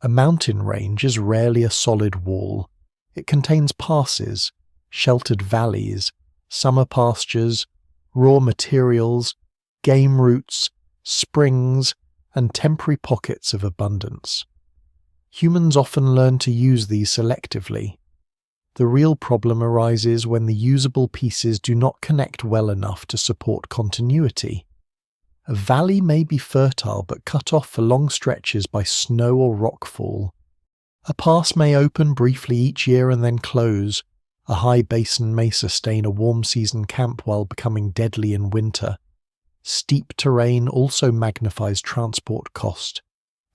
A mountain range is rarely a solid wall. It contains passes, sheltered valleys, summer pastures, raw materials, game routes, springs, and temporary pockets of abundance. Humans often learn to use these selectively. The real problem arises when the usable pieces do not connect well enough to support continuity. A valley may be fertile but cut off for long stretches by snow or rockfall. A pass may open briefly each year and then close. A high basin may sustain a warm season camp while becoming deadly in winter. Steep terrain also magnifies transport cost.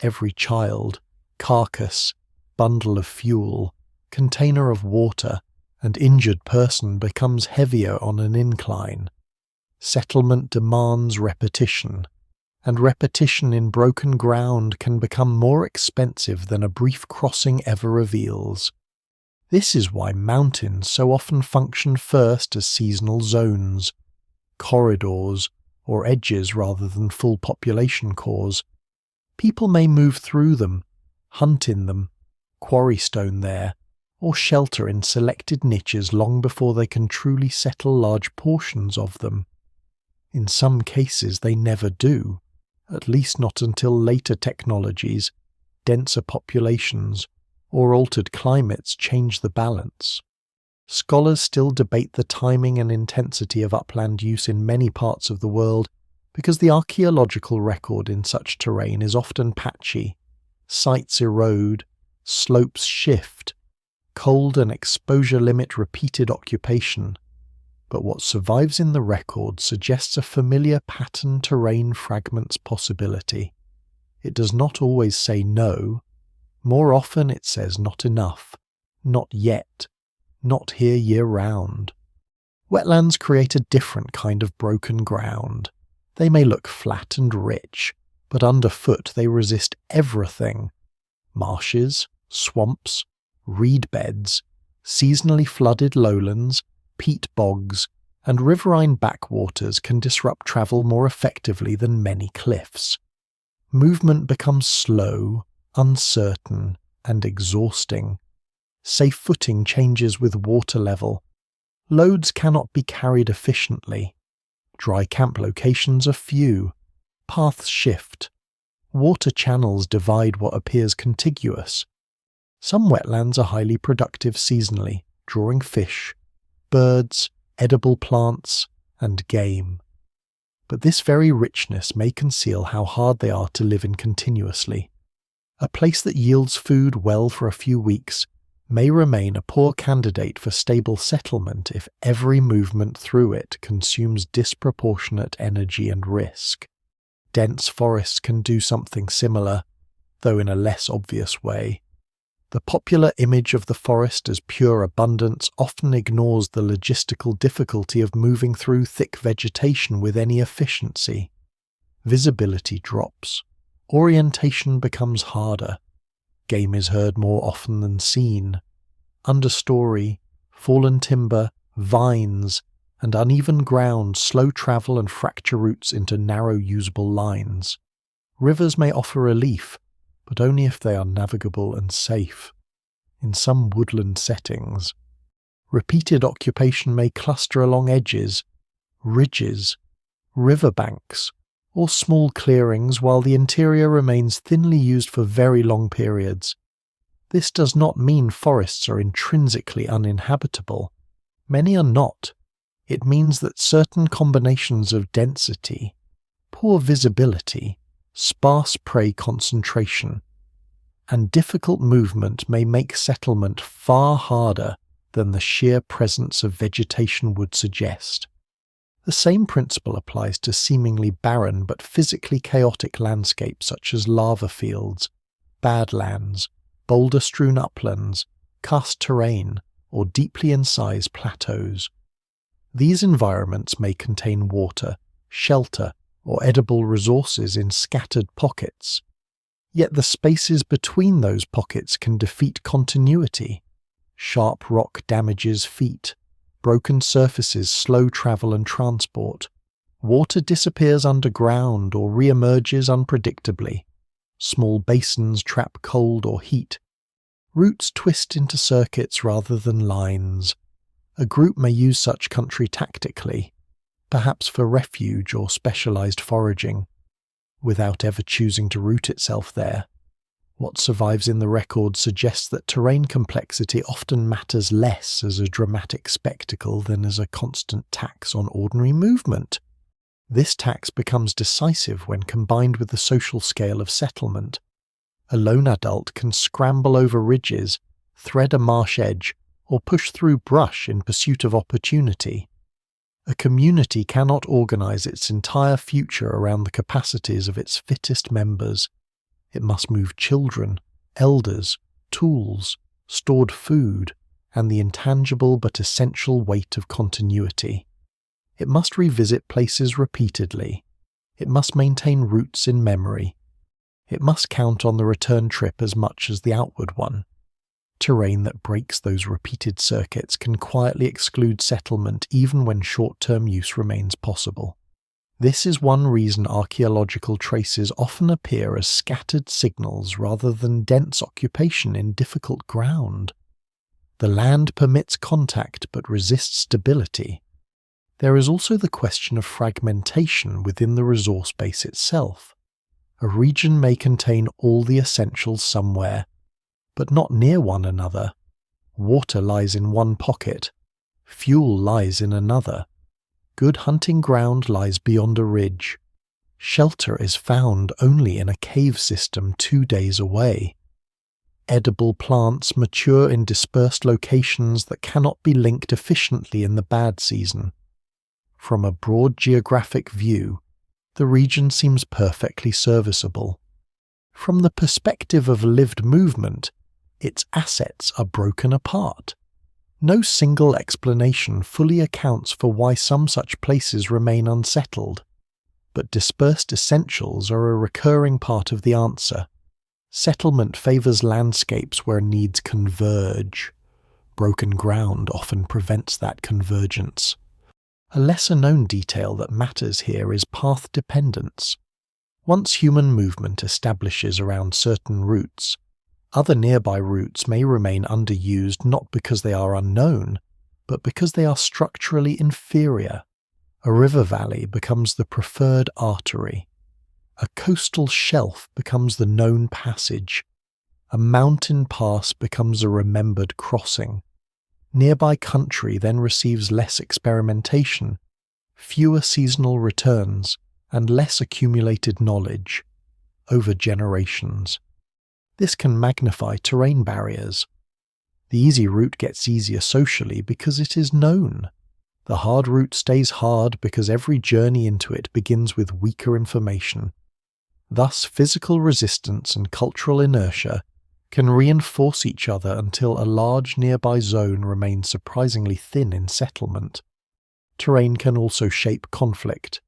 Every child, carcass, bundle of fuel, container of water, and injured person becomes heavier on an incline. Settlement demands repetition, and repetition in broken ground can become more expensive than a brief crossing ever reveals. This is why mountains so often function first as seasonal zones, corridors, or edges rather than full population cores. People may move through them, hunt in them, quarry stone there, or shelter in selected niches long before they can truly settle large portions of them. In some cases they never do, at least not until later technologies, denser populations, or altered climates change the balance. Scholars still debate the timing and intensity of upland use in many parts of the world because the archaeological record in such terrain is often patchy. Sites erode, slopes shift, cold and exposure limit repeated occupation. But what survives in the record suggests a familiar pattern terrain fragments possibility. It does not always say no. More often it says not enough, not yet, not here year-round. Wetlands create a different kind of broken ground. They may look flat and rich, but underfoot they resist everything. Marshes, swamps, reed beds, seasonally flooded lowlands, peat bogs, and riverine backwaters can disrupt travel more effectively than many cliffs. Movement becomes slow, uncertain, and exhausting. Safe footing changes with water level. Loads cannot be carried efficiently. Dry camp locations are few. Paths shift. Water channels divide what appears contiguous. Some wetlands are highly productive seasonally, drawing fish, birds, edible plants, and game. But this very richness may conceal how hard they are to live in continuously. A place that yields food well for a few weeks may remain a poor candidate for stable settlement if every movement through it consumes disproportionate energy and risk. Dense forests can do something similar, though in a less obvious way. The popular image of the forest as pure abundance often ignores the logistical difficulty of moving through thick vegetation with any efficiency. Visibility drops. Orientation becomes harder. Game is heard more often than seen. Understory, fallen timber, vines, and uneven ground slow travel and fracture routes into narrow usable lines. Rivers may offer relief, but only if they are navigable and safe. In some woodland settings, repeated occupation may cluster along edges, ridges, riverbanks, or small clearings while the interior remains thinly used for very long periods. This does not mean forests are intrinsically uninhabitable. Many are not. It means that certain combinations of density, poor visibility, sparse prey concentration, and difficult movement may make settlement far harder than the sheer presence of vegetation would suggest. The same principle applies to seemingly barren but physically chaotic landscapes such as lava fields, badlands, boulder-strewn uplands, karst terrain, or deeply incised plateaus. These environments may contain water, shelter, or edible resources in scattered pockets. Yet the spaces between those pockets can defeat continuity. Sharp rock damages feet. Broken surfaces slow travel and transport. Water disappears underground or re-emerges unpredictably. Small basins trap cold or heat. Routes twist into circuits rather than lines. A group may use such country tactically, perhaps for refuge or specialized foraging, without ever choosing to root itself there. What survives in the record suggests that terrain complexity often matters less as a dramatic spectacle than as a constant tax on ordinary movement. This tax becomes decisive when combined with the social scale of settlement. A lone adult can scramble over ridges, thread a marsh edge, or push through brush in pursuit of opportunity. A community cannot organize its entire future around the capacities of its fittest members. It must move children, elders, tools, stored food, and the intangible but essential weight of continuity. It must revisit places repeatedly. It must maintain roots in memory. It must count on the return trip as much as the outward one. Terrain that breaks those repeated circuits can quietly exclude settlement even when short-term use remains possible. This is one reason archaeological traces often appear as scattered signals rather than dense occupation in difficult ground. The land permits contact but resists stability. There is also the question of fragmentation within the resource base itself. A region may contain all the essentials somewhere, but not near one another. Water lies in one pocket, fuel lies in another. Good hunting ground lies beyond a ridge. Shelter is found only in a cave system 2 days away. Edible plants mature in dispersed locations that cannot be linked efficiently in the bad season. From a broad geographic view, the region seems perfectly serviceable. From the perspective of lived movement, its assets are broken apart. No single explanation fully accounts for why some such places remain unsettled, but dispersed essentials are a recurring part of the answer. Settlement favours landscapes where needs converge. Broken ground often prevents that convergence. A lesser-known detail that matters here is path dependence. Once human movement establishes around certain routes, other nearby routes may remain underused not because they are unknown, but because they are structurally inferior. A river valley becomes the preferred artery. A coastal shelf becomes the known passage. A mountain pass becomes a remembered crossing. Nearby country then receives less experimentation, fewer seasonal returns, and less accumulated knowledge over generations. This can magnify terrain barriers. The easy route gets easier socially because it is known. The hard route stays hard because every journey into it begins with weaker information. Thus, physical resistance and cultural inertia can reinforce each other until a large nearby zone remains surprisingly thin in settlement. Terrain can also shape conflict.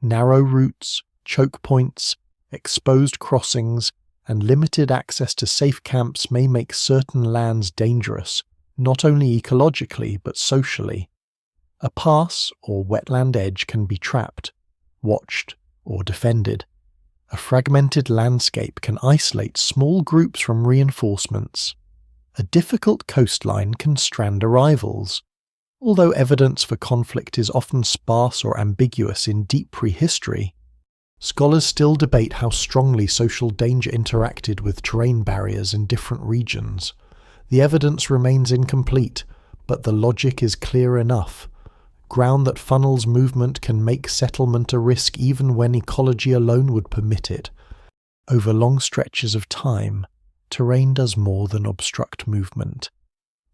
Narrow routes, choke points, exposed crossings, and limited access to safe camps may make certain lands dangerous, not only ecologically but socially. A pass or wetland edge can be trapped, watched, or defended. A fragmented landscape can isolate small groups from reinforcements. A difficult coastline can strand arrivals. Although evidence for conflict is often sparse or ambiguous in deep prehistory, scholars still debate how strongly social danger interacted with terrain barriers in different regions. The evidence remains incomplete, but the logic is clear enough. Ground that funnels movement can make settlement a risk even when ecology alone would permit it. Over long stretches of time, terrain does more than obstruct movement.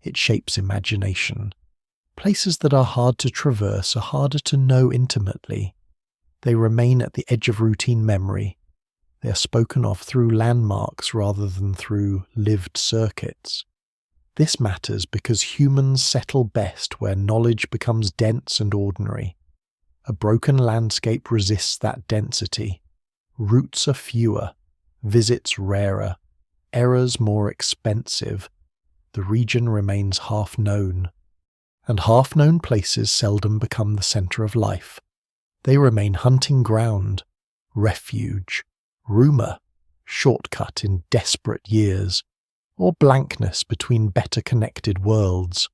It shapes imagination. Places that are hard to traverse are harder to know intimately. They remain at the edge of routine memory. They are spoken of through landmarks rather than through lived circuits. This matters because humans settle best where knowledge becomes dense and ordinary. A broken landscape resists that density. Routes are fewer, visits rarer, errors more expensive. The region remains half-known. And half-known places seldom become the centre of life. They remain hunting ground, refuge, rumour, shortcut in desperate years, or blankness between better connected worlds.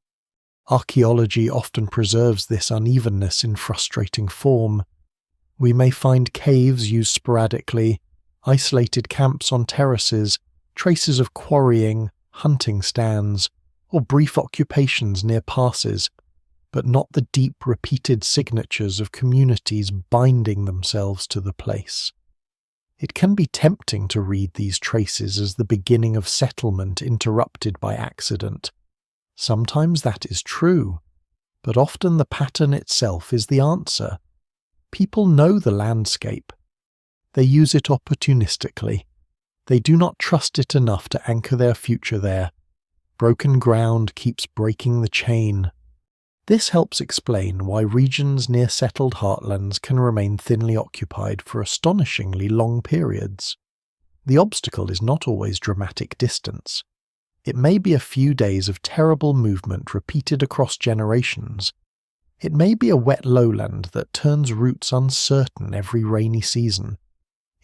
Archaeology often preserves this unevenness in frustrating form. We may find caves used sporadically, isolated camps on terraces, traces of quarrying, hunting stands, or brief occupations near passes, but not the deep repeated signatures of communities binding themselves to the place. It can be tempting to read these traces as the beginning of settlement interrupted by accident. Sometimes that is true, but often the pattern itself is the answer. People know the landscape. They use it opportunistically. They do not trust it enough to anchor their future there. Broken ground keeps breaking the chain. This helps explain why regions near settled heartlands can remain thinly occupied for astonishingly long periods. The obstacle is not always dramatic distance. It may be a few days of terrible movement repeated across generations. It may be a wet lowland that turns routes uncertain every rainy season.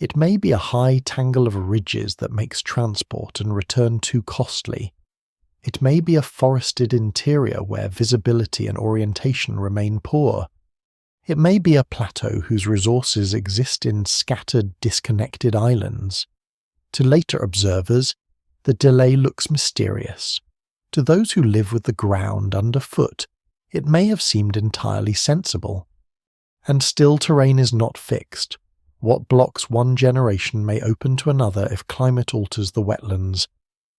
It may be a high tangle of ridges that makes transport and return too costly. It may be a forested interior where visibility and orientation remain poor. It may be a plateau whose resources exist in scattered, disconnected islands. To later observers, the delay looks mysterious. To those who live with the ground underfoot, it may have seemed entirely sensible. And still terrain is not fixed. What blocks one generation may open to another if climate alters the wetlands,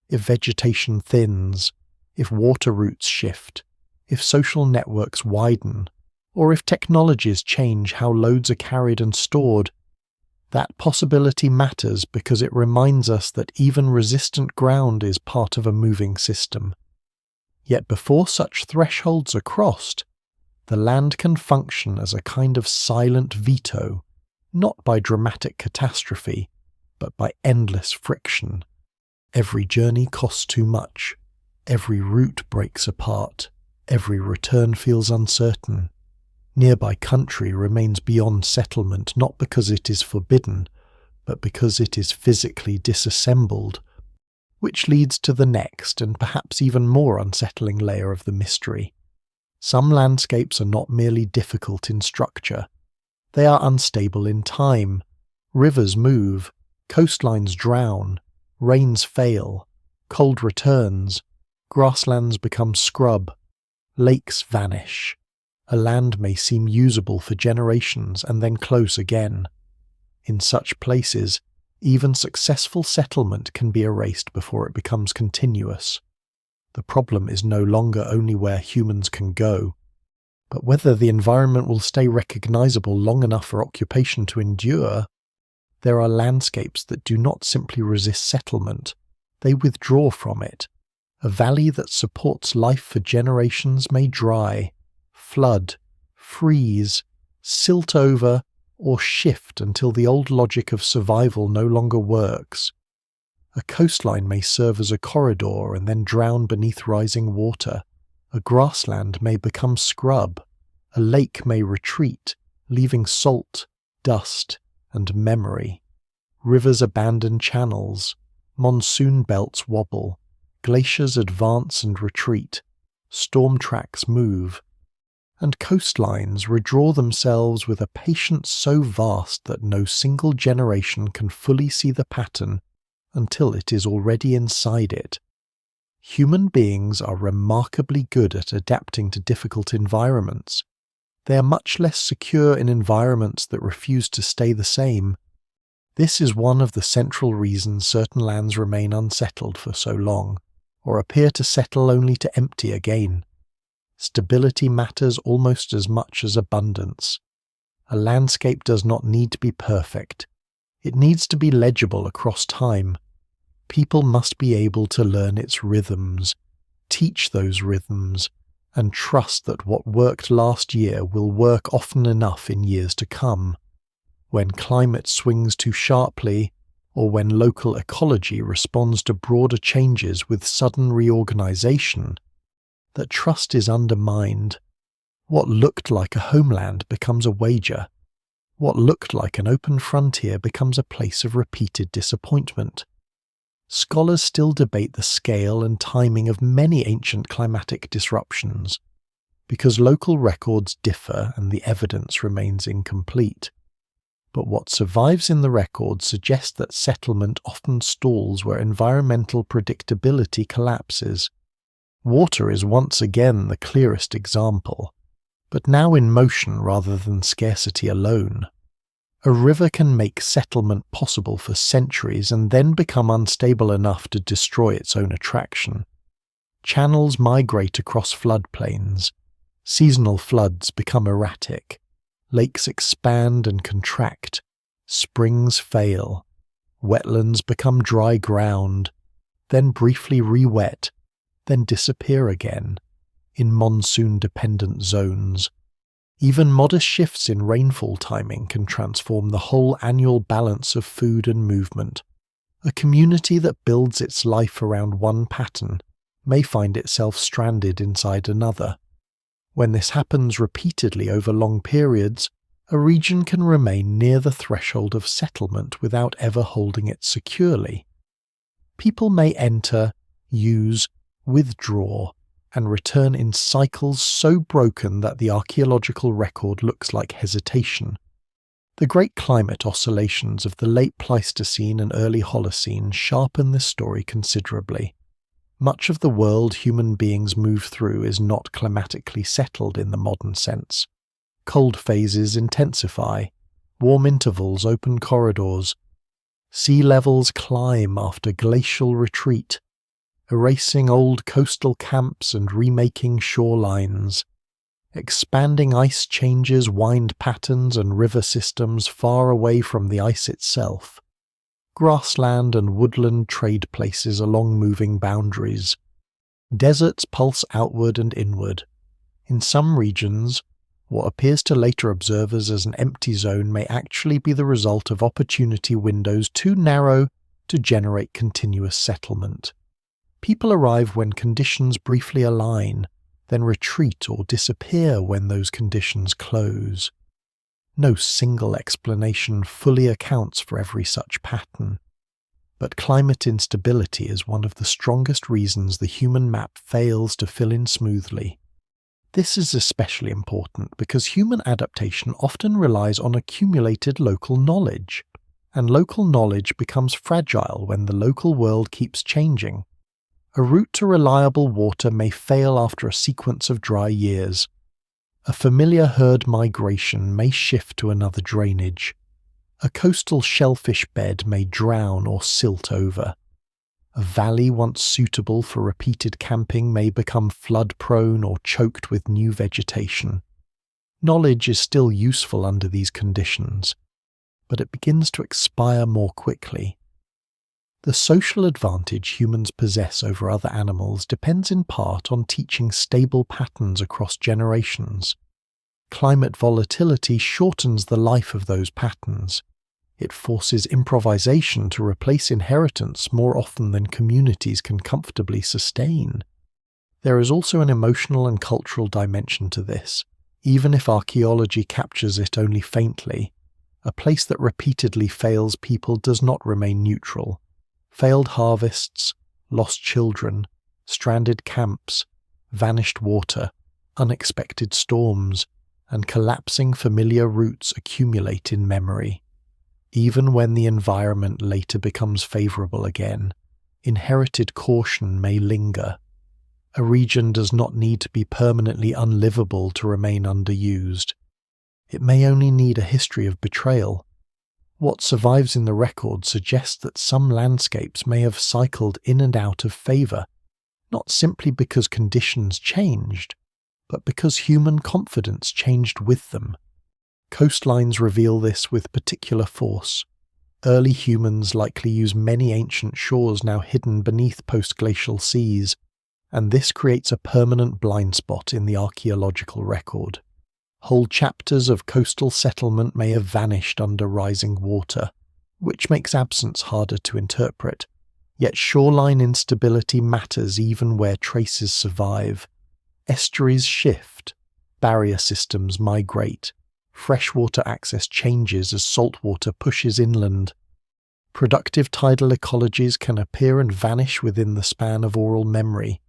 if vegetation thins, if water routes shift, if social networks widen, or if technologies change how loads are carried and stored. That possibility matters because it reminds us that even resistant ground is part of a moving system. Yet before such thresholds are crossed, the land can function as a kind of silent veto, not by dramatic catastrophe, but by endless friction. Every journey costs too much, every route breaks apart, every return feels uncertain. Nearby country remains beyond settlement not because it is forbidden, but because it is physically disassembled, which leads to the next and perhaps even more unsettling layer of the mystery. Some landscapes are not merely difficult in structure, they are unstable in time. Rivers move, coastlines drown, rains fail, cold returns, grasslands become scrub, lakes vanish. A land may seem usable for generations and then close again. In such places, even successful settlement can be erased before it becomes continuous. The problem is no longer only where humans can go, but whether the environment will stay recognizable long enough for occupation to endure. There are landscapes that do not simply resist settlement, they withdraw from it. A valley that supports life for generations may dry, flood, freeze, silt over, or shift until the old logic of survival no longer works. A coastline may serve as a corridor and then drown beneath rising water. A grassland may become scrub. A lake may retreat, leaving salt, dust, and memory. Rivers abandon channels. Monsoon belts wobble. Glaciers advance and retreat. Storm tracks move. And coastlines redraw themselves with a patience so vast that no single generation can fully see the pattern until it is already inside it. Human beings are remarkably good at adapting to difficult environments. They are much less secure in environments that refuse to stay the same. This is one of the central reasons certain lands remain unsettled for so long, or appear to settle only to empty again. Stability matters almost as much as abundance. A landscape does not need to be perfect. It needs to be legible across time. People must be able to learn its rhythms, teach those rhythms, and trust that what worked last year will work often enough in years to come. When climate swings too sharply, or when local ecology responds to broader changes with sudden reorganization, that trust is undermined. What looked like a homeland becomes a wager. What looked like an open frontier becomes a place of repeated disappointment. Scholars still debate the scale and timing of many ancient climatic disruptions, because local records differ and the evidence remains incomplete. But what survives in the records suggests that settlement often stalls where environmental predictability collapses. Water is once again the clearest example, but now in motion rather than scarcity alone. A river can make settlement possible for centuries and then become unstable enough to destroy its own attraction. Channels migrate across floodplains. Seasonal floods become erratic. Lakes expand and contract. Springs fail. Wetlands become dry ground, then briefly re-wet, then disappear again, in monsoon-dependent zones. Even modest shifts in rainfall timing can transform the whole annual balance of food and movement. A community that builds its life around one pattern may find itself stranded inside another. When this happens repeatedly over long periods, a region can remain near the threshold of settlement without ever holding it securely. People may enter, use, withdraw, and return in cycles so broken that the archaeological record looks like hesitation. The great climate oscillations of the late Pleistocene and early Holocene sharpen this story considerably. Much of the world human beings move through is not climatically settled in the modern sense. Cold phases intensify, warm intervals open corridors. Sea levels climb after glacial retreat, erasing old coastal camps and remaking shorelines. Expanding ice changes wind patterns and river systems far away from the ice itself. Grassland and woodland trade places along moving boundaries. Deserts pulse outward and inward. In some regions, what appears to later observers as an empty zone may actually be the result of opportunity windows too narrow to generate continuous settlement. People arrive when conditions briefly align, then retreat or disappear when those conditions close. No single explanation fully accounts for every such pattern, but climate instability is one of the strongest reasons the human map fails to fill in smoothly. This is especially important because human adaptation often relies on accumulated local knowledge, and local knowledge becomes fragile when the local world keeps changing. A route to reliable water may fail after a sequence of dry years. A familiar herd migration may shift to another drainage. A coastal shellfish bed may drown or silt over. A valley once suitable for repeated camping may become flood-prone or choked with new vegetation. Knowledge is still useful under these conditions, but it begins to expire more quickly. The social advantage humans possess over other animals depends in part on teaching stable patterns across generations. Climate volatility shortens the life of those patterns. It forces improvisation to replace inheritance more often than communities can comfortably sustain. There is also an emotional and cultural dimension to this, even if archaeology captures it only faintly. A place that repeatedly fails people does not remain neutral. Failed harvests, lost children, stranded camps, vanished water, unexpected storms, and collapsing familiar routes accumulate in memory. Even when the environment later becomes favorable again, inherited caution may linger. A region does not need to be permanently unlivable to remain underused. It may only need a history of betrayal. What survives in the record suggests that some landscapes may have cycled in and out of favour, not simply because conditions changed, but because human confidence changed with them. Coastlines reveal this with particular force. Early humans likely use many ancient shores now hidden beneath post-glacial seas, and this creates a permanent blind spot in the archaeological record. Whole chapters of coastal settlement may have vanished under rising water, which makes absence harder to interpret. Yet shoreline instability matters even where traces survive. Estuaries shift, barrier systems migrate, freshwater access changes as saltwater pushes inland. Productive tidal ecologies can appear and vanish within the span of oral memory.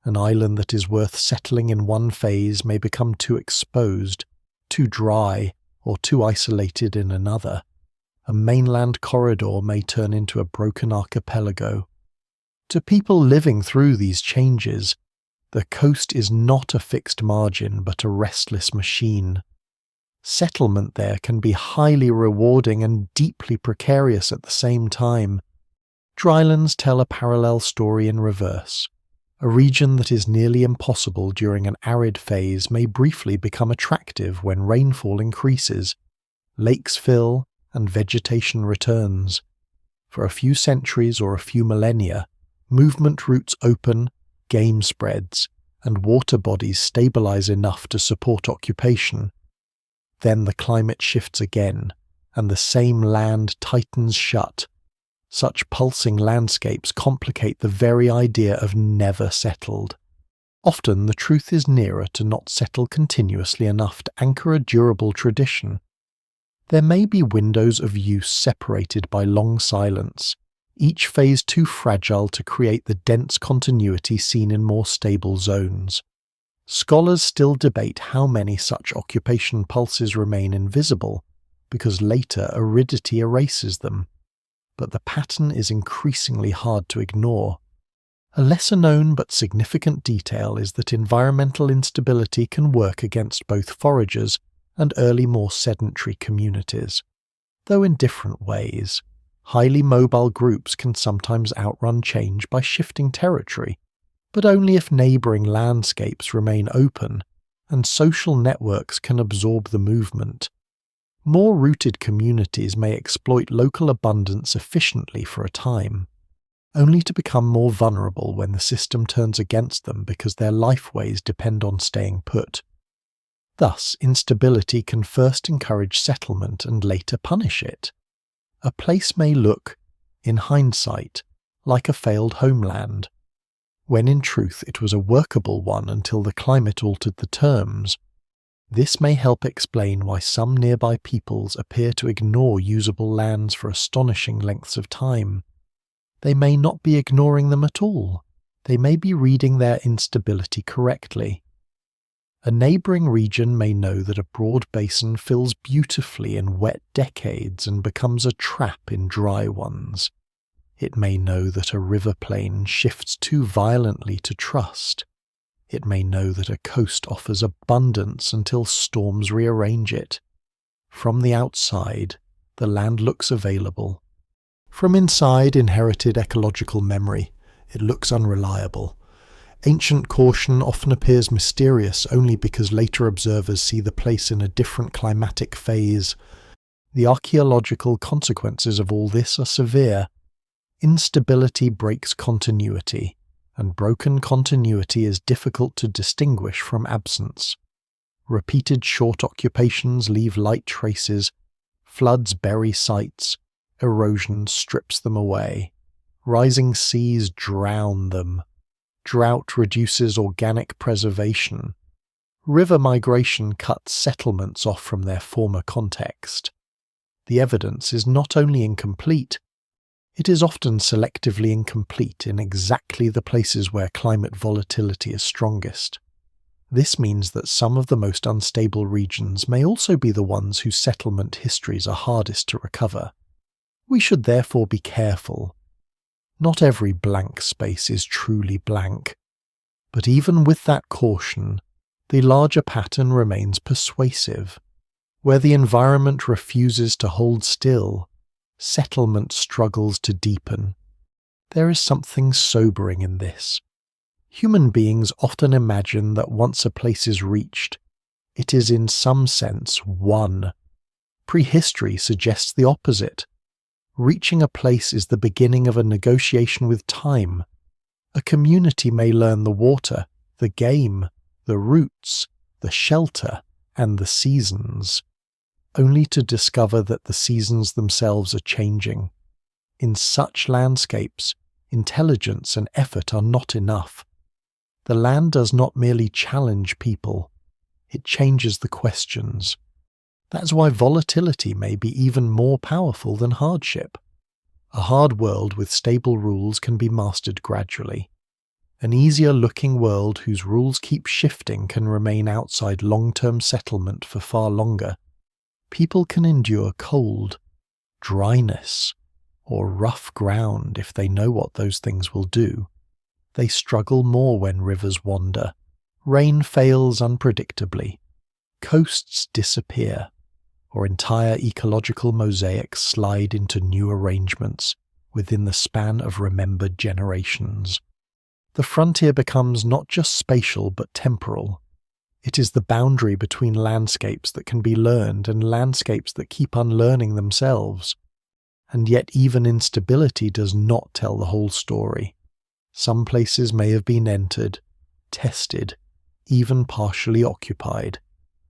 An island that is worth settling in one phase may become too exposed, too dry, or too isolated in another. A mainland corridor may turn into a broken archipelago. To people living through these changes, the coast is not a fixed margin but a restless machine. Settlement there can be highly rewarding and deeply precarious at the same time. Drylands tell a parallel story in reverse. A region that is nearly impossible during an arid phase may briefly become attractive when rainfall increases, lakes fill, and vegetation returns. For a few centuries or a few millennia, movement routes open, game spreads, and water bodies stabilize enough to support occupation. Then the climate shifts again, and the same land tightens shut. Such pulsing landscapes complicate the very idea of never settled. Often the truth is nearer to not settle continuously enough to anchor a durable tradition. There may be windows of use separated by long silence, each phase too fragile to create the dense continuity seen in more stable zones. Scholars still debate how many such occupation pulses remain invisible, because later aridity erases them, but the pattern is increasingly hard to ignore. A lesser-known but significant detail is that environmental instability can work against both foragers and early more sedentary communities. Though in different ways, highly mobile groups can sometimes outrun change by shifting territory, but only if neighbouring landscapes remain open and social networks can absorb the movement. More rooted communities may exploit local abundance efficiently for a time, only to become more vulnerable when the system turns against them because their lifeways depend on staying put. Thus, instability can first encourage settlement and later punish it. A place may look, in hindsight, like a failed homeland, when in truth it was a workable one until the climate altered the terms. This may help explain why some nearby peoples appear to ignore usable lands for astonishing lengths of time. They may not be ignoring them at all. They may be reading their instability correctly. A neighbouring region may know that a broad basin fills beautifully in wet decades and becomes a trap in dry ones. It may know that a river plain shifts too violently to trust. It may know that a coast offers abundance until storms rearrange it. From the outside, the land looks available. From inside inherited ecological memory, it looks unreliable. Ancient caution often appears mysterious only because later observers see the place in a different climatic phase. The archaeological consequences of all this are severe. Instability breaks continuity, and broken continuity is difficult to distinguish from absence. Repeated short occupations leave light traces, floods bury sites, erosion strips them away, rising seas drown them, drought reduces organic preservation, river migration cuts settlements off from their former context. The evidence is not only incomplete, it is often selectively incomplete in exactly the places where climate volatility is strongest. This means that some of the most unstable regions may also be the ones whose settlement histories are hardest to recover. We should therefore be careful. Not every blank space is truly blank, but even with that caution, the larger pattern remains persuasive. Where the environment refuses to hold still, settlement struggles to deepen. There is something sobering in this. Human beings often imagine that once a place is reached, it is in some sense won. Prehistory suggests the opposite. Reaching a place is the beginning of a negotiation with time. A community may learn the water, the game, the roots, the shelter, and the seasons, only to discover that the seasons themselves are changing. In such landscapes, intelligence and effort are not enough. The land does not merely challenge people, it changes the questions. That's why volatility may be even more powerful than hardship. A hard world with stable rules can be mastered gradually. An easier-looking world whose rules keep shifting can remain outside long-term settlement for far longer. People can endure cold, dryness, or rough ground if they know what those things will do. They struggle more when rivers wander. Rain fails unpredictably. Coasts disappear, or entire ecological mosaics slide into new arrangements within the span of remembered generations. The frontier becomes not just spatial but temporal. It is the boundary between landscapes that can be learned and landscapes that keep unlearning themselves. And yet even instability does not tell the whole story. Some places may have been entered, tested, even partially occupied,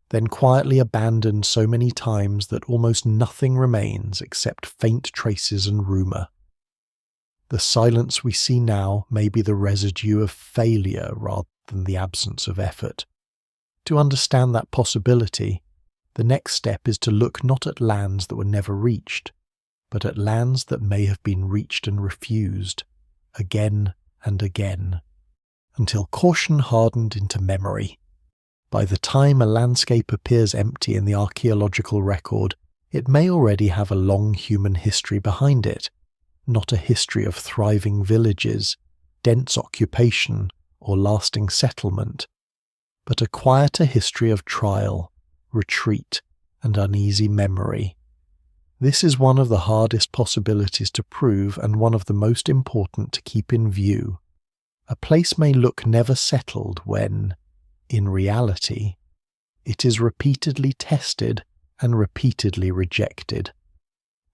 then quietly abandoned so many times that almost nothing remains except faint traces and rumour. The silence we see now may be the residue of failure rather than the absence of effort. To understand that possibility, the next step is to look not at lands that were never reached, but at lands that may have been reached and refused, again and again, until caution hardened into memory. By the time a landscape appears empty in the archaeological record, it may already have a long human history behind it, not a history of thriving villages, dense occupation, or lasting settlement, but a quieter history of trial, retreat, and uneasy memory. This is one of the hardest possibilities to prove and one of the most important to keep in view. A place may look never settled when, in reality, it is repeatedly tested and repeatedly rejected.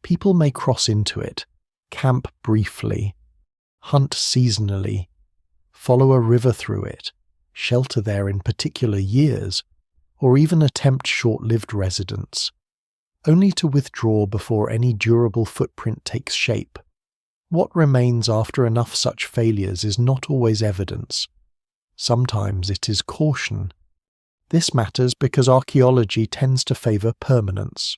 People may cross into it, camp briefly, hunt seasonally, follow a river through it, shelter there in particular years, or even attempt short-lived residence, only to withdraw before any durable footprint takes shape. What remains after enough such failures is not always evidence. Sometimes it is caution. This matters because archaeology tends to favour permanence.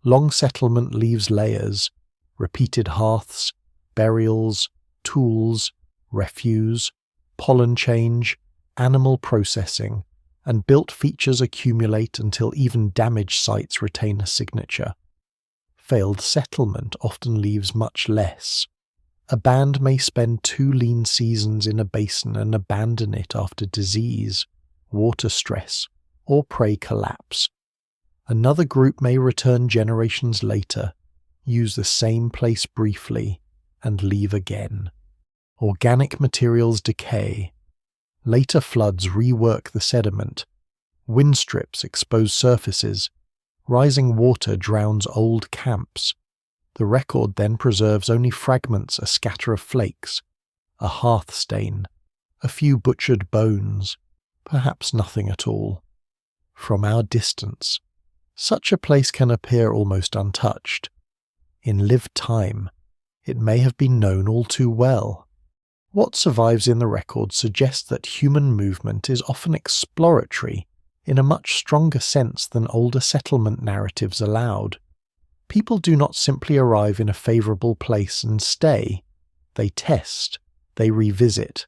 Long settlement leaves layers, repeated hearths, burials, tools, refuse, pollen change, animal processing, and built features accumulate until even damaged sites retain a signature. Failed settlement often leaves much less. A band may spend 2 lean seasons in a basin and abandon it after disease, water stress, or prey collapse. Another group may return generations later, use the same place briefly, and leave again. Organic materials decay. Later floods rework the sediment. Wind strips expose surfaces. Rising water drowns old camps. The record then preserves only fragments, a scatter of flakes, a hearth stain, a few butchered bones, perhaps nothing at all. From our distance, such a place can appear almost untouched. In lived time, it may have been known all too well. What survives in the record suggests that human movement is often exploratory in a much stronger sense than older settlement narratives allowed. People do not simply arrive in a favourable place and stay. They test, they revisit.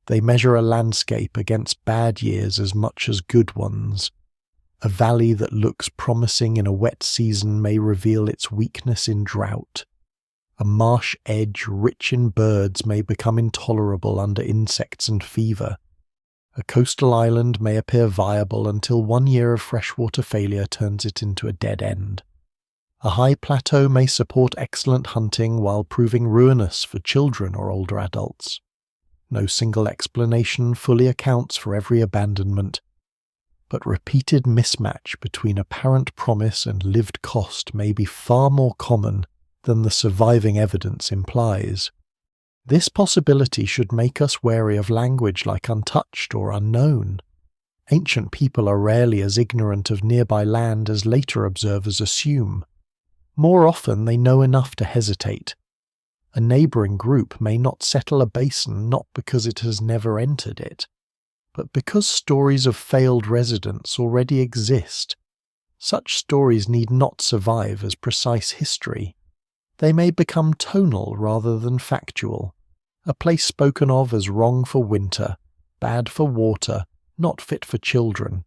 They measure a landscape against bad years as much as good ones. A valley that looks promising in a wet season may reveal its weakness in drought. A marsh edge rich in birds may become intolerable under insects and fever. A coastal island may appear viable until 1 year of freshwater failure turns it into a dead end. A high plateau may support excellent hunting while proving ruinous for children or older adults. No single explanation fully accounts for every abandonment, but repeated mismatch between apparent promise and lived cost may be far more common than the surviving evidence implies. This possibility should make us wary of language like untouched or unknown. Ancient people are rarely as ignorant of nearby land as later observers assume. More often they know enough to hesitate. A neighbouring group may not settle a basin not because it has never entered it, but because stories of failed residents already exist. Such stories need not survive as precise history. They may become tonal rather than factual. A place spoken of as wrong for winter, bad for water, not fit for children.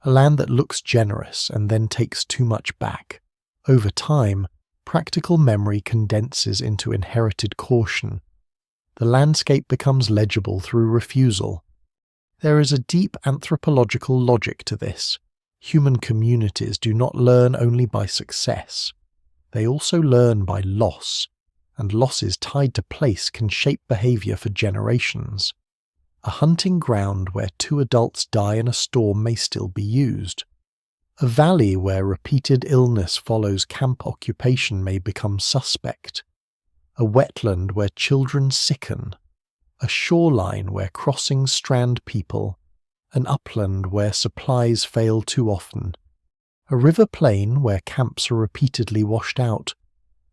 A land that looks generous and then takes too much back. Over time, practical memory condenses into inherited caution. The landscape becomes legible through refusal. There is a deep anthropological logic to this. Human communities do not learn only by success. They also learn by loss, and losses tied to place can shape behavior for generations. A hunting ground where 2 adults die in a storm may still be used. A valley where repeated illness follows camp occupation may become suspect. A wetland where children sicken. A shoreline where crossings strand people. An upland where supplies fail too often. A river plain where camps are repeatedly washed out.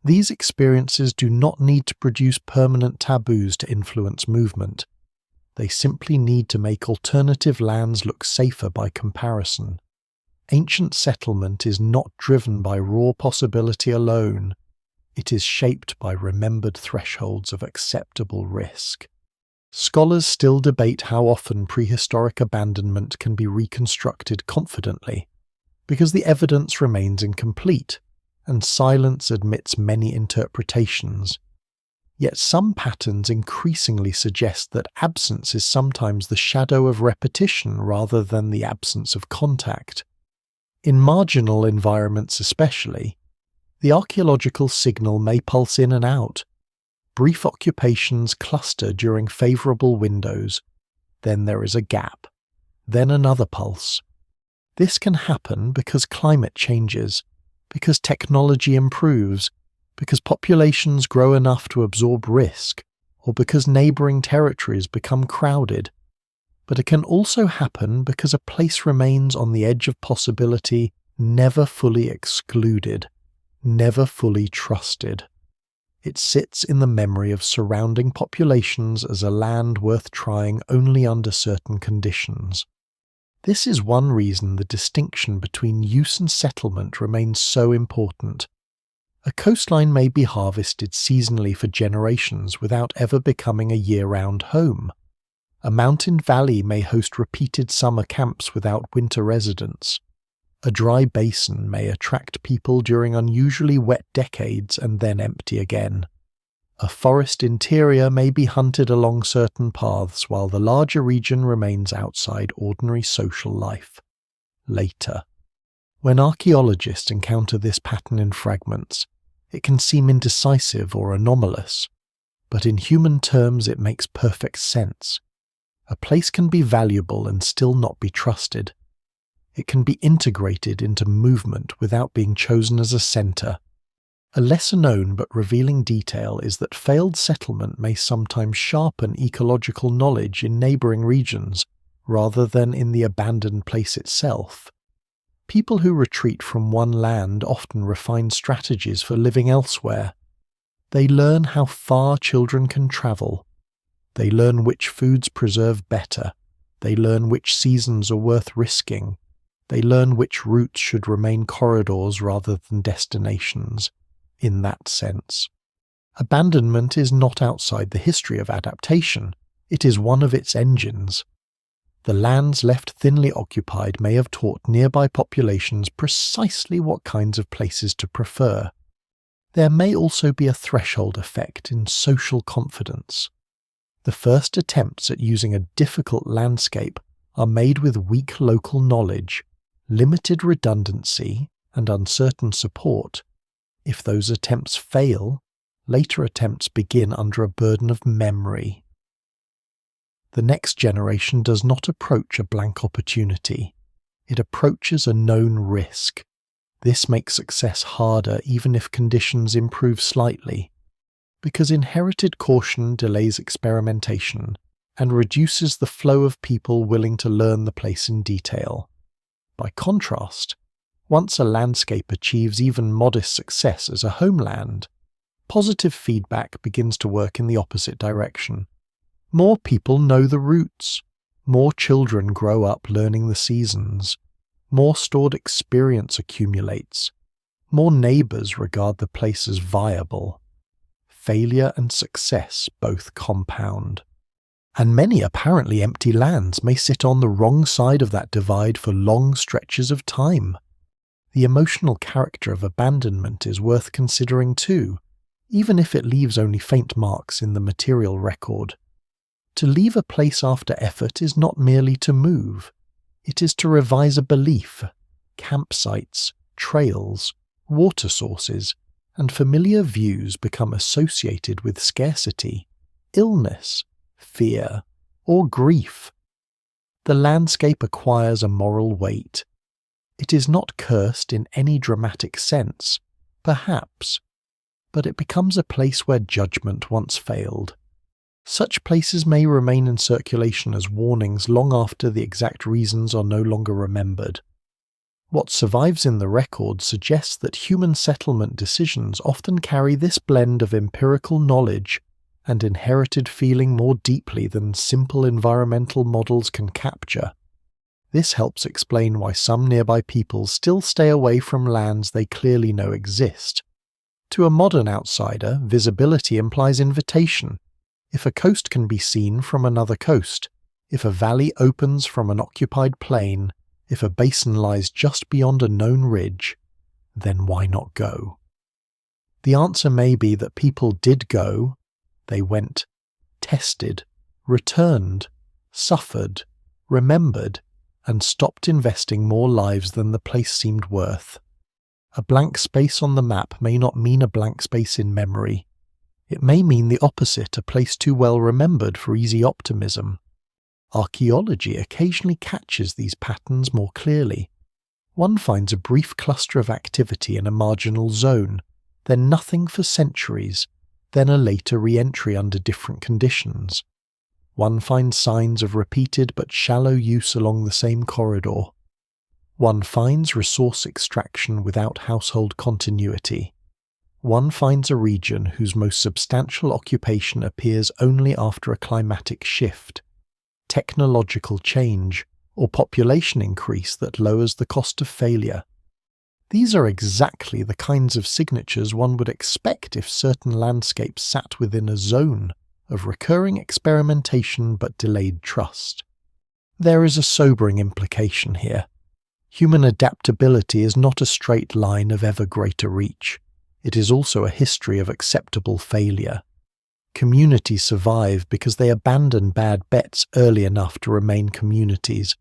These experiences do not need to produce permanent taboos to influence movement. They simply need to make alternative lands look safer by comparison. Ancient settlement is not driven by raw possibility alone. It is shaped by remembered thresholds of acceptable risk. Scholars still debate how often prehistoric abandonment can be reconstructed confidently, because the evidence remains incomplete, and silence admits many interpretations. Yet some patterns increasingly suggest that absence is sometimes the shadow of repetition rather than the absence of contact. In marginal environments especially, the archaeological signal may pulse in and out. Brief occupations cluster during favourable windows, then there is a gap, then another pulse. This can happen because climate changes, because technology improves, because populations grow enough to absorb risk, or because neighbouring territories become crowded. But it can also happen because a place remains on the edge of possibility, never fully excluded, never fully trusted. It sits in the memory of surrounding populations as a land worth trying only under certain conditions. This is one reason the distinction between use and settlement remains so important. A coastline may be harvested seasonally for generations without ever becoming a year-round home. A mountain valley may host repeated summer camps without winter residents. A dry basin may attract people during unusually wet decades and then empty again. A forest interior may be hunted along certain paths while the larger region remains outside ordinary social life. Later. When archaeologists encounter this pattern in fragments, it can seem indecisive or anomalous, but in human terms it makes perfect sense. A place can be valuable and still not be trusted. It can be integrated into movement without being chosen as a centre. A lesser-known but revealing detail is that failed settlement may sometimes sharpen ecological knowledge in neighbouring regions rather than in the abandoned place itself. People who retreat from one land often refine strategies for living elsewhere. They learn how far children can travel. They learn which foods preserve better. They learn which seasons are worth risking. They learn which routes should remain corridors rather than destinations. In that sense, abandonment is not outside the history of adaptation. It is one of its engines. The lands left thinly occupied may have taught nearby populations precisely what kinds of places to prefer. There may also be a threshold effect in social confidence. The first attempts at using a difficult landscape are made with weak local knowledge, limited redundancy, and uncertain support. If those attempts fail, later attempts begin under a burden of memory. The next generation does not approach a blank opportunity. It approaches a known risk. This makes success harder even if conditions improve slightly, because inherited caution delays experimentation and reduces the flow of people willing to learn the place in detail. By contrast, once a landscape achieves even modest success as a homeland, positive feedback begins to work in the opposite direction. More people know the routes. More children grow up learning the seasons. More stored experience accumulates. More neighbours regard the place as viable. Failure and success both compound. And many apparently empty lands may sit on the wrong side of that divide for long stretches of time. The emotional character of abandonment is worth considering too, even if it leaves only faint marks in the material record. To leave a place after effort is not merely to move. It is to revise a belief. Campsites, trails, water sources, and familiar views become associated with scarcity, illness, fear, or grief. The landscape acquires a moral weight. It is not cursed in any dramatic sense, perhaps, but it becomes a place where judgment once failed. Such places may remain in circulation as warnings long after the exact reasons are no longer remembered. What survives in the record suggests that human settlement decisions often carry this blend of empirical knowledge and inherited feeling more deeply than simple environmental models can capture. This helps explain why some nearby peoples still stay away from lands they clearly know exist. To a modern outsider, visibility implies invitation. If a coast can be seen from another coast, if a valley opens from an occupied plain, if a basin lies just beyond a known ridge, then why not go? The answer may be that people did go, they went, tested, returned, suffered, remembered, and stopped investing more lives than the place seemed worth. A blank space on the map may not mean a blank space in memory. It may mean the opposite, a place too well remembered for easy optimism. Archaeology occasionally catches these patterns more clearly. One finds a brief cluster of activity in a marginal zone, then nothing for centuries, then a later re-entry under different conditions. One finds signs of repeated but shallow use along the same corridor. One finds resource extraction without household continuity. One finds a region whose most substantial occupation appears only after a climatic shift, technological change, or population increase that lowers the cost of failure. These are exactly the kinds of signatures one would expect if certain landscapes sat within a zone of recurring experimentation but delayed trust. There is a sobering implication here. Human adaptability is not a straight line of ever greater reach. It is also a history of acceptable failure. Communities survive because they abandon bad bets early enough to remain communities.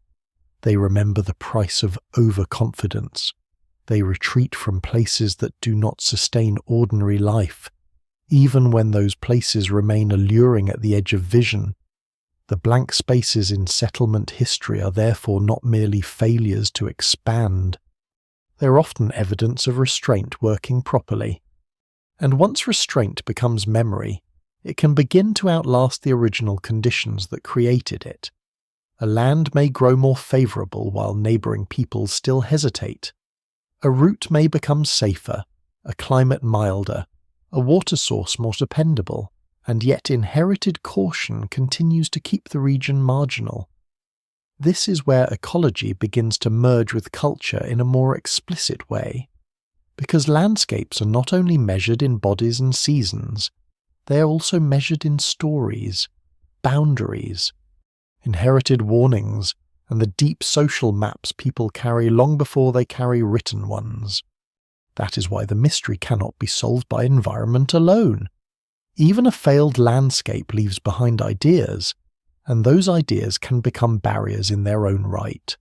They remember the price of overconfidence. They retreat from places that do not sustain ordinary life, even when those places remain alluring at the edge of vision. The blank spaces in settlement history are therefore not merely failures to expand. They are often evidence of restraint working properly. And once restraint becomes memory, it can begin to outlast the original conditions that created it. A land may grow more favourable while neighbouring peoples still hesitate. A route may become safer, a climate milder, a water source more dependable, and yet inherited caution continues to keep the region marginal. This is where ecology begins to merge with culture in a more explicit way, because landscapes are not only measured in bodies and seasons, they are also measured in stories, boundaries, inherited warnings, and the deep social maps people carry long before they carry written ones. That is why the mystery cannot be solved by environment alone. Even a failed landscape leaves behind ideas, and those ideas can become barriers in their own right.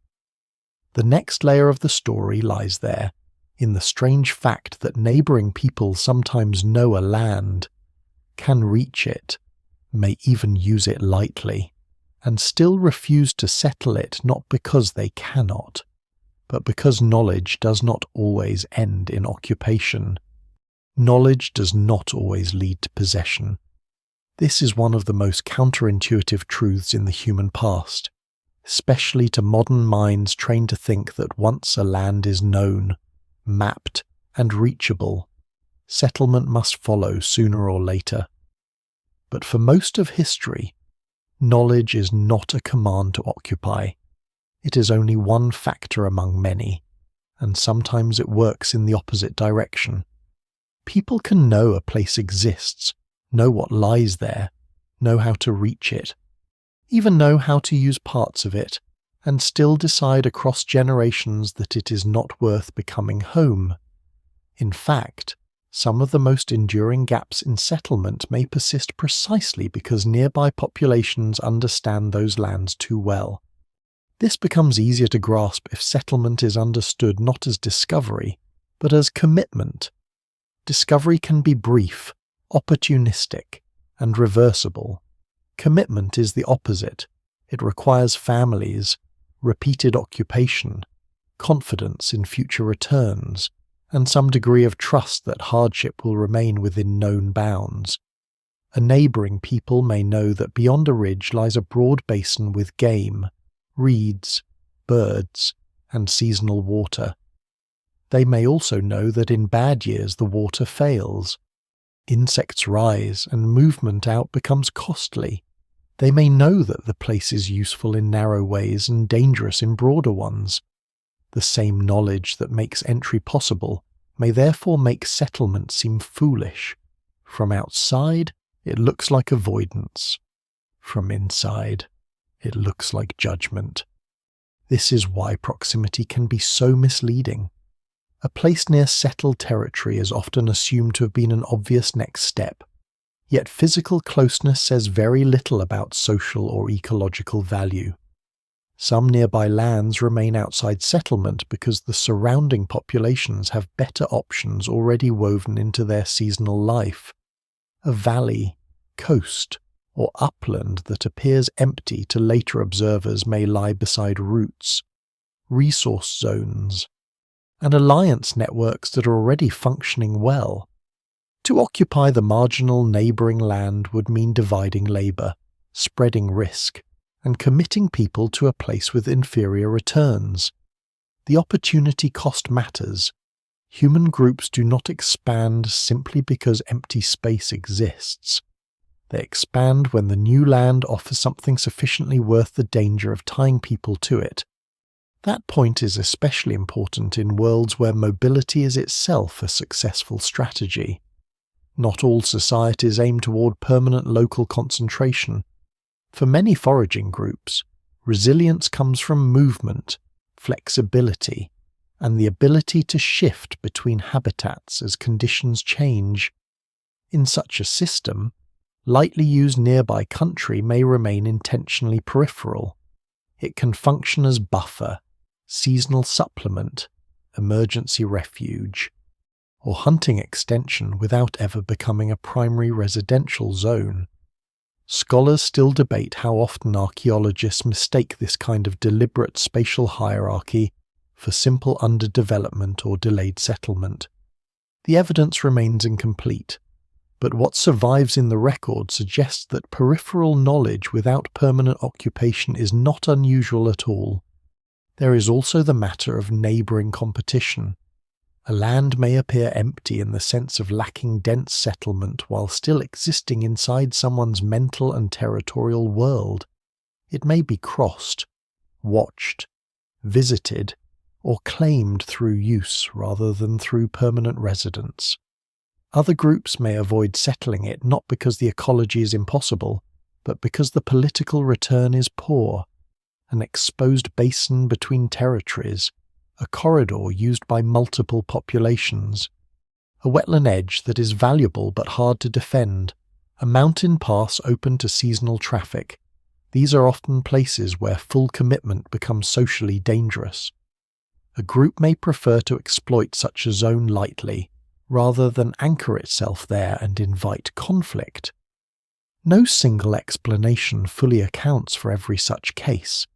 The next layer of the story lies there, in the strange fact that neighbouring peoples sometimes know a land, can reach it, may even use it lightly, and still refuse to settle it not because they cannot, but because knowledge does not always end in occupation. Knowledge does not always lead to possession. This is one of the most counterintuitive truths in the human past, especially to modern minds trained to think that once a land is known, mapped, and reachable, settlement must follow sooner or later. But for most of history, knowledge is not a command to occupy. It is only one factor among many, and sometimes it works in the opposite direction. People can know a place exists, know what lies there, know how to reach it, even know how to use parts of it, and still decide across generations that it is not worth becoming home. In fact, some of the most enduring gaps in settlement may persist precisely because nearby populations understand those lands too well. This becomes easier to grasp if settlement is understood not as discovery, but as commitment. Discovery can be brief, opportunistic, and reversible. Commitment is the opposite. It requires families, repeated occupation, confidence in future returns, and some degree of trust that hardship will remain within known bounds. A neighbouring people may know that beyond a ridge lies a broad basin with game, reeds, birds, and seasonal water. They may also know that in bad years the water fails. Insects rise and movement out becomes costly. They may know that the place is useful in narrow ways and dangerous in broader ones. The same knowledge that makes entry possible may therefore make settlement seem foolish. From outside, it looks like avoidance. From inside, it looks like judgment. This is why proximity can be so misleading. A place near settled territory is often assumed to have been an obvious next step, yet physical closeness says very little about social or ecological value. Some nearby lands remain outside settlement because the surrounding populations have better options already woven into their seasonal life. A valley, coast, or upland that appears empty to later observers may lie beside routes, resource zones, and alliance networks that are already functioning well. To occupy the marginal neighbouring land would mean dividing labour, spreading risk, and committing people to a place with inferior returns. The opportunity cost matters. Human groups do not expand simply because empty space exists. They expand when the new land offers something sufficiently worth the danger of tying people to it. That point is especially important in worlds where mobility is itself a successful strategy. Not all societies aim toward permanent local concentration. For many foraging groups, resilience comes from movement, flexibility, and the ability to shift between habitats as conditions change. In such a system, lightly used nearby country may remain intentionally peripheral. It can function as buffer, seasonal supplement, emergency refuge, or hunting extension without ever becoming a primary residential zone. Scholars still debate how often archaeologists mistake this kind of deliberate spatial hierarchy for simple underdevelopment or delayed settlement. The evidence remains incomplete, but what survives in the record suggests that peripheral knowledge without permanent occupation is not unusual at all. There is also the matter of neighbouring competition. A land may appear empty in the sense of lacking dense settlement while still existing inside someone's mental and territorial world. It may be crossed, watched, visited, or claimed through use rather than through permanent residence. Other groups may avoid settling it not because the ecology is impossible, but because the political return is poor. An exposed basin between territories, a corridor used by multiple populations, a wetland edge that is valuable but hard to defend, a mountain pass open to seasonal traffic. These are often places where full commitment becomes socially dangerous. A group may prefer to exploit such a zone lightly, rather than anchor itself there and invite conflict. No single explanation fully accounts for every such case,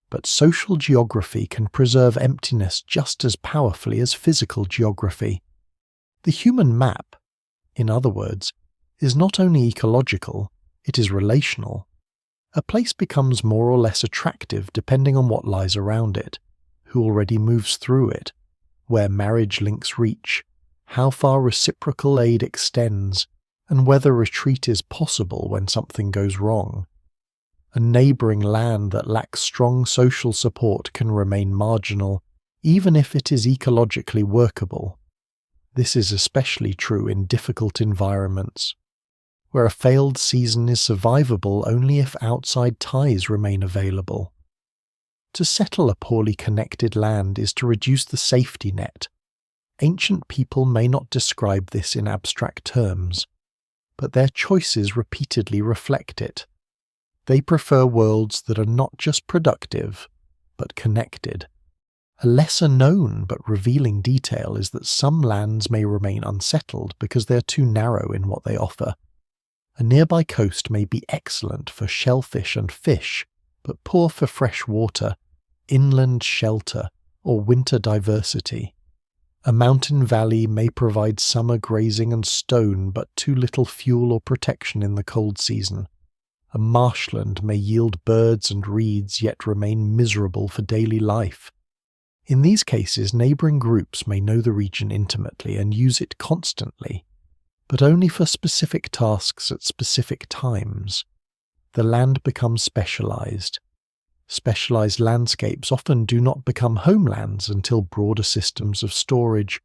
but social geography can preserve emptiness just as powerfully as physical geography. The human map, in other words, is not only ecological, it is relational. A place becomes more or less attractive depending on what lies around it, who already moves through it, where marriage links reach, how far reciprocal aid extends, and whether retreat is possible when something goes wrong. A neighbouring land that lacks strong social support can remain marginal, even if it is ecologically workable. This is especially true in difficult environments, where a failed season is survivable only if outside ties remain available. To settle a poorly connected land is to reduce the safety net. Ancient people may not describe this in abstract terms, but their choices repeatedly reflect it. They prefer worlds that are not just productive, but connected. A lesser known but revealing detail is that some lands may remain unsettled because they are too narrow in what they offer. A nearby coast may be excellent for shellfish and fish, but poor for fresh water, inland shelter, or winter diversity. A mountain valley may provide summer grazing and stone, but too little fuel or protection in the cold season. A marshland may yield birds and reeds yet remain miserable for daily life. In these cases, neighbouring groups may know the region intimately and use it constantly, but only for specific tasks at specific times. The land becomes specialised. Specialised landscapes often do not become homelands until broader systems of storage,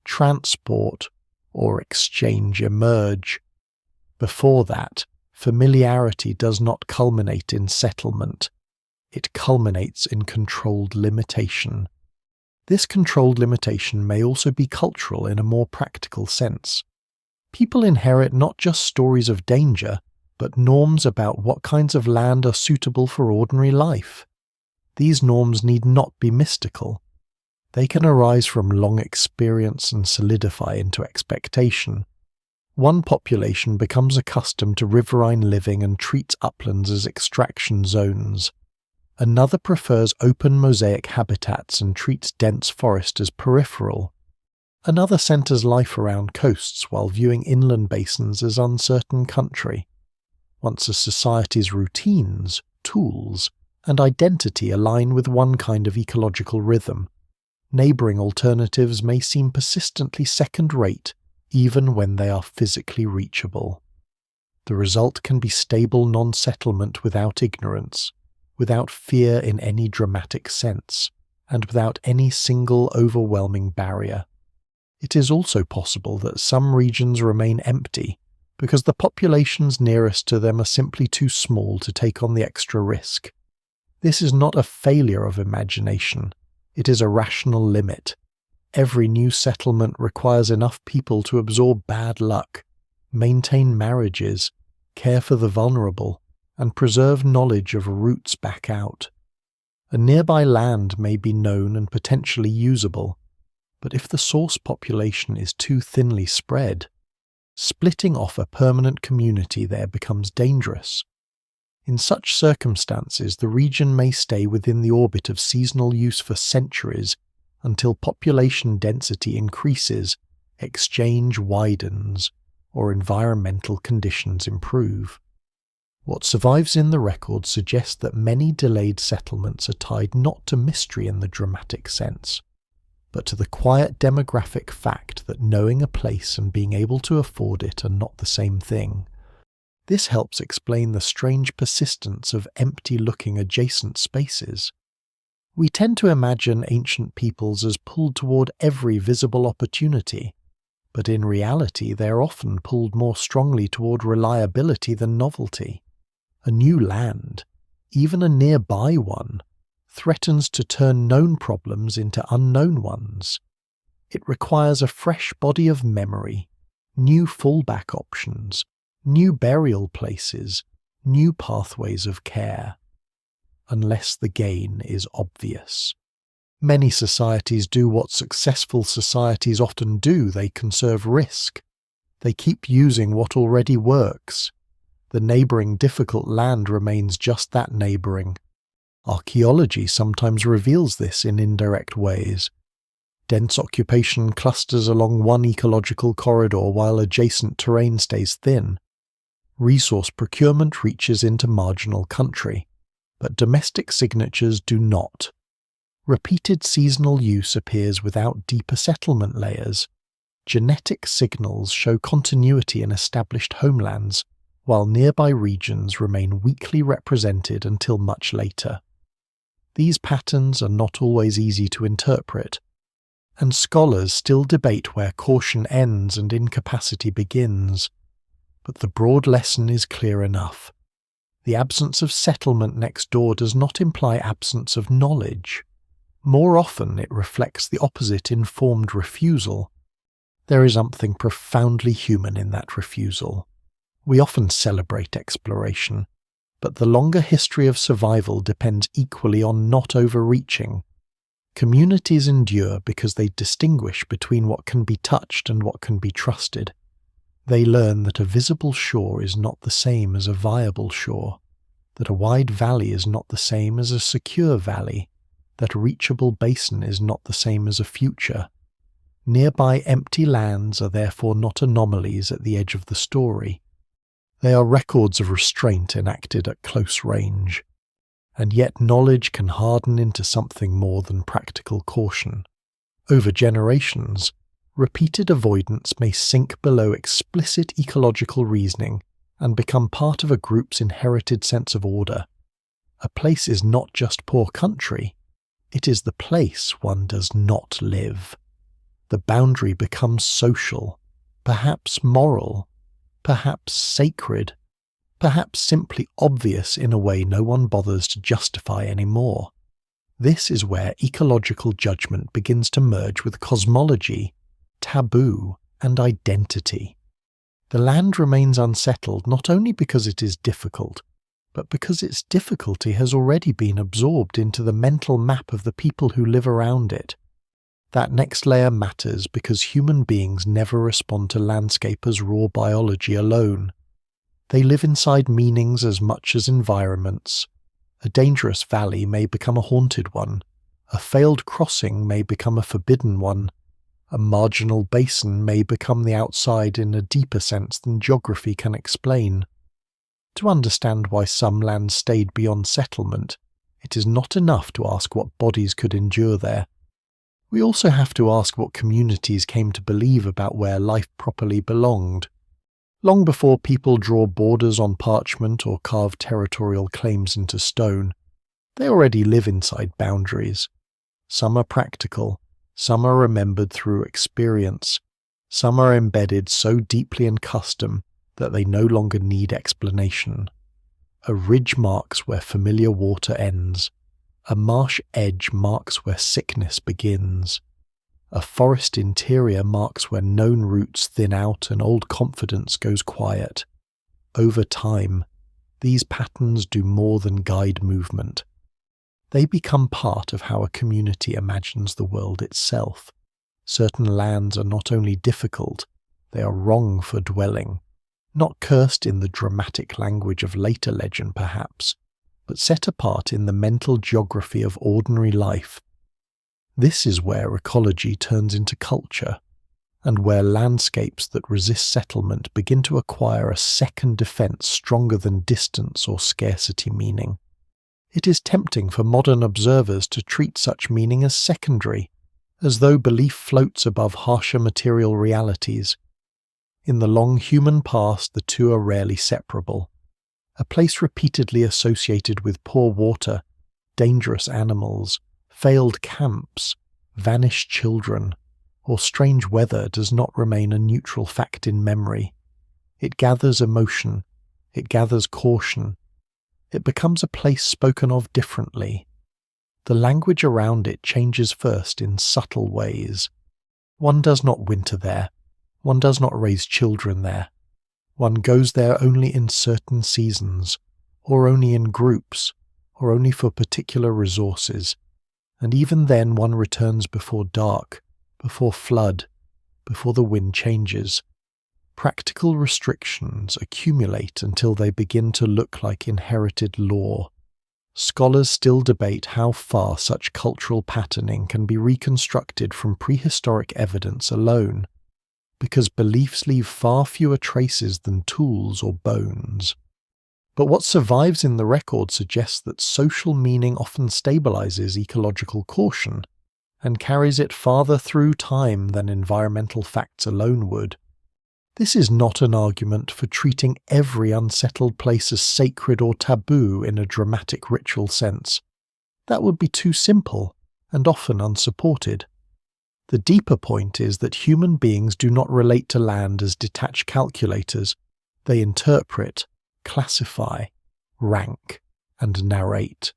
transport, or exchange emerge. Before that, familiarity does not culminate in settlement. It culminates in controlled limitation. This controlled limitation may also be cultural in a more practical sense. People inherit not just stories of danger, but norms about what kinds of land are suitable for ordinary life. These norms need not be mystical. They can arise from long experience and solidify into expectation. One population becomes accustomed to riverine living and treats uplands as extraction zones. Another prefers open mosaic habitats and treats dense forest as peripheral. Another centers life around coasts while viewing inland basins as uncertain country. Once a society's routines, tools, and identity align with one kind of ecological rhythm, neighboring alternatives may seem persistently second-rate even when they are physically reachable. The result can be stable non-settlement without ignorance, without fear in any dramatic sense, and without any single overwhelming barrier. It is also possible that some regions remain empty because the populations nearest to them are simply too small to take on the extra risk. This is not a failure of imagination, it is a rational limit. Every new settlement requires enough people to absorb bad luck, maintain marriages, care for the vulnerable, and preserve knowledge of routes back out. A nearby land may be known and potentially usable, but if the source population is too thinly spread, splitting off a permanent community there becomes dangerous. In such circumstances, the region may stay within the orbit of seasonal use for centuries until population density increases, exchange widens, or environmental conditions improve. What survives in the record suggests that many delayed settlements are tied not to mystery in the dramatic sense, but to the quiet demographic fact that knowing a place and being able to afford it are not the same thing. This helps explain the strange persistence of empty-looking adjacent spaces. We tend to imagine ancient peoples as pulled toward every visible opportunity, but in reality they are often pulled more strongly toward reliability than novelty. A new land, even a nearby one, threatens to turn known problems into unknown ones. It requires a fresh body of memory, new fallback options, new burial places, new pathways of care. Unless the gain is obvious. Many societies do what successful societies often do: they conserve risk. They keep using what already works. The neighbouring difficult land remains just that, neighbouring. Archaeology sometimes reveals this in indirect ways. Dense occupation clusters along one ecological corridor while adjacent terrain stays thin. Resource procurement reaches into marginal country, but domestic signatures do not. Repeated seasonal use appears without deeper settlement layers. Genetic signals show continuity in established homelands, while nearby regions remain weakly represented until much later. These patterns are not always easy to interpret, and scholars still debate where caution ends and incapacity begins. But the broad lesson is clear enough. The absence of settlement next door does not imply absence of knowledge. More often it reflects the opposite: informed refusal. There is something profoundly human in that refusal. We often celebrate exploration, but the longer history of survival depends equally on not overreaching. Communities endure because they distinguish between what can be touched and what can be trusted. They learn that a visible shore is not the same as a viable shore, that a wide valley is not the same as a secure valley, that a reachable basin is not the same as a future. Nearby empty lands are therefore not anomalies at the edge of the story. They are records of restraint enacted at close range. And yet knowledge can harden into something more than practical caution. Over generations, repeated avoidance may sink below explicit ecological reasoning and become part of a group's inherited sense of order. A place is not just poor country, it is the place one does not live. the boundary becomes social, perhaps moral, perhaps sacred, perhaps simply obvious in a way no one bothers to justify anymore. This is where ecological judgment begins to merge with cosmology, taboo, and identity. The land remains unsettled not only because it is difficult, but because its difficulty has already been absorbed into the mental map of the people who live around it. That next layer matters because human beings never respond to landscape as raw biology alone. They live inside meanings as much as environments. A dangerous valley may become a haunted one. A failed crossing may become a forbidden one. A marginal basin may become the outside in a deeper sense than geography can explain. To understand why some land stayed beyond settlement, it is not enough to ask what bodies could endure there. We also have to ask what communities came to believe about where life properly belonged. Long before people draw borders on parchment or carve territorial claims into stone, they already live inside boundaries. Some are practical, some are remembered through experience, some are embedded so deeply in custom that they no longer need explanation. A ridge marks where familiar water ends. A marsh edge marks where sickness begins. A forest interior marks where known roots thin out and old confidence goes quiet. Over time, these patterns do more than guide movement. They become part of how a community imagines the world itself. Certain lands are not only difficult, they are wrong for dwelling. Not cursed in the dramatic language of later legend perhaps, but set apart in the mental geography of ordinary life. This is where ecology turns into culture, and where landscapes that resist settlement begin to acquire a second defense stronger than distance or scarcity meaning. It is tempting for modern observers to treat such meaning as secondary, as though belief floats above harsher material realities. In the long human past, the two are rarely separable. A place repeatedly associated with poor water, dangerous animals, failed camps, vanished children, or strange weather does not remain a neutral fact in memory. It gathers emotion, it gathers caution. It becomes a place spoken of differently. The language around it changes first in subtle ways. One does not winter there. One does not raise children there. One goes there only in certain seasons, or only in groups, or only for particular resources. And even then one returns before dark, before flood, before the wind changes. Practical restrictions accumulate until they begin to look like inherited law. Scholars still debate how far such cultural patterning can be reconstructed from prehistoric evidence alone, because beliefs leave far fewer traces than tools or bones. But what survives in the record suggests that social meaning often stabilizes ecological caution and carries it farther through time than environmental facts alone would. This is not an argument for treating every unsettled place as sacred or taboo in a dramatic ritual sense. That would be too simple and often unsupported. The deeper point is that human beings do not relate to land as detached calculators. They interpret, classify, rank, and narrate.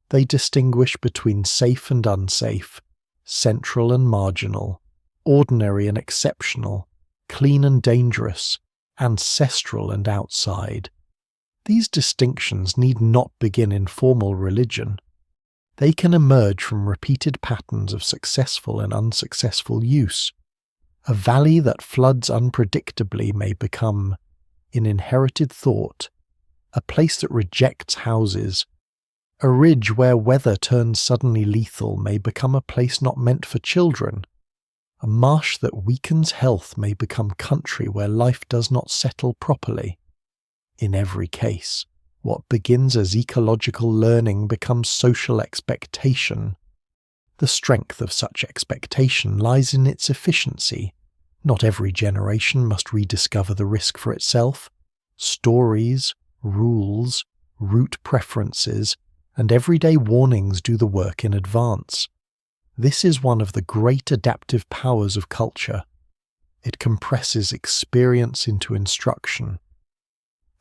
They distinguish between safe and unsafe, central and marginal, ordinary and exceptional, clean and dangerous, ancestral and outside. These distinctions need not begin in formal religion. They can emerge from repeated patterns of successful and unsuccessful use. A valley that floods unpredictably may become, in inherited thought, a place that rejects houses. A ridge where weather turns suddenly lethal may become a place not meant for children. A marsh that weakens health may become country where life does not settle properly. In every case, what begins as ecological learning becomes social expectation. The strength of such expectation lies in its efficiency. Not every generation must rediscover the risk for itself. Stories, rules, route preferences, and everyday warnings do the work in advance. This is one of the great adaptive powers of culture. It compresses experience into instruction.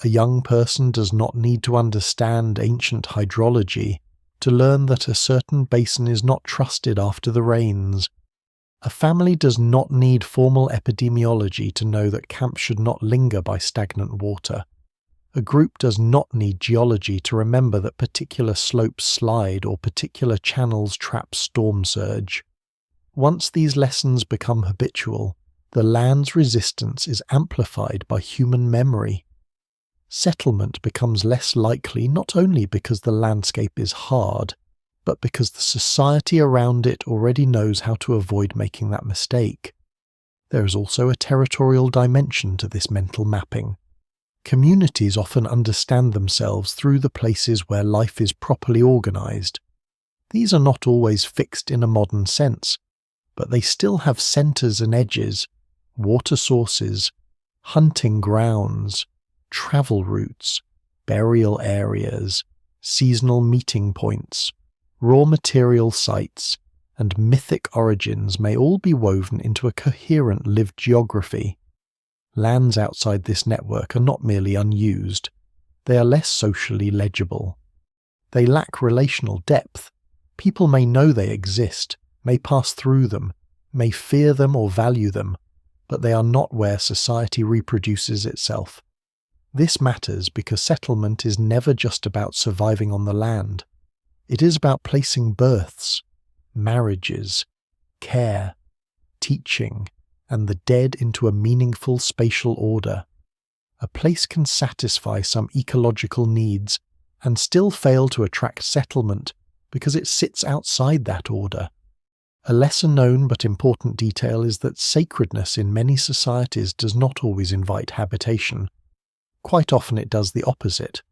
A young person does not need to understand ancient hydrology to learn that a certain basin is not trusted after the rains. A family does not need formal epidemiology to know that camps should not linger by stagnant water. A group does not need geology to remember that particular slopes slide or particular channels trap storm surge. Once these lessons become habitual, the land's resistance is amplified by human memory. Settlement becomes less likely not only because the landscape is hard, but because the society around it already knows how to avoid making that mistake. There is also a territorial dimension to this mental mapping. Communities often understand themselves through the places where life is properly organized. These are not always fixed in a modern sense, but they still have centers and edges, water sources, hunting grounds, travel routes, burial areas, seasonal meeting points, raw material sites, and mythic origins may all be woven into a coherent lived geography. Lands outside this network are not merely unused, they are less socially legible. They lack relational depth. People may know they exist, may pass through them, may fear them or value them, but they are not where society reproduces itself. This matters because settlement is never just about surviving on the land. It is about placing births, marriages, care, teaching, and the dead into a meaningful spatial order. A place can satisfy some ecological needs and still fail to attract settlement because it sits outside that order. A lesser known but important detail is that sacredness in many societies does not always invite habitation. Quite often it does the opposite.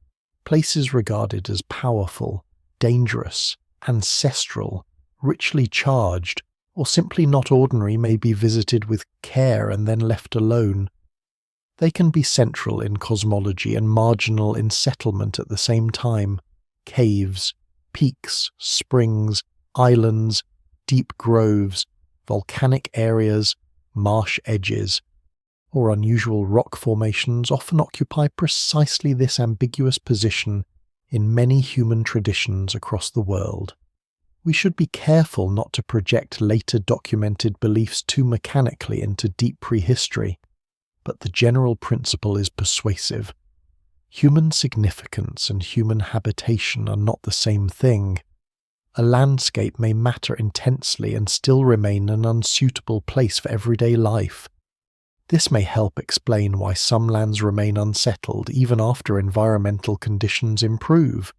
Places regarded as powerful, dangerous, ancestral, richly charged, or simply not ordinary may be visited with care and then left alone. They can be central in cosmology and marginal in settlement at the same time. Caves, peaks, springs, islands, deep groves, volcanic areas, marsh edges, or unusual rock formations often occupy precisely this ambiguous position in many human traditions across the world. We should be careful not to project later documented beliefs too mechanically into deep prehistory, but the general principle is persuasive. Human significance and human habitation are not the same thing. A landscape may matter intensely and still remain an unsuitable place for everyday life. This may help explain why some lands remain unsettled even after environmental conditions improve.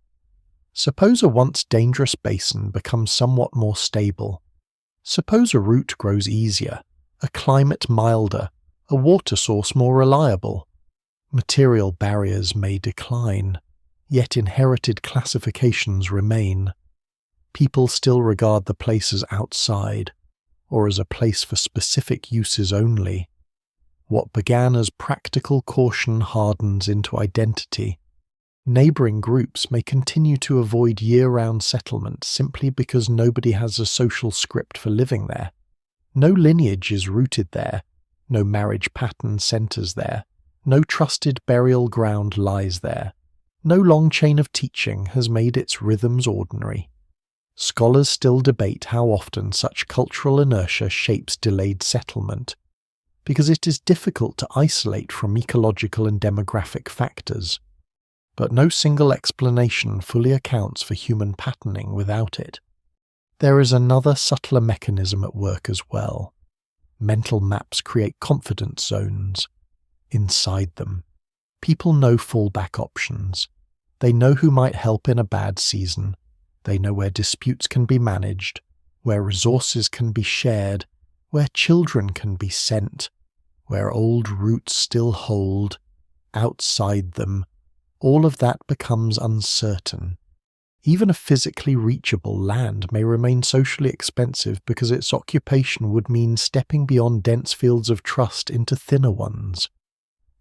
Suppose a once dangerous basin becomes somewhat more stable. Suppose a route grows easier, a climate milder, a water source more reliable. Material barriers may decline, yet inherited classifications remain. People still regard the place as outside, or as a place for specific uses only. What began as practical caution hardens into identity. Neighbouring groups may continue to avoid year-round settlement simply because nobody has a social script for living there. No lineage is rooted there, no marriage pattern centres there, no trusted burial ground lies there, no long chain of teaching has made its rhythms ordinary. Scholars still debate how often such cultural inertia shapes delayed settlement, because it is difficult to isolate from ecological and demographic factors. But no single explanation fully accounts for human patterning without it. There is another subtler mechanism at work as well. Mental maps create confidence zones. Inside them, people know fallback options. They know who might help in a bad season. They know where disputes can be managed, where resources can be shared, where children can be sent, where old roots still hold. Outside them, all of that becomes uncertain. Even a physically reachable land may remain socially expensive because its occupation would mean stepping beyond dense fields of trust into thinner ones.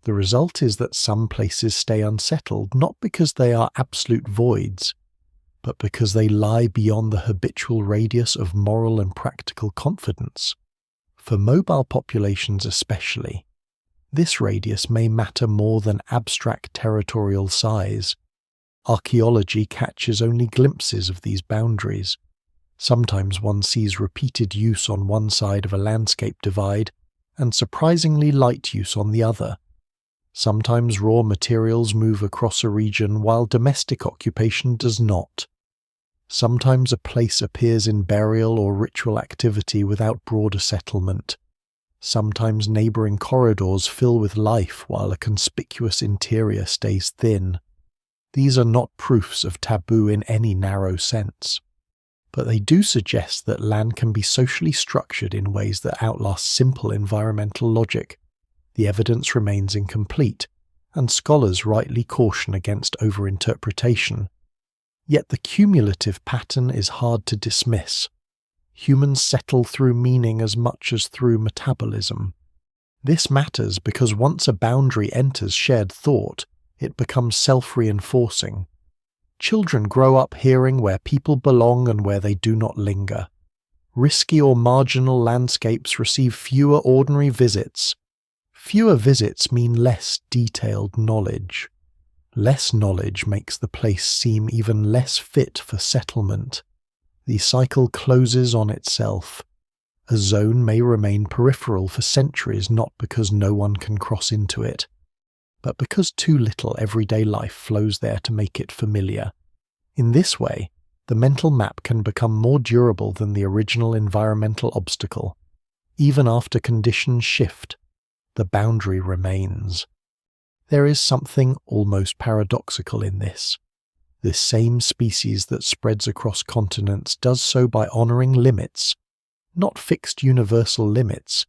The result is that some places stay unsettled not because they are absolute voids, but because they lie beyond the habitual radius of moral and practical confidence. For mobile populations especially, this radius may matter more than abstract territorial size. Archaeology catches only glimpses of these boundaries. Sometimes one sees repeated use on one side of a landscape divide and surprisingly light use on the other. Sometimes raw materials move across a region while domestic occupation does not. Sometimes a place appears in burial or ritual activity without broader settlement. Sometimes neighbouring corridors fill with life while a conspicuous interior stays thin. These are not proofs of taboo in any narrow sense, but they do suggest that land can be socially structured in ways that outlast simple environmental logic. The evidence remains incomplete, and scholars rightly caution against overinterpretation. Yet the cumulative pattern is hard to dismiss. Humans settle through meaning as much as through metabolism. This matters because once a boundary enters shared thought, it becomes self-reinforcing. Children grow up hearing where people belong and where they do not linger. Risky or marginal landscapes receive fewer ordinary visits. Fewer visits mean less detailed knowledge. Less knowledge makes the place seem even less fit for settlement. The cycle closes on itself. A zone may remain peripheral for centuries not because no one can cross into it, but because too little everyday life flows there to make it familiar. In this way, the mental map can become more durable than the original environmental obstacle. Even after conditions shift, the boundary remains. There is something almost paradoxical in this. This same species that spreads across continents does so by honouring limits, not fixed universal limits,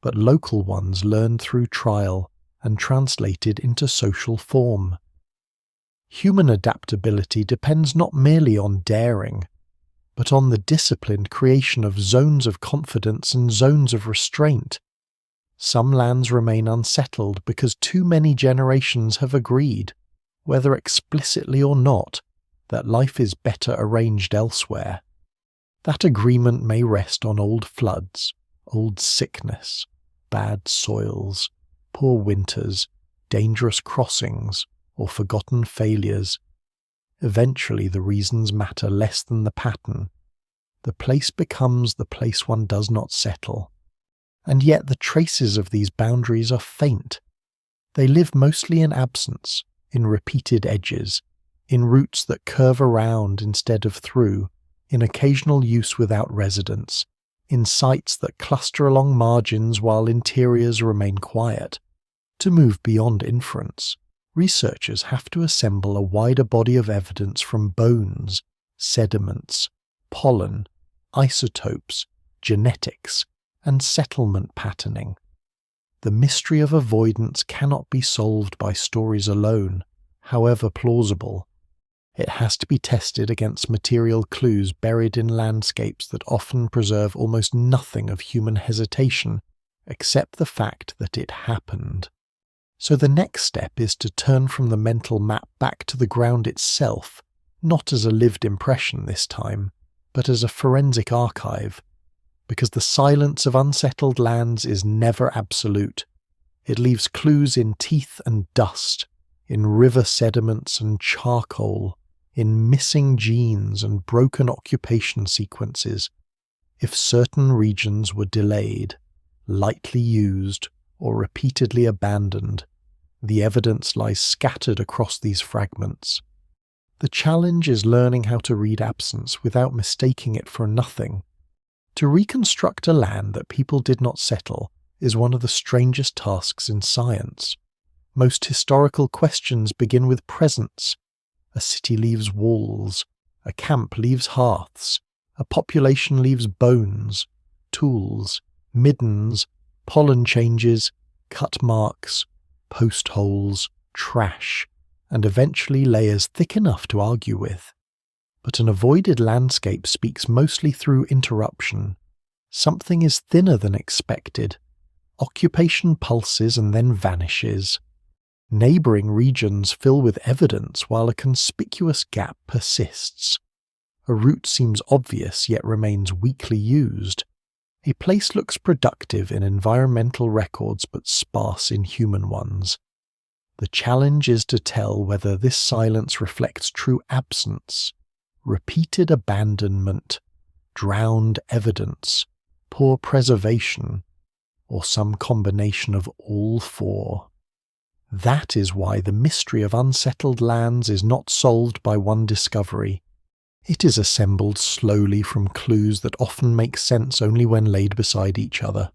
but local ones learned through trial and translated into social form. Human adaptability depends not merely on daring, but on the disciplined creation of zones of confidence and zones of restraint. Some lands remain unsettled because too many generations have agreed, whether explicitly or not, that life is better arranged elsewhere. That agreement may rest on old floods, old sickness, bad soils, poor winters, dangerous crossings, or forgotten failures. Eventually the reasons matter less than the pattern. The place becomes the place one does not settle. And yet the traces of these boundaries are faint. They live mostly in absence, in repeated edges, in routes that curve around instead of through, in occasional use without residence, in sites that cluster along margins while interiors remain quiet. To move beyond inference, researchers have to assemble a wider body of evidence from bones, sediments, pollen, isotopes, genetics, and settlement patterning. The mystery of avoidance cannot be solved by stories alone, however plausible. It has to be tested against material clues buried in landscapes that often preserve almost nothing of human hesitation, except the fact that it happened. So the next step is to turn from the mental map back to the ground itself, not as a lived impression this time, but as a forensic archive. Because the silence of unsettled lands is never absolute. It leaves clues in teeth and dust, in river sediments and charcoal, in missing genes and broken occupation sequences. If certain regions were delayed, lightly used, or repeatedly abandoned, the evidence lies scattered across these fragments. The challenge is learning how to read absence without mistaking it for nothing. To reconstruct a land that people did not settle is one of the strangest tasks in science. Most historical questions begin with presence. A city leaves walls, a camp leaves hearths, a population leaves bones, tools, middens, pollen changes, cut marks, post holes, trash, and eventually layers thick enough to argue with. But an avoided landscape speaks mostly through interruption. Something is thinner than expected. Occupation pulses and then vanishes. Neighbouring regions fill with evidence while a conspicuous gap persists. A route seems obvious yet remains weakly used. A place looks productive in environmental records but sparse in human ones. The challenge is to tell whether this silence reflects true absence, repeated abandonment, drowned evidence, poor preservation, or some combination of all four. That is why the mystery of unsettled lands is not solved by one discovery. It is assembled slowly from clues that often make sense only when laid beside each other.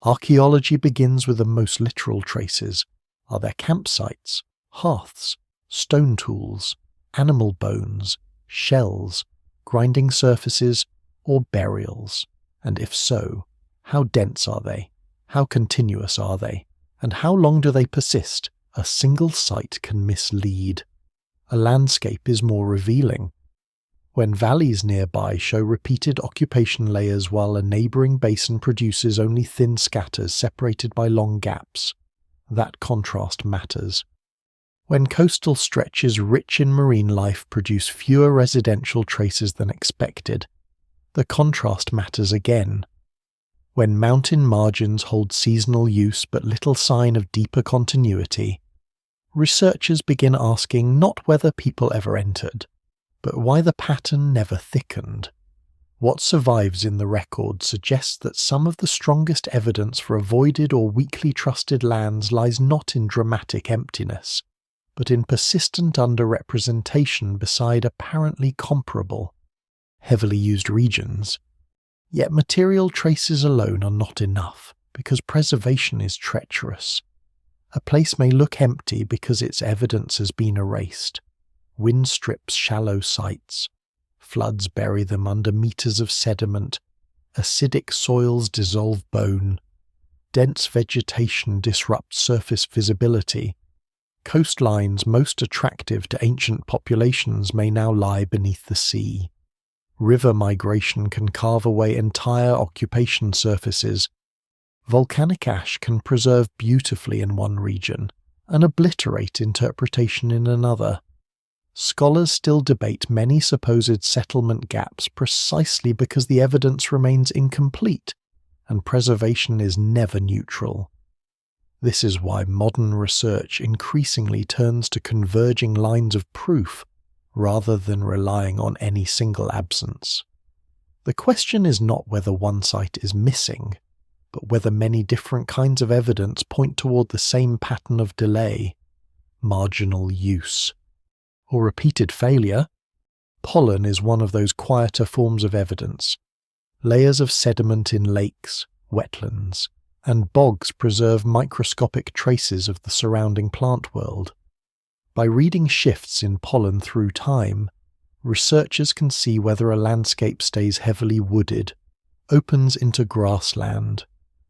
Archaeology begins with the most literal traces. Are there campsites, hearths, stone tools, animal bones, shells, grinding surfaces, or burials? And if so, how dense are they? How continuous are they? And how long do they persist? A single site can mislead. A landscape is more revealing. When valleys nearby show repeated occupation layers while a neighbouring basin produces only thin scatters separated by long gaps, that contrast matters. When coastal stretches rich in marine life produce fewer residential traces than expected, the contrast matters again. When mountain margins hold seasonal use but little sign of deeper continuity, researchers begin asking not whether people ever entered, but why the pattern never thickened. What survives in the record suggests that some of the strongest evidence for avoided or weakly trusted lands lies not in dramatic emptiness, but in persistent underrepresentation beside apparently comparable, heavily used regions. Yet material traces alone are not enough, because preservation is treacherous. A place may look empty because its evidence has been erased. Wind strips shallow sites. Floods bury them under meters of sediment. Acidic soils dissolve bone. Dense vegetation disrupts surface visibility. Coastlines most attractive to ancient populations may now lie beneath the sea. River migration can carve away entire occupation surfaces. Volcanic ash can preserve beautifully in one region and obliterate interpretation in another. Scholars still debate many supposed settlement gaps precisely because the evidence remains incomplete, and preservation is never neutral. This is why modern research increasingly turns to converging lines of proof rather than relying on any single absence. The question is not whether one site is missing, but whether many different kinds of evidence point toward the same pattern of delay, marginal use, or repeated failure. Pollen is one of those quieter forms of evidence. Layers of sediment in lakes, wetlands, and bogs preserve microscopic traces of the surrounding plant world. By reading shifts in pollen through time, researchers can see whether a landscape stays heavily wooded, opens into grassland,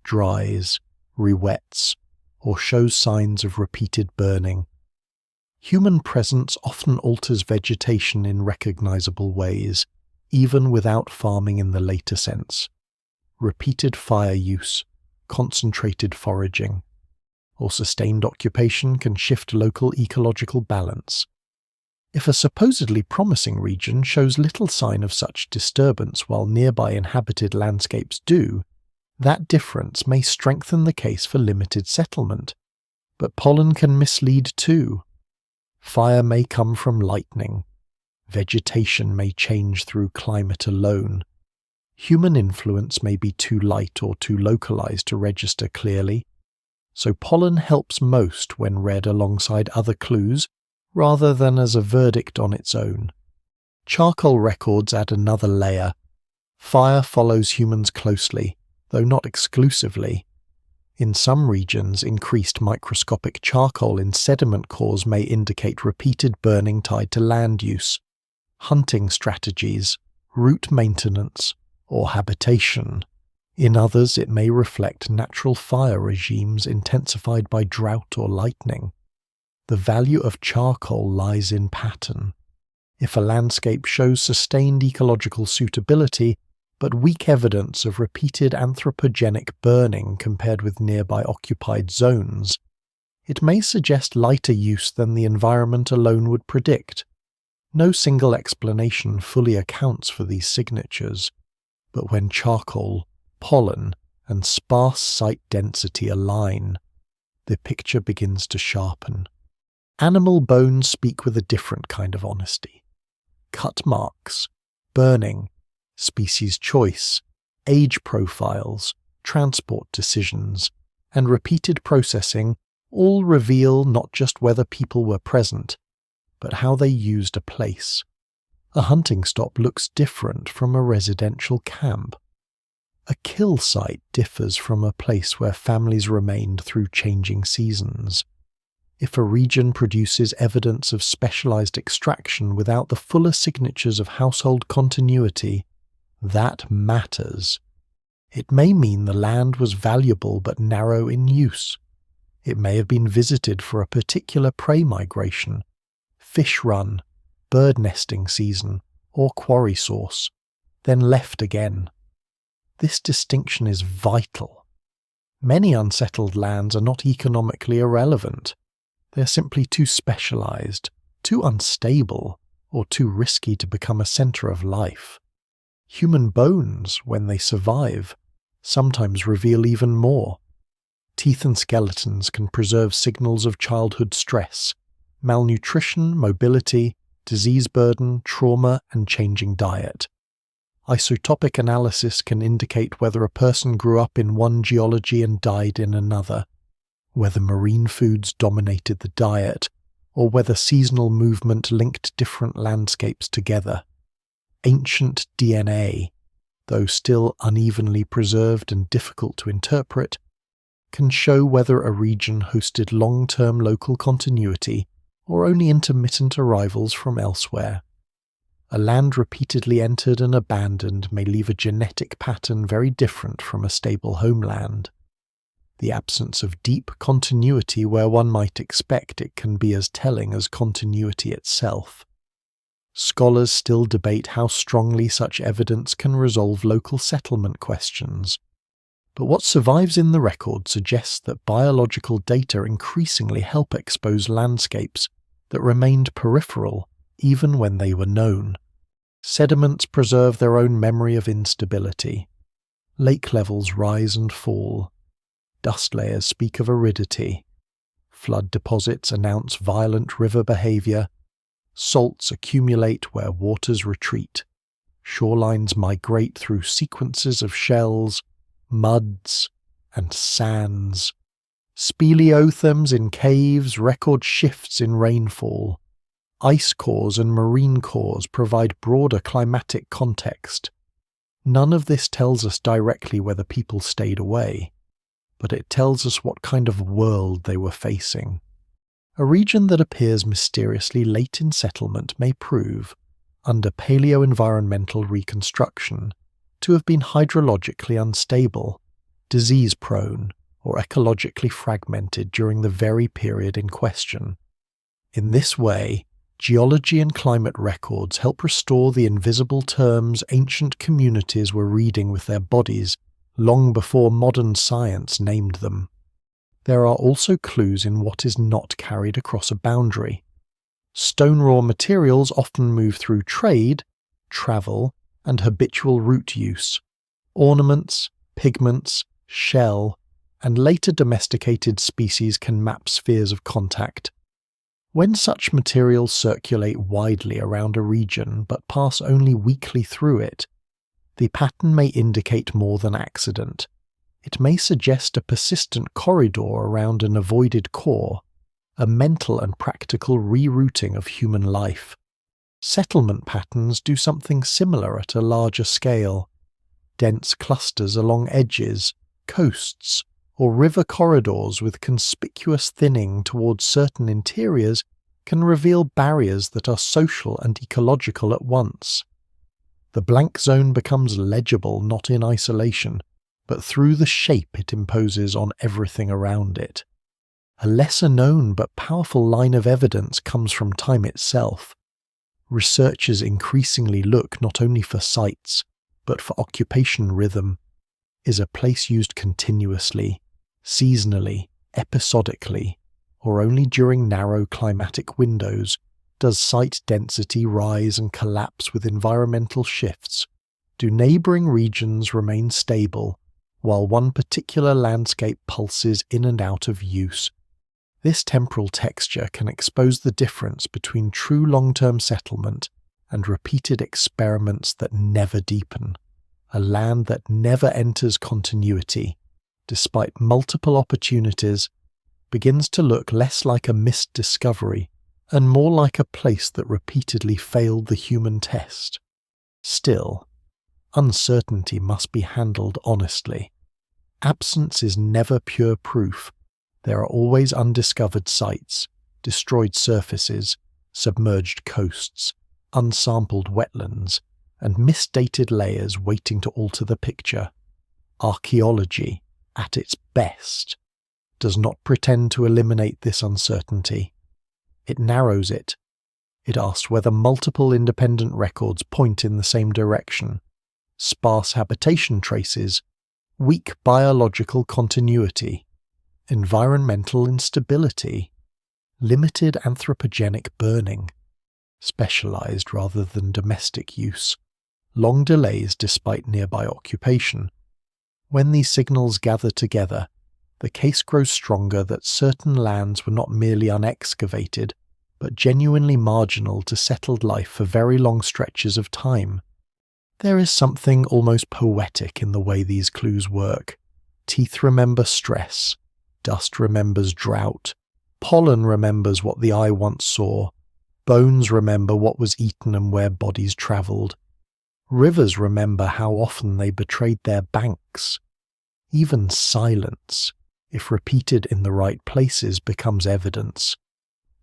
dries, re-wets, or shows signs of repeated burning. Human presence often alters vegetation in recognizable ways, even without farming in the later sense. Repeated fire use, concentrated foraging, or sustained occupation can shift local ecological balance. If a supposedly promising region shows little sign of such disturbance while nearby inhabited landscapes do, that difference may strengthen the case for limited settlement. But pollen can mislead too. Fire may come from lightning. Vegetation may change through climate alone. Human influence may be too light or too localized to register clearly. So pollen helps most when read alongside other clues, rather than as a verdict on its own. Charcoal records add another layer. Fire follows humans closely, though not exclusively. In some regions, increased microscopic charcoal in sediment cores may indicate repeated burning tied to land use, hunting strategies, route maintenance, or habitation. In others, it may reflect natural fire regimes intensified by drought or lightning. The value of charcoal lies in pattern. If a landscape shows sustained ecological suitability, but weak evidence of repeated anthropogenic burning compared with nearby occupied zones, it may suggest lighter use than the environment alone would predict. No single explanation fully accounts for these signatures, but when charcoal, pollen, and sparse site density align, the picture begins to sharpen. Animal bones speak with a different kind of honesty. Cut marks, burning, species choice, age profiles, transport decisions, and repeated processing all reveal not just whether people were present, but how they used a place. A hunting stop looks different from a residential camp. A kill site differs from a place where families remained through changing seasons. If a region produces evidence of specialized extraction without the fuller signatures of household continuity, that matters. It may mean the land was valuable but narrow in use. It may have been visited for a particular prey migration, fish run, bird nesting season, or quarry source, then left again. This distinction is vital. Many unsettled lands are not economically irrelevant. They are simply too specialized, too unstable, or too risky to become a center of life. Human bones, when they survive, sometimes reveal even more. Teeth and skeletons can preserve signals of childhood stress, malnutrition, mobility, disease burden, trauma, and changing diet. Isotopic analysis can indicate whether a person grew up in one geology and died in another, whether marine foods dominated the diet, or whether seasonal movement linked different landscapes together. Ancient DNA, though still unevenly preserved and difficult to interpret, can show whether a region hosted long-term local continuity or only intermittent arrivals from elsewhere. A land repeatedly entered and abandoned may leave a genetic pattern very different from a stable homeland. The absence of deep continuity where one might expect it can be as telling as continuity itself. Scholars still debate how strongly such evidence can resolve local settlement questions, but what survives in the record suggests that biological data increasingly help expose landscapes that remained peripheral even when they were known. Sediments preserve their own memory of instability. Lake levels rise and fall. Dust layers speak of aridity. Flood deposits announce violent river behavior. Salts accumulate where waters retreat. Shorelines migrate through sequences of shells, muds, and sands. Speleothems in caves record shifts in rainfall. Ice cores and marine cores provide broader climatic context. None of this tells us directly whether people stayed away, but it tells us what kind of world they were facing. A region that appears mysteriously late in settlement may prove, under paleo-environmental reconstruction, to have been hydrologically unstable, disease-prone, or ecologically fragmented during the very period in question. In this way, geology and climate records help restore the invisible terms ancient communities were reading with their bodies long before modern science named them. There are also clues in what is not carried across a boundary. Stone raw materials often move through trade, travel, and habitual route use. Ornaments, pigments, shell, and later domesticated species can map spheres of contact. When such materials circulate widely around a region but pass only weakly through it, the pattern may indicate more than accident. It may suggest a persistent corridor around an avoided core, a mental and practical rerouting of human life. Settlement patterns do something similar at a larger scale. Dense clusters along edges, coasts, or river corridors with conspicuous thinning towards certain interiors can reveal barriers that are social and ecological at once. The blank zone becomes legible not in isolation, but through the shape it imposes on everything around it. A lesser-known but powerful line of evidence comes from time itself. Researchers increasingly look not only for sites, but for occupation rhythm. Is a place used continuously, seasonally, episodically, or only during narrow climatic windows, Does site density rise and collapse with environmental shifts? Do neighbouring regions remain stable, while one particular landscape pulses in and out of use? This temporal texture can expose the difference between true long-term settlement and repeated experiments that never deepen, a land that never enters continuity, despite multiple opportunities, begins to look less like a missed discovery and more like a place that repeatedly failed the human test. Still, uncertainty must be handled honestly. Absence is never pure proof. There are always undiscovered sites, destroyed surfaces, submerged coasts, unsampled wetlands, and misdated layers waiting to alter the picture. Archaeology, at its best, does not pretend to eliminate this uncertainty. It narrows it. It asks whether multiple independent records point in the same direction, sparse habitation traces, weak biological continuity, environmental instability, limited anthropogenic burning, specialized rather than domestic use, long delays despite nearby occupation. When these signals gather together, the case grows stronger that certain lands were not merely unexcavated, but genuinely marginal to settled life for very long stretches of time. There is something almost poetic in the way these clues work. Teeth remember stress, dust remembers drought, pollen remembers what the eye once saw, bones remember what was eaten and where bodies travelled. Rivers remember how often they betrayed their banks. Even silence, if repeated in the right places, becomes evidence.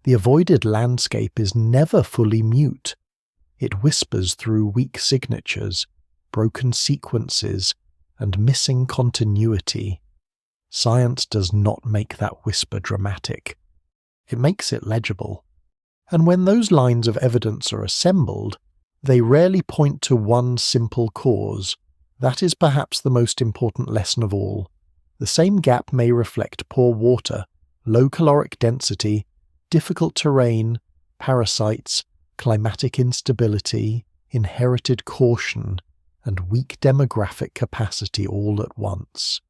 The avoided landscape is never fully mute. It whispers through weak signatures, broken sequences, and missing continuity. Science does not make that whisper dramatic. It makes it legible. And when those lines of evidence are assembled, they rarely point to one simple cause. That is perhaps the most important lesson of all. The same gap may reflect poor water, low caloric density, difficult terrain, parasites, climatic instability, inherited caution, and weak demographic capacity all at once.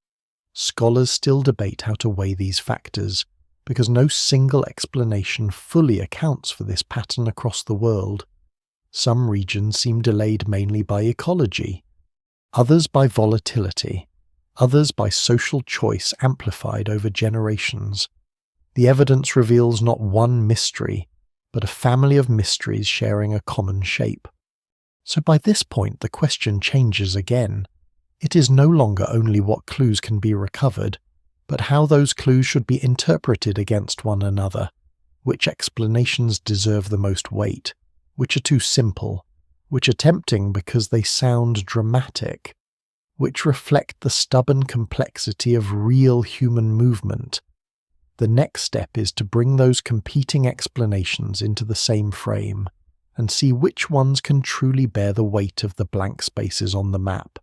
Scholars still debate how to weigh these factors, because no single explanation fully accounts for this pattern across the world. Some regions seem delayed mainly by ecology, others by volatility, others by social choice amplified over generations. The evidence reveals not one mystery, but a family of mysteries sharing a common shape. So by this point the question changes again. It is no longer only what clues can be recovered, but how those clues should be interpreted against one another, which explanations deserve the most weight, which are too simple, which are tempting because they sound dramatic, which reflect the stubborn complexity of real human movement. The next step is to bring those competing explanations into the same frame and see which ones can truly bear the weight of the blank spaces on the map.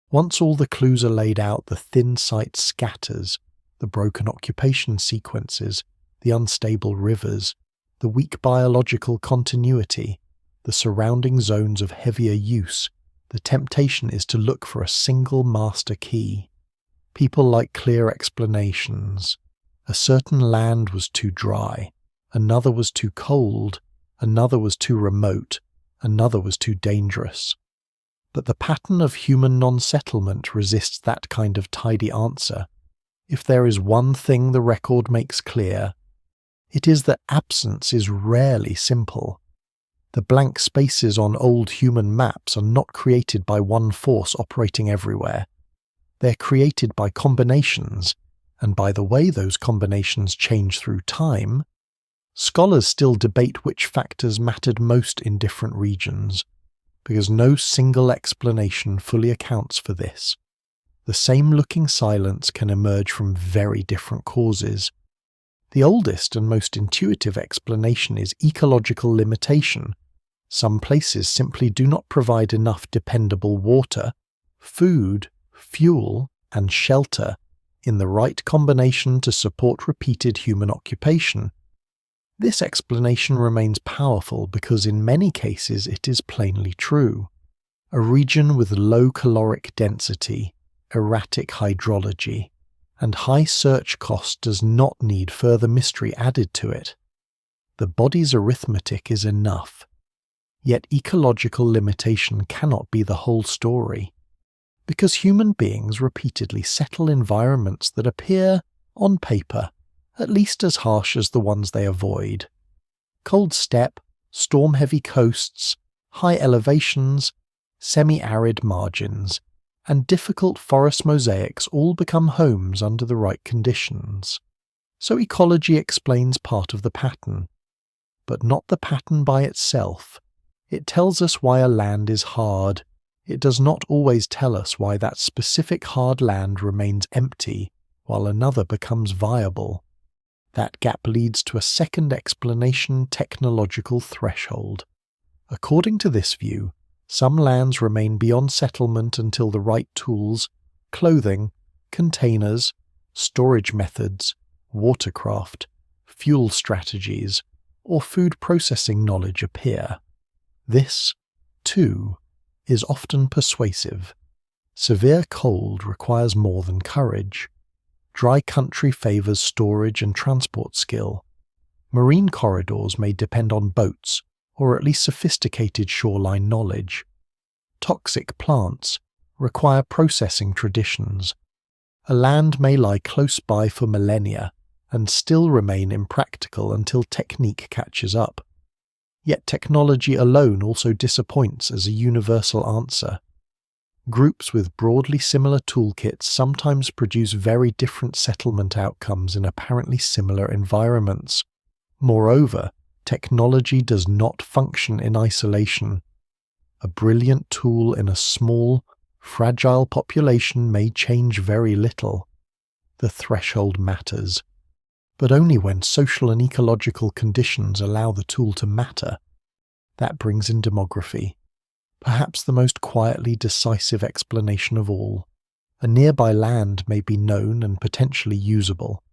Once all the clues are laid out, the thin site scatters, the broken occupation sequences, the unstable rivers, the weak biological continuity, the surrounding zones of heavier use. The temptation is to look for a single master key. People like clear explanations. A certain land was too dry, another was too cold, another was too remote, another was too dangerous. But the pattern of human non-settlement resists that kind of tidy answer. If there is one thing the record makes clear, it is that absence is rarely simple. The blank spaces on old human maps are not created by one force operating everywhere. They're created by combinations, and by the way those combinations change through time. Scholars still debate which factors mattered most in different regions, because no single explanation fully accounts for this. The same-looking silence can emerge from very different causes. The oldest and most intuitive explanation is ecological limitation. Some places simply do not provide enough dependable water, food, fuel, and shelter in the right combination to support repeated human occupation. This explanation remains powerful because in many cases it is plainly true. A region with low caloric density, erratic hydrology, and high search cost does not need further mystery added to it. The body's arithmetic is enough. Yet ecological limitation cannot be the whole story, because human beings repeatedly settle environments that appear, on paper, at least as harsh as the ones they avoid. Cold steppe, storm-heavy coasts, high elevations, semi-arid margins, and difficult forest mosaics all become homes under the right conditions. So ecology explains part of the pattern, but not the pattern by itself. It tells us why a land is hard. It does not always tell us why that specific hard land remains empty while another becomes viable. That gap leads to a second explanation: technological threshold. According to this view, some lands remain beyond settlement until the right tools, clothing, containers, storage methods, watercraft, fuel strategies, or food processing knowledge appear. This, too, is often persuasive. Severe cold requires more than courage. Dry country favours storage and transport skill. Marine corridors may depend on boats, or at least sophisticated shoreline knowledge. Toxic plants require processing traditions. A land may lie close by for millennia and still remain impractical until technique catches up. Yet technology alone also disappoints as a universal answer. Groups with broadly similar toolkits sometimes produce very different settlement outcomes in apparently similar environments. Moreover, technology does not function in isolation. A brilliant tool in a small, fragile population may change very little. The threshold matters, but only when social and ecological conditions allow the tool to matter. That brings in demography, perhaps the most quietly decisive explanation of all. A nearby land may be known and potentially usable,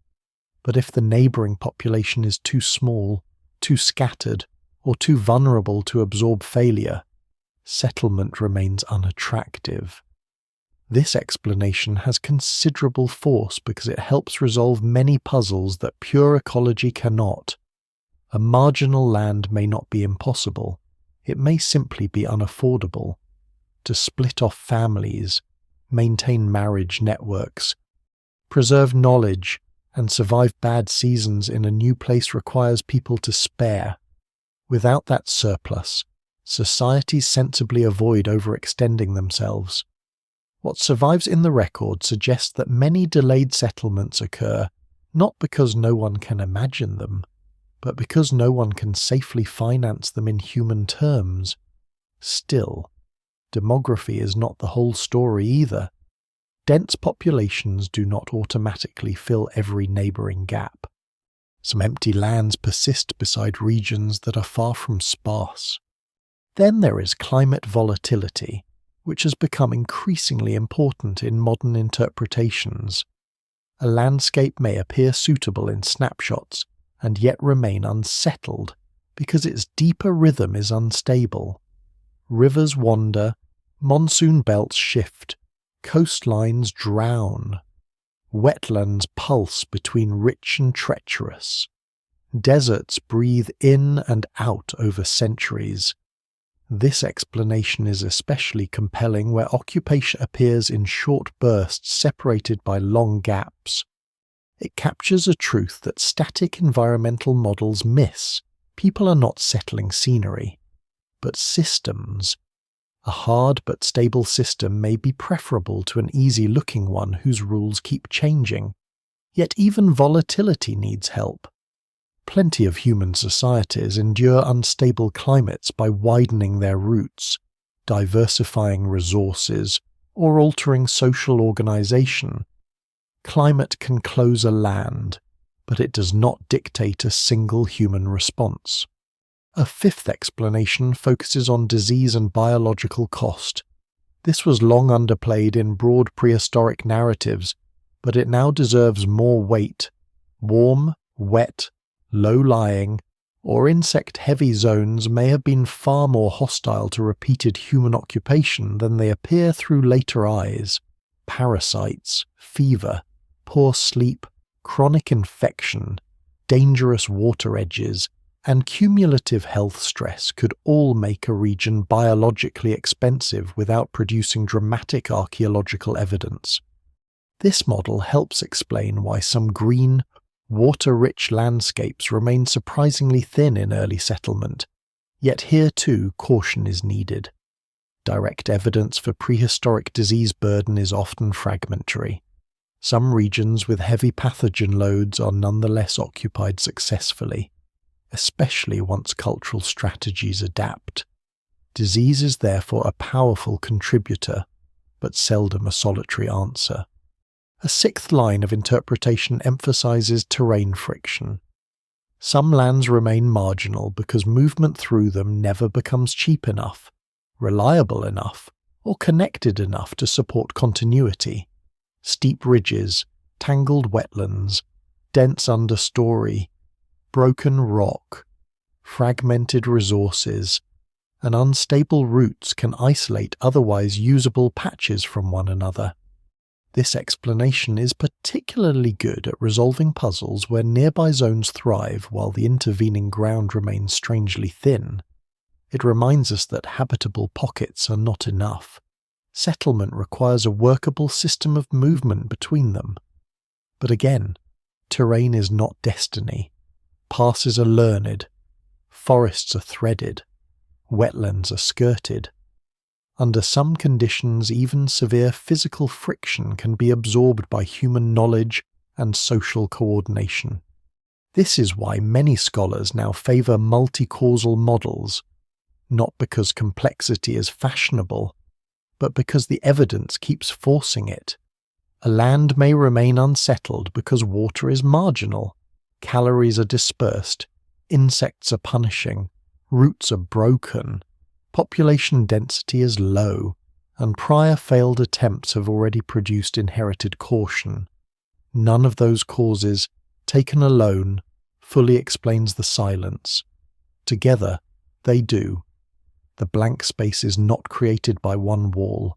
but if the neighbouring population is too small, too scattered, or too vulnerable to absorb failure, settlement remains unattractive. This explanation has considerable force because it helps resolve many puzzles that pure ecology cannot. A marginal land may not be impossible, it may simply be unaffordable. To split off families, maintain marriage networks, preserve knowledge, and survive bad seasons in a new place requires people to spare. Without that surplus, societies sensibly avoid overextending themselves. What survives in the record suggests that many delayed settlements occur not because no one can imagine them, but because no one can safely finance them in human terms. Still, demography is not the whole story either. Dense populations do not automatically fill every neighbouring gap. Some empty lands persist beside regions that are far from sparse. Then there is climate volatility, which has become increasingly important in modern interpretations. A landscape may appear suitable in snapshots and yet remain unsettled because its deeper rhythm is unstable. Rivers wander, monsoon belts shift, coastlines drown. Wetlands pulse between rich and treacherous. Deserts breathe in and out over centuries. This explanation is especially compelling where occupation appears in short bursts separated by long gaps. It captures a truth that static environmental models miss. People are not settling scenery, but systems. A hard but stable system may be preferable to an easy-looking one whose rules keep changing. Yet even volatility needs help. Plenty of human societies endure unstable climates by widening their roots, diversifying resources, or altering social organization. Climate can close a land, but it does not dictate a single human response. A fifth explanation focuses on disease and biological cost. This was long underplayed in broad prehistoric narratives, but it now deserves more weight. Warm, wet, low-lying, or insect-heavy zones may have been far more hostile to repeated human occupation than they appear through later eyes. Parasites, fever, poor sleep, chronic infection, dangerous water edges, and cumulative health stress could all make a region biologically expensive without producing dramatic archaeological evidence. This model helps explain why some green, water-rich landscapes remain surprisingly thin in early settlement, yet here too caution is needed. Direct evidence for prehistoric disease burden is often fragmentary. Some regions with heavy pathogen loads are nonetheless occupied successfully, especially once cultural strategies adapt. Disease is therefore a powerful contributor, but seldom a solitary answer. A sixth line of interpretation emphasizes terrain friction. Some lands remain marginal because movement through them never becomes cheap enough, reliable enough, or connected enough to support continuity. Steep ridges, tangled wetlands, dense understory, broken rock, fragmented resources, and unstable roots can isolate otherwise usable patches from one another. This explanation is particularly good at resolving puzzles where nearby zones thrive while the intervening ground remains strangely thin. It reminds us that habitable pockets are not enough. Settlement requires a workable system of movement between them. But again, terrain is not destiny. Passes are learned, forests are threaded, wetlands are skirted. Under some conditions, even severe physical friction can be absorbed by human knowledge and social coordination. This is why many scholars now favour multi-causal models, not because complexity is fashionable, but because the evidence keeps forcing it. A land may remain unsettled because water is marginal, calories are dispersed, insects are punishing, roots are broken, population density is low, and prior failed attempts have already produced inherited caution. None of those causes, taken alone, fully explains the silence. Together, they do. The blank space is not created by one wall.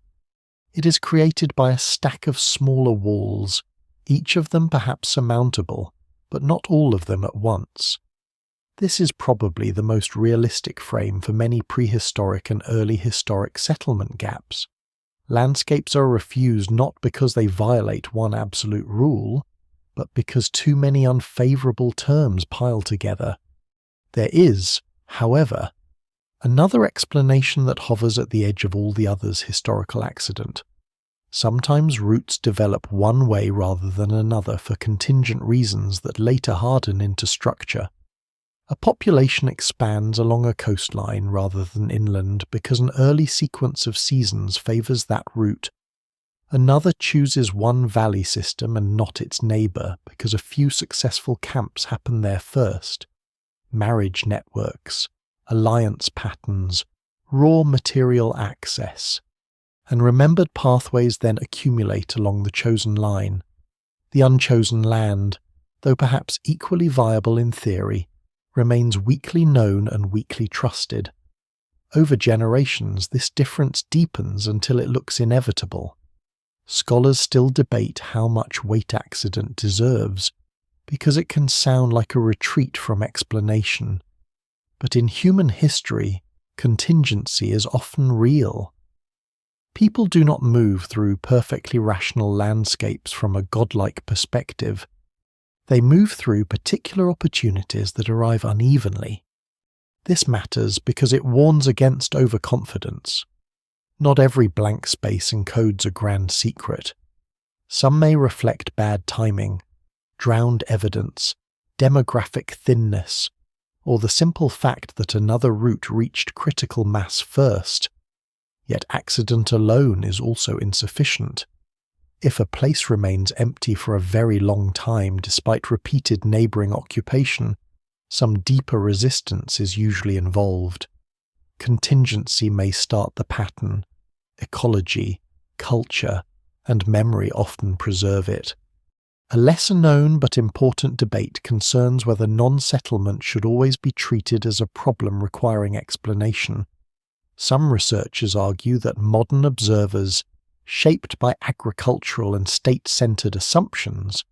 It is created by a stack of smaller walls, each of them perhaps surmountable, but not all of them at once. This is probably the most realistic frame for many prehistoric and early historic settlement gaps. Landscapes are refused not because they violate one absolute rule, but because too many unfavourable terms pile together. There is, however, another explanation that hovers at the edge of all the others' historical accident. Sometimes roots develop one way rather than another for contingent reasons that later harden into structure. A population expands along a coastline rather than inland because an early sequence of seasons favours that route. Another chooses one valley system and not its neighbour because a few successful camps happen there first. Marriage networks, alliance patterns, raw material access, and remembered pathways then accumulate along the chosen line. The unchosen land, though perhaps equally viable in theory, remains weakly known and weakly trusted. Over generations, this difference deepens until it looks inevitable. Scholars still debate how much weight accident deserves, because it can sound like a retreat from explanation. But in human history, contingency is often real. People do not move through perfectly rational landscapes from a godlike perspective. They move through particular opportunities that arrive unevenly. This matters because it warns against overconfidence. Not every blank space encodes a grand secret. Some may reflect bad timing, drowned evidence, demographic thinness, or the simple fact that another route reached critical mass first. Yet accident alone is also insufficient. If a place remains empty for a very long time despite repeated neighbouring occupation, some deeper resistance is usually involved. Contingency may start the pattern. Ecology, culture, and memory often preserve it. A lesser-known but important debate concerns whether non-settlement should always be treated as a problem requiring explanation. Some researchers argue that modern observers, shaped by agricultural and state-centered assumptions,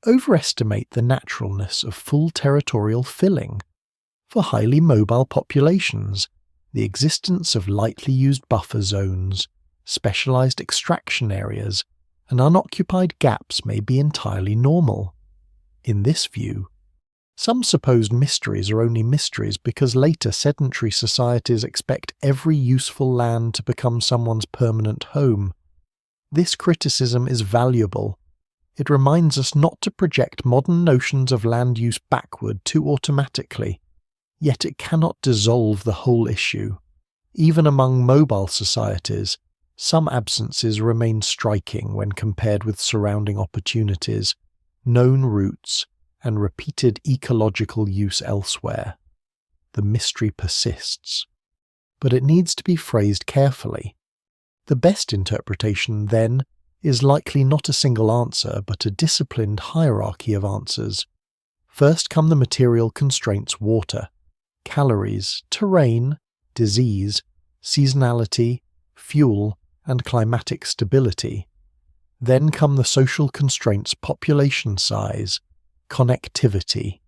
overestimate the naturalness of full territorial filling. For highly mobile populations, the existence of lightly used buffer zones, specialized extraction areas, and unoccupied gaps may be entirely normal. In this view, some supposed mysteries are only mysteries because later sedentary societies expect every useful land to become someone's permanent home. This criticism is valuable. It reminds us not to project modern notions of land use backward too automatically, yet it cannot dissolve the whole issue. Even among mobile societies, some absences remain striking when compared with surrounding opportunities, known routes, and repeated ecological use elsewhere. The mystery persists, but it needs to be phrased carefully. The best interpretation, then, is likely not a single answer, but a disciplined hierarchy of answers. First come the material constraints: water, calories, terrain, disease, seasonality, fuel, and climatic stability. Then come the social constraints: population size, connectivity,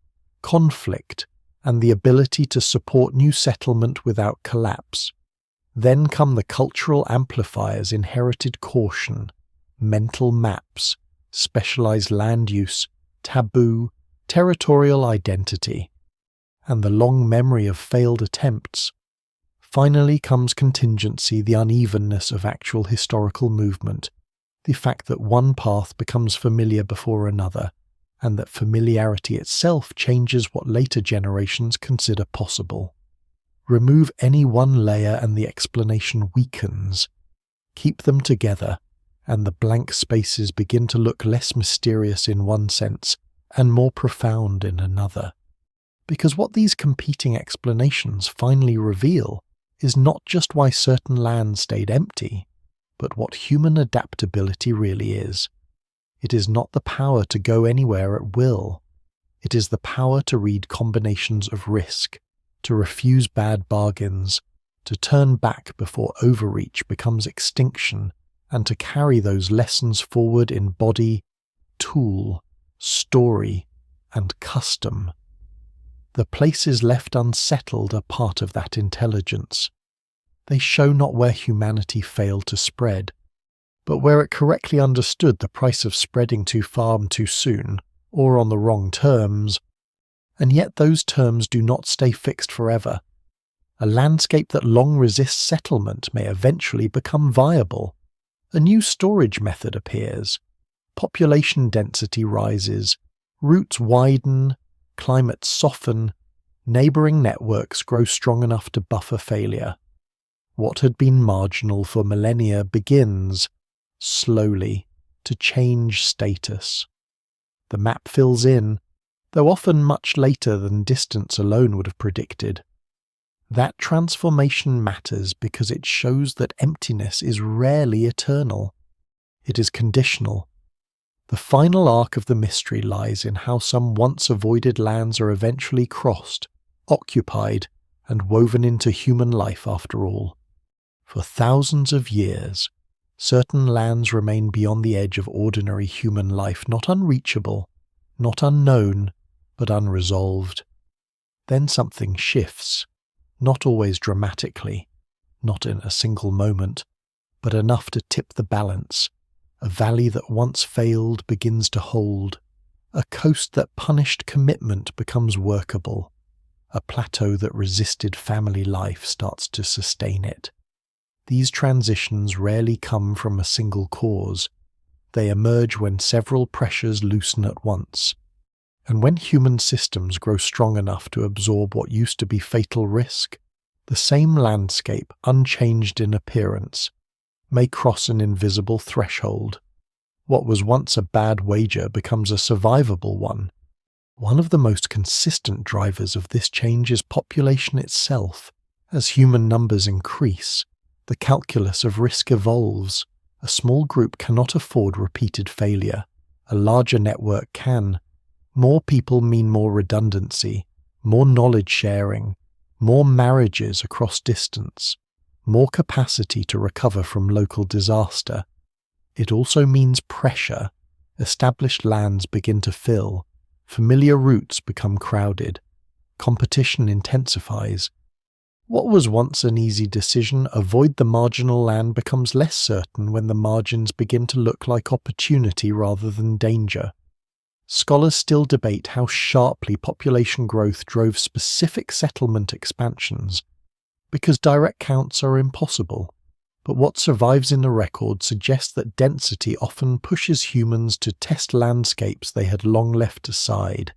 conflict, and the ability to support new settlement without collapse. Then come the cultural amplifiers: inherited caution, mental maps, specialized land use, taboo, territorial identity, and the long memory of failed attempts. Finally comes contingency: the unevenness of actual historical movement, the fact that one path becomes familiar before another, and that familiarity itself changes what later generations consider possible. Remove any one layer and the explanation weakens. Keep them together, and the blank spaces begin to look less mysterious in one sense and more profound in another. Because what these competing explanations finally reveal is not just why certain lands stayed empty, but what human adaptability really is. It is not the power to go anywhere at will. It is the power to read combinations of risk, to refuse bad bargains, to turn back before overreach becomes extinction, and to carry those lessons forward in body, tool, story, and custom. The places left unsettled are part of that intelligence. They show not where humanity failed to spread, but where it correctly understood the price of spreading too far and too soon, or on the wrong terms. And yet those terms do not stay fixed forever. A landscape that long resists settlement may eventually become viable. A new storage method appears. Population density rises, routes widen, climates soften, neighbouring networks grow strong enough to buffer failure. What had been marginal for millennia begins, slowly, to change status. The map fills in, though often much later than distance alone would have predicted. That transformation matters because it shows that emptiness is rarely eternal. It is conditional. The final arc of the mystery lies in how some once avoided lands are eventually crossed, occupied, and woven into human life after all. For thousands of years, certain lands remain beyond the edge of ordinary human life, not unreachable, not unknown, but unresolved. Then something shifts, not always dramatically, not in a single moment, but enough to tip the balance. A valley that once failed begins to hold. A coast that punished commitment becomes workable. A plateau that resisted family life starts to sustain it. These transitions rarely come from a single cause. They emerge when several pressures loosen at once. And when human systems grow strong enough to absorb what used to be fatal risk, the same landscape, unchanged in appearance, may cross an invisible threshold. What was once a bad wager becomes a survivable one. One of the most consistent drivers of this change is population itself. As human numbers increase, the calculus of risk evolves. A small group cannot afford repeated failure. A larger network can. More people mean more redundancy, more knowledge sharing, more marriages across distance, more capacity to recover from local disaster. It also means pressure. Established lands begin to fill, familiar routes become crowded, competition intensifies. What was once an easy decision, avoid the marginal land, becomes less certain when the margins begin to look like opportunity rather than danger. Scholars still debate how sharply population growth drove specific settlement expansions, because direct counts are impossible. But what survives in the record suggests that density often pushes humans to test landscapes they had long left aside.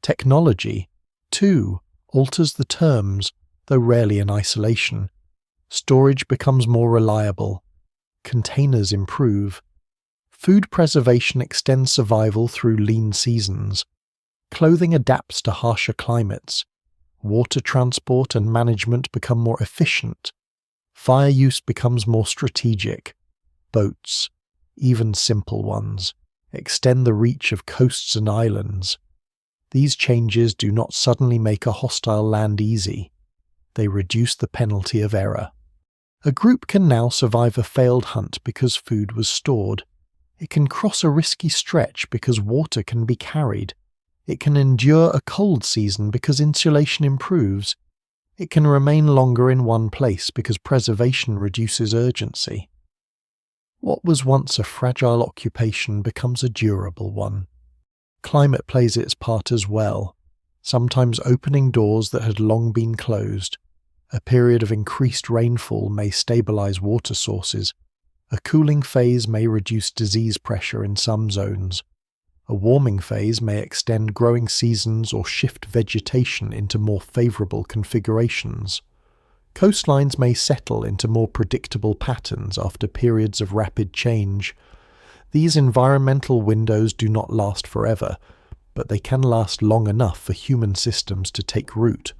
Technology, too, alters the terms, though rarely in isolation. Storage becomes more reliable. Containers improve. Food preservation extends survival through lean seasons. Clothing adapts to harsher climates. Water transport and management become more efficient. Fire use becomes more strategic. Boats, even simple ones, extend the reach of coasts and islands. These changes do not suddenly make a hostile land easy. They reduce the penalty of error. A group can now survive a failed hunt because food was stored. It can cross a risky stretch because water can be carried. It can endure a cold season because insulation improves. It can remain longer in one place because preservation reduces urgency. What was once a fragile occupation becomes a durable one. Climate plays its part as well, sometimes opening doors that had long been closed. A period of increased rainfall may stabilize water sources. A cooling phase may reduce disease pressure in some zones. A warming phase may extend growing seasons or shift vegetation into more favorable configurations. Coastlines may settle into more predictable patterns after periods of rapid change. These environmental windows do not last forever, but they can last long enough for human systems to take root.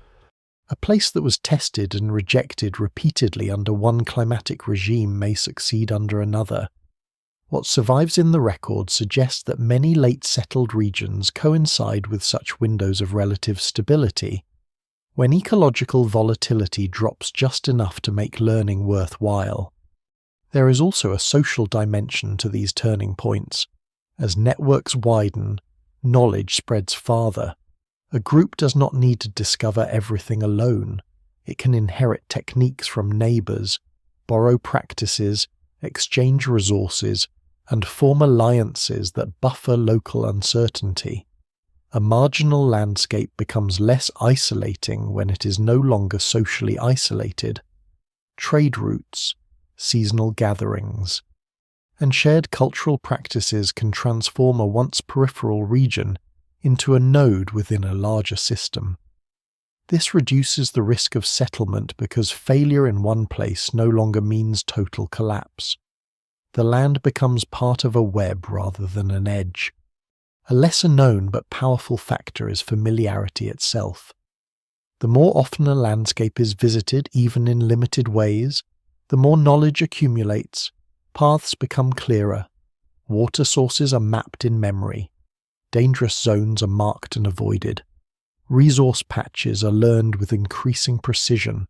A place that was tested and rejected repeatedly under one climatic regime may succeed under another. What survives in the record suggests that many late-settled regions coincide with such windows of relative stability. When ecological volatility drops just enough to make learning worthwhile. There is also a social dimension to these turning points. As networks widen, knowledge spreads farther. A group does not need to discover everything alone. It can inherit techniques from neighbors, borrow practices, exchange resources, and form alliances that buffer local uncertainty. A marginal landscape becomes less isolating when it is no longer socially isolated. Trade routes, seasonal gatherings, and shared cultural practices can transform a once peripheral region into a node within a larger system. This reduces the risk of settlement because failure in one place no longer means total collapse. The land becomes part of a web rather than an edge. A lesser known but powerful factor is familiarity itself. The more often a landscape is visited, even in limited ways, the more knowledge accumulates, paths become clearer, water sources are mapped in memory, dangerous zones are marked and avoided, resource patches are learned with increasing precision.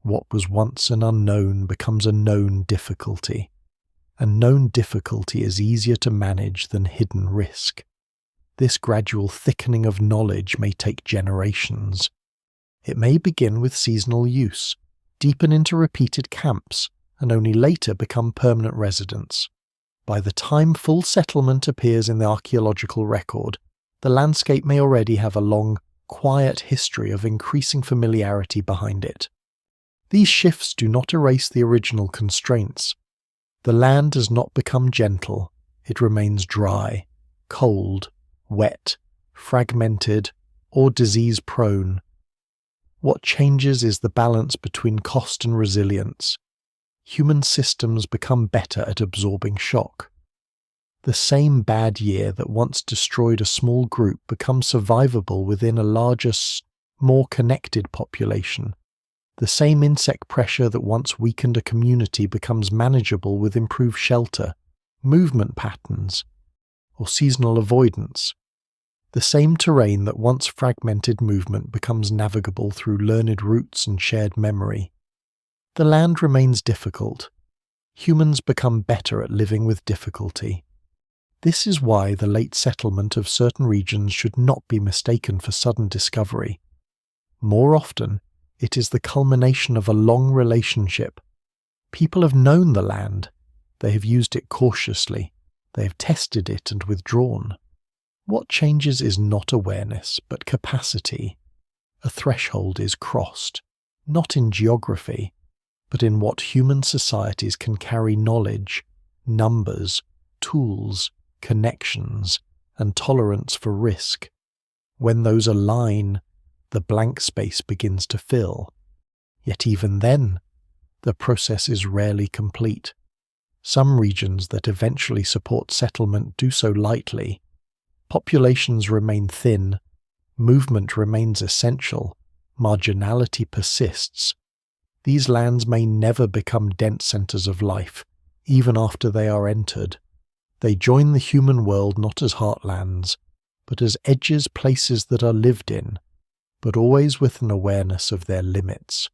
What was once an unknown becomes a known difficulty. And known difficulty is easier to manage than hidden risk. This gradual thickening of knowledge may take generations. It may begin with seasonal use, deepen into repeated camps, and only later become permanent residents. By the time full settlement appears in the archaeological record, the landscape may already have a long, quiet history of increasing familiarity behind it. These shifts do not erase the original constraints. The land does not become gentle, it remains dry, cold, wet, fragmented, or disease-prone. What changes is the balance between cost and resilience. Human systems become better at absorbing shock. The same bad year that once destroyed a small group becomes survivable within a larger, more connected population. The same insect pressure that once weakened a community becomes manageable with improved shelter, movement patterns, or seasonal avoidance. The same terrain that once fragmented movement becomes navigable through learned routes and shared memory. The land remains difficult. Humans become better at living with difficulty. This is why the late settlement of certain regions should not be mistaken for sudden discovery. More often, it is the culmination of a long relationship. People have known the land. They have used it cautiously. They have tested it and withdrawn. What changes is not awareness, but capacity. A threshold is crossed, not in geography, but in what human societies can carry knowledge, numbers, tools, connections, and tolerance for risk. When those align, the blank space begins to fill. Yet even then, the process is rarely complete. Some regions that eventually support settlement do so lightly. Populations remain thin, movement remains essential, marginality persists. These lands may never become dense centers of life, even after they are entered. They join the human world not as heartlands, but as edges, places that are lived in, but always with an awareness of their limits.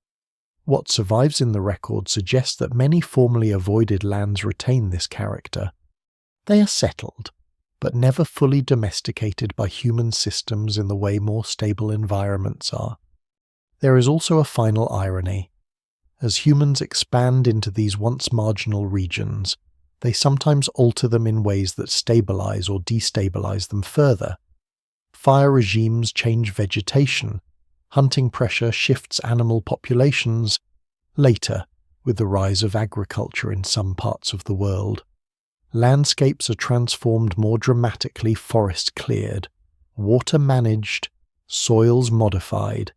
What survives in the record suggests that many formerly avoided lands retain this character. They are settled, but never fully domesticated by human systems in the way more stable environments are. There is also a final irony. As humans expand into these once marginal regions, they sometimes alter them in ways that stabilize or destabilize them further. Fire regimes change vegetation. Hunting pressure shifts animal populations. Later, with the rise of agriculture in some parts of the world, landscapes are transformed more dramatically, forest cleared, water managed, soils modified.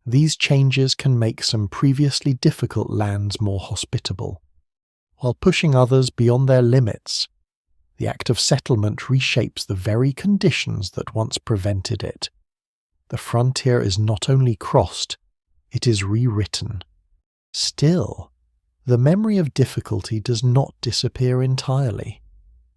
These changes can make some previously difficult lands more hospitable, while pushing others beyond their limits. The act of settlement reshapes the very conditions that once prevented it. The frontier is not only crossed, it is rewritten. Still, the memory of difficulty does not disappear entirely.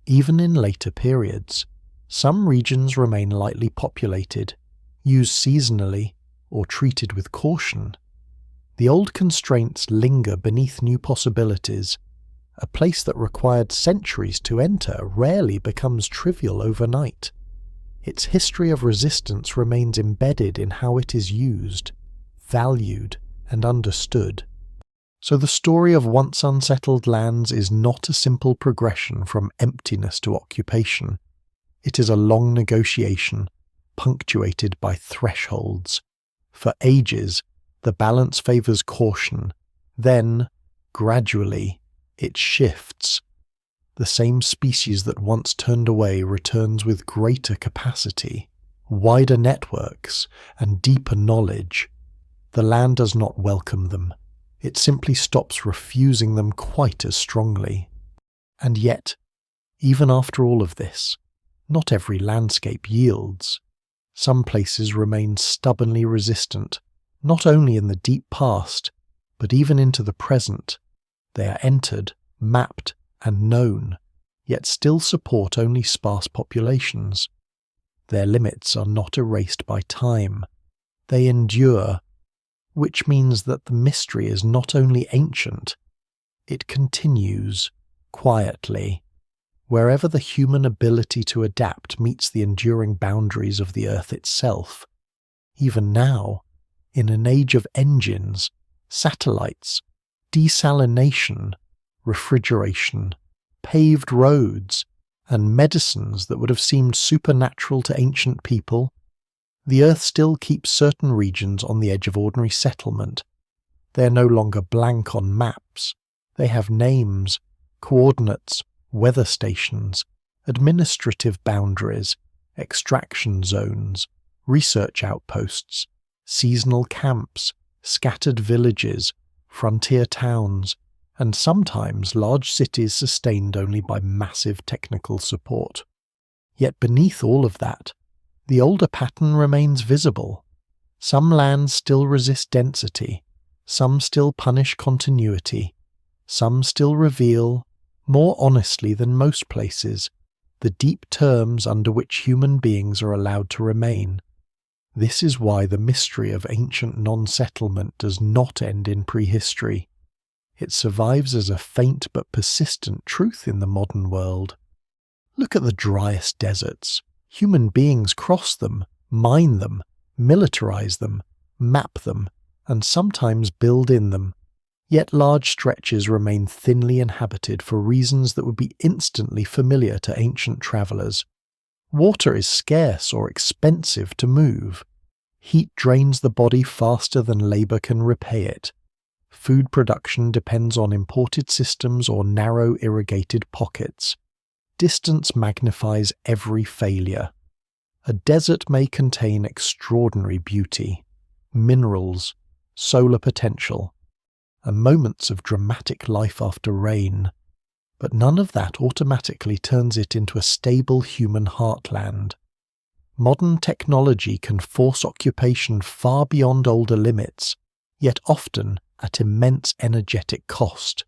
Even in later periods, some regions remain lightly populated, used seasonally, or treated with caution. The old constraints linger beneath new possibilities. A place that required centuries to enter rarely becomes trivial overnight. Its history of resistance remains embedded in how it is used, valued, and understood. So the story of once unsettled lands is not a simple progression from emptiness to occupation. It is a long negotiation, punctuated by thresholds. For ages, the balance favors caution. Then, gradually, it shifts. The same species that once turned away returns with greater capacity, wider networks, and deeper knowledge. The land does not welcome them. It simply stops refusing them quite as strongly. And yet, even after all of this, not every landscape yields. Some places remain stubbornly resistant, not only in the deep past, but even into the present. They are entered, mapped, and known, yet still support only sparse populations. Their limits are not erased by time. They endure, which means that the mystery is not only ancient, it continues, quietly, wherever the human ability to adapt meets the enduring boundaries of the earth itself. Even now, in an age of engines, satellites, desalination, refrigeration, paved roads, and medicines that would have seemed supernatural to ancient people, the earth still keeps certain regions on the edge of ordinary settlement. They are no longer blank on maps. They have names, coordinates, weather stations, administrative boundaries, extraction zones, research outposts, seasonal camps, scattered villages, frontier towns, and sometimes large cities sustained only by massive technical support. Yet beneath all of that, the older pattern remains visible. Some lands still resist density, some still punish continuity, some still reveal, more honestly than most places, the deep terms under which human beings are allowed to remain. This is why the mystery of ancient non-settlement does not end in prehistory. It survives as a faint but persistent truth in the modern world. Look at the driest deserts. Human beings cross them, mine them, militarize them, map them, and sometimes build in them. Yet large stretches remain thinly inhabited for reasons that would be instantly familiar to ancient travellers. Water is scarce or expensive to move. Heat drains the body faster than labour can repay it. Food production depends on imported systems or narrow irrigated pockets. Distance magnifies every failure. A desert may contain extraordinary beauty, minerals, solar potential, and moments of dramatic life after rain, but none of that automatically turns it into a stable human heartland. Modern technology can force occupation far beyond older limits, yet often at immense energetic cost.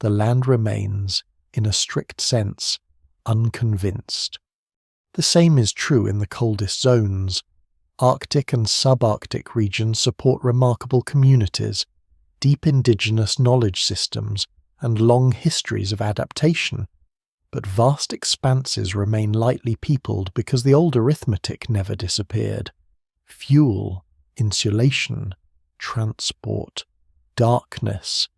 The land remains, in a strict sense, unconvinced. The same is true in the coldest zones. Arctic and subarctic regions support remarkable communities, deep indigenous knowledge systems, and long histories of adaptation, but vast expanses remain lightly peopled because the old arithmetic never disappeared. Fuel, insulation, transport, darkness,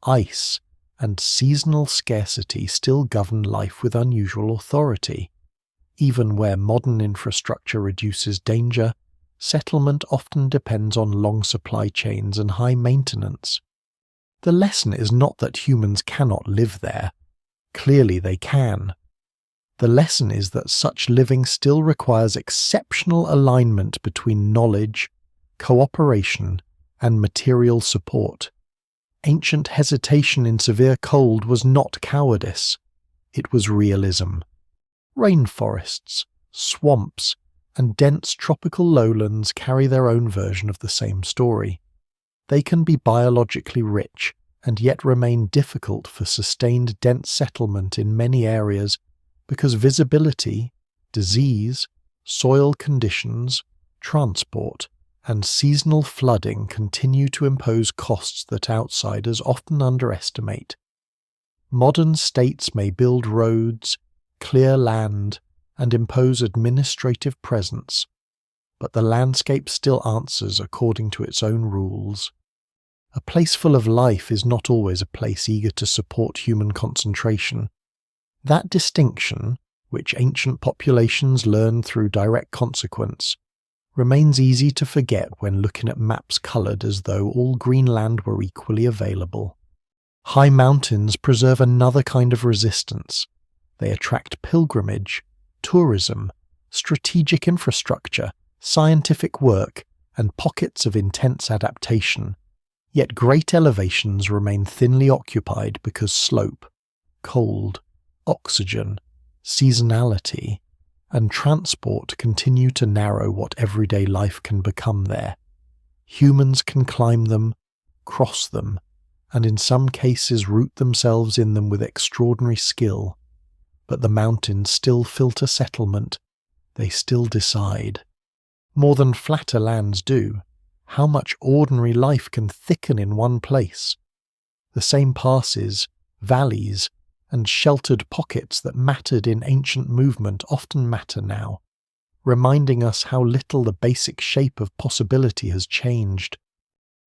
ice, and seasonal scarcity still govern life with unusual authority. Even where modern infrastructure reduces danger, settlement often depends on long supply chains and high maintenance. The lesson is not that humans cannot live there. Clearly they can. The lesson is that such living still requires exceptional alignment between knowledge, cooperation, and material support. Ancient hesitation in severe cold was not cowardice. It was realism. Rainforests, swamps, and dense tropical lowlands carry their own version of the same story. They can be biologically rich and yet remain difficult for sustained dense settlement in many areas because visibility, disease, soil conditions, transport, and seasonal flooding continue to impose costs that outsiders often underestimate. Modern states may build roads, clear land, and impose administrative presence, but the landscape still answers according to its own rules. A place full of life is not always a place eager to support human concentration. That distinction, which ancient populations learned through direct consequence, remains easy to forget when looking at maps coloured as though all Greenland were equally available. High mountains preserve another kind of resistance. They attract pilgrimage, tourism, strategic infrastructure, scientific work, and pockets of intense adaptation. Yet great elevations remain thinly occupied because slope, cold, oxygen, seasonality, and transport continue to narrow what everyday life can become there. Humans can climb them, cross them, and in some cases root themselves in them with extraordinary skill. But the mountains still filter settlement, they still decide. More than flatter lands do. How much ordinary life can thicken in one place? The same passes, valleys, and sheltered pockets that mattered in ancient movement often matter now, reminding us how little the basic shape of possibility has changed.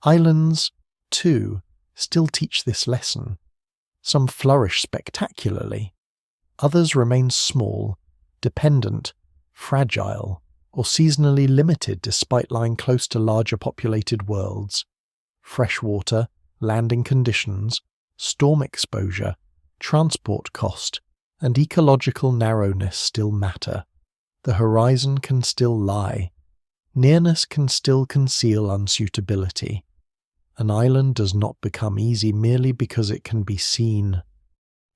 Islands, too, still teach this lesson. Some flourish spectacularly. Others remain small, dependent, fragile, or seasonally limited despite lying close to larger populated worlds. Freshwater, landing conditions, storm exposure, transport cost, and ecological narrowness still matter. The horizon can still lie. Nearness can still conceal unsuitability. An island does not become easy merely because it can be seen.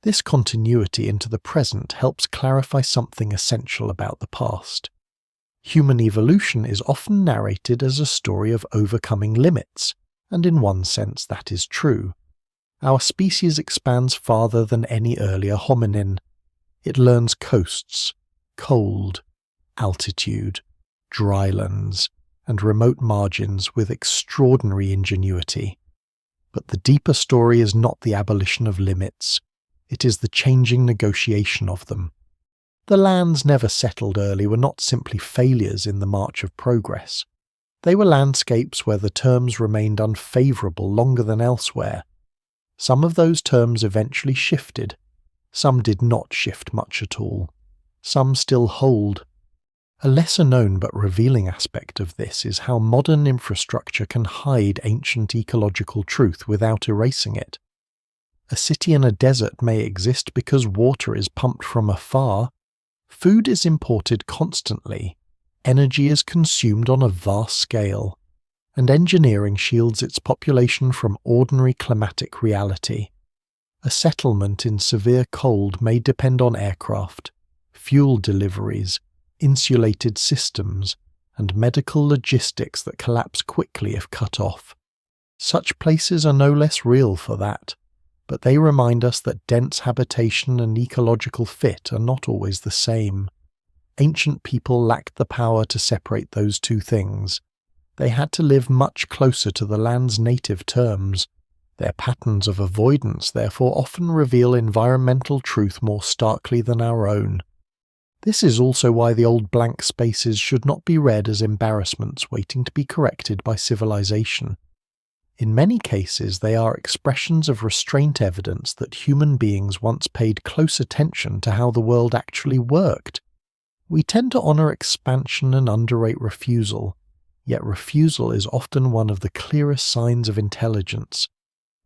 This continuity into the present helps clarify something essential about the past. Human evolution is often narrated as a story of overcoming limits, and in one sense that is true. Our species expands farther than any earlier hominin. It learns coasts, cold, altitude, drylands, and remote margins with extraordinary ingenuity. But the deeper story is not the abolition of limits, it is the changing negotiation of them. The lands never settled early were not simply failures in the march of progress. They were landscapes where the terms remained unfavourable longer than elsewhere. Some of those terms eventually shifted. Some did not shift much at all. Some still hold. A lesser-known but revealing aspect of this is how modern infrastructure can hide ancient ecological truth without erasing it. A city in a desert may exist because water is pumped from afar. Food is imported constantly. Energy is consumed on a vast scale. And engineering shields its population from ordinary climatic reality. A settlement in severe cold may depend on aircraft, fuel deliveries, insulated systems, and medical logistics that collapse quickly if cut off. Such places are no less real for that, but they remind us that dense habitation and ecological fit are not always the same. Ancient people lacked the power to separate those two things. They had to live much closer to the land's native terms. Their patterns of avoidance therefore often reveal environmental truth more starkly than our own. This is also why the old blank spaces should not be read as embarrassments waiting to be corrected by civilization. In many cases, they are expressions of restraint evidence that human beings once paid close attention to how the world actually worked. We tend to honor expansion and underrate refusal, yet refusal is often one of the clearest signs of intelligence.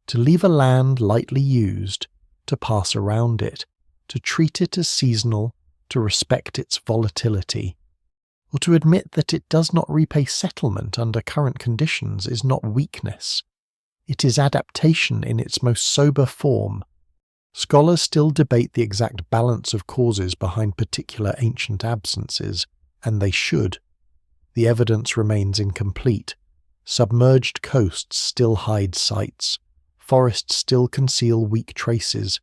To leave a land lightly used, to pass around it, to treat it as seasonal, to respect its volatility, or to admit that it does not repay settlement under current conditions is not weakness. It is adaptation in its most sober form. Scholars still debate the exact balance of causes behind particular ancient absences, and they should. The evidence remains incomplete. Submerged coasts still hide sites. Forests still conceal weak traces.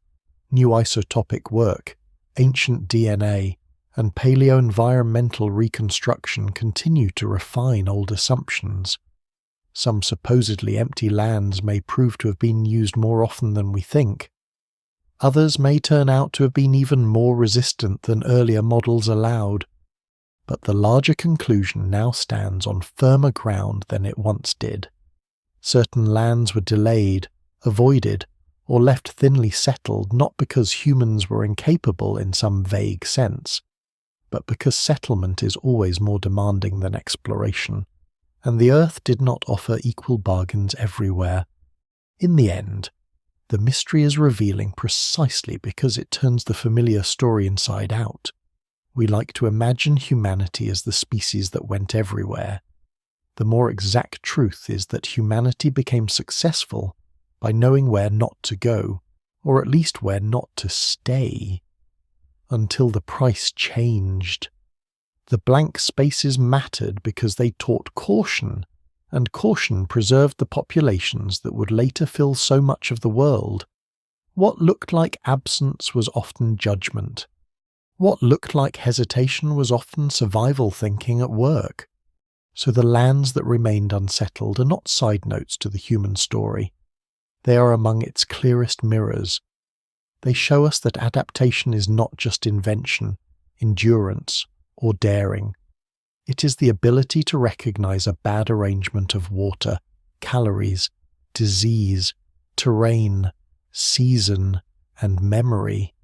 New isotopic work, ancient DNA, and paleo-environmental reconstruction continue to refine old assumptions. Some supposedly empty lands may prove to have been used more often than we think. Others may turn out to have been even more resistant than earlier models allowed. But the larger conclusion now stands on firmer ground than it once did. Certain lands were delayed, avoided, or left thinly settled not because humans were incapable in some vague sense, but because settlement is always more demanding than exploration, and the earth did not offer equal bargains everywhere. In the end, the mystery is revealing precisely because it turns the familiar story inside out. We like to imagine humanity as the species that went everywhere. The more exact truth is that humanity became successful by knowing where not to go, or at least where not to stay, until the price changed. The blank spaces mattered because they taught caution, and caution preserved the populations that would later fill so much of the world. What looked like absence was often judgment. What looked like hesitation was often survival thinking at work. So the lands that remained unsettled are not side notes to the human story. They are among its clearest mirrors. They show us that adaptation is not just invention, endurance, or daring. It is the ability to recognize a bad arrangement of water, calories, disease, terrain, season, and memory,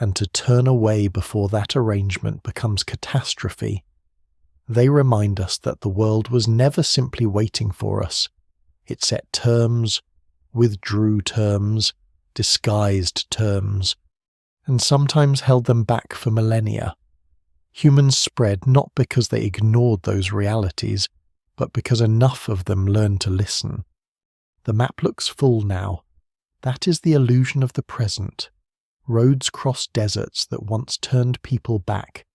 and to turn away before that arrangement becomes catastrophe. They remind us that the world was never simply waiting for us. It set terms, withdrew terms, disguised terms, and sometimes held them back for millennia. Humans spread not because they ignored those realities, but because enough of them learned to listen. The map looks full now. That is the illusion of the present. Roads cross deserts that once turned people back.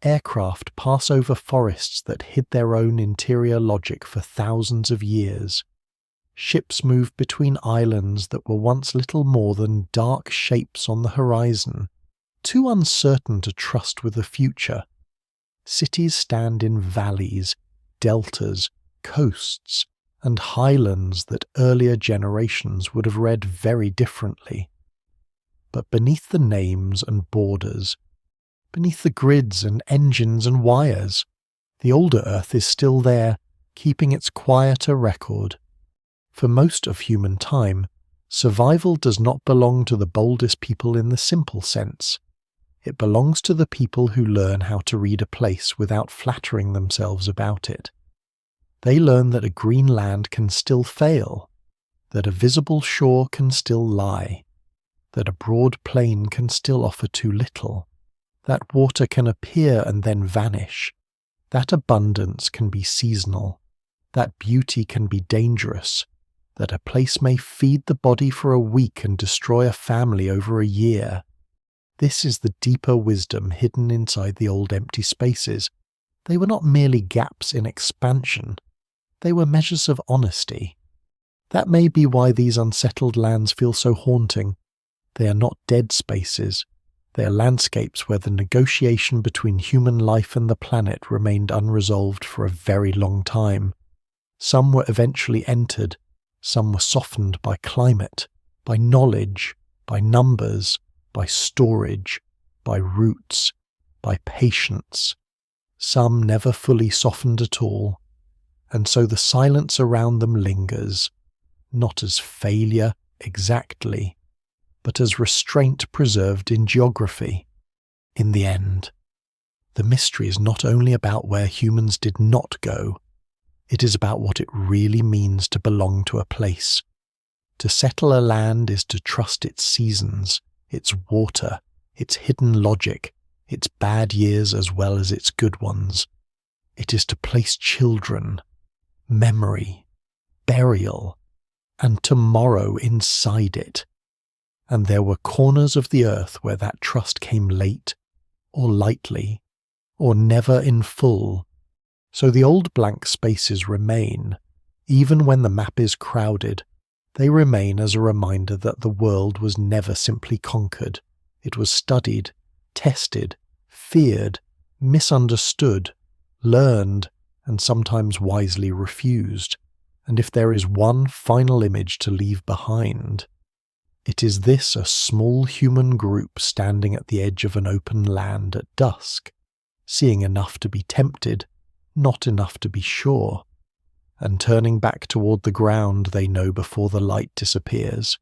Aircraft pass over forests that hid their own interior logic for thousands of years. Ships move between islands that were once little more than dark shapes on the horizon. too uncertain to trust with the future. Cities stand in valleys, deltas, coasts, and highlands that earlier generations would have read very differently. But beneath the names and borders, beneath the grids and engines and wires, the older Earth is still there, keeping its quieter record. For most of human time, survival does not belong to the boldest people in the simple sense. It belongs to the people who learn how to read a place without flattering themselves about it. They learn that a green land can still fail, that a visible shore can still lie, that a broad plain can still offer too little, that water can appear and then vanish, that abundance can be seasonal, that beauty can be dangerous, that a place may feed the body for a week and destroy a family over a year. This is the deeper wisdom hidden inside the old empty spaces. They were not merely gaps in expansion. They were measures of honesty. That may be why these unsettled lands feel so haunting. They are not dead spaces. They are landscapes where the negotiation between human life and the planet remained unresolved for a very long time. Some were eventually entered. Some were softened by climate, by knowledge, by numbers, by storage, by roots, by patience. Some never fully softened at all. And so the silence around them lingers, not as failure exactly, but as restraint preserved in geography. In the end, the mystery is not only about where humans did not go, it is about what it really means to belong to a place. To settle a land is to trust its seasons, its water, its hidden logic, its bad years as well as its good ones. It is to place children, memory, burial, and tomorrow inside it. And there were corners of the earth where that trust came late, or lightly, or never in full. So the old blank spaces remain, even when the map is crowded. They remain as a reminder that the world was never simply conquered. It was studied, tested, feared, misunderstood, learned, and sometimes wisely refused. And if there is one final image to leave behind, it is this: a small human group standing at the edge of an open land at dusk, seeing enough to be tempted, not enough to be sure, and turning back toward the ground they know before the light disappears.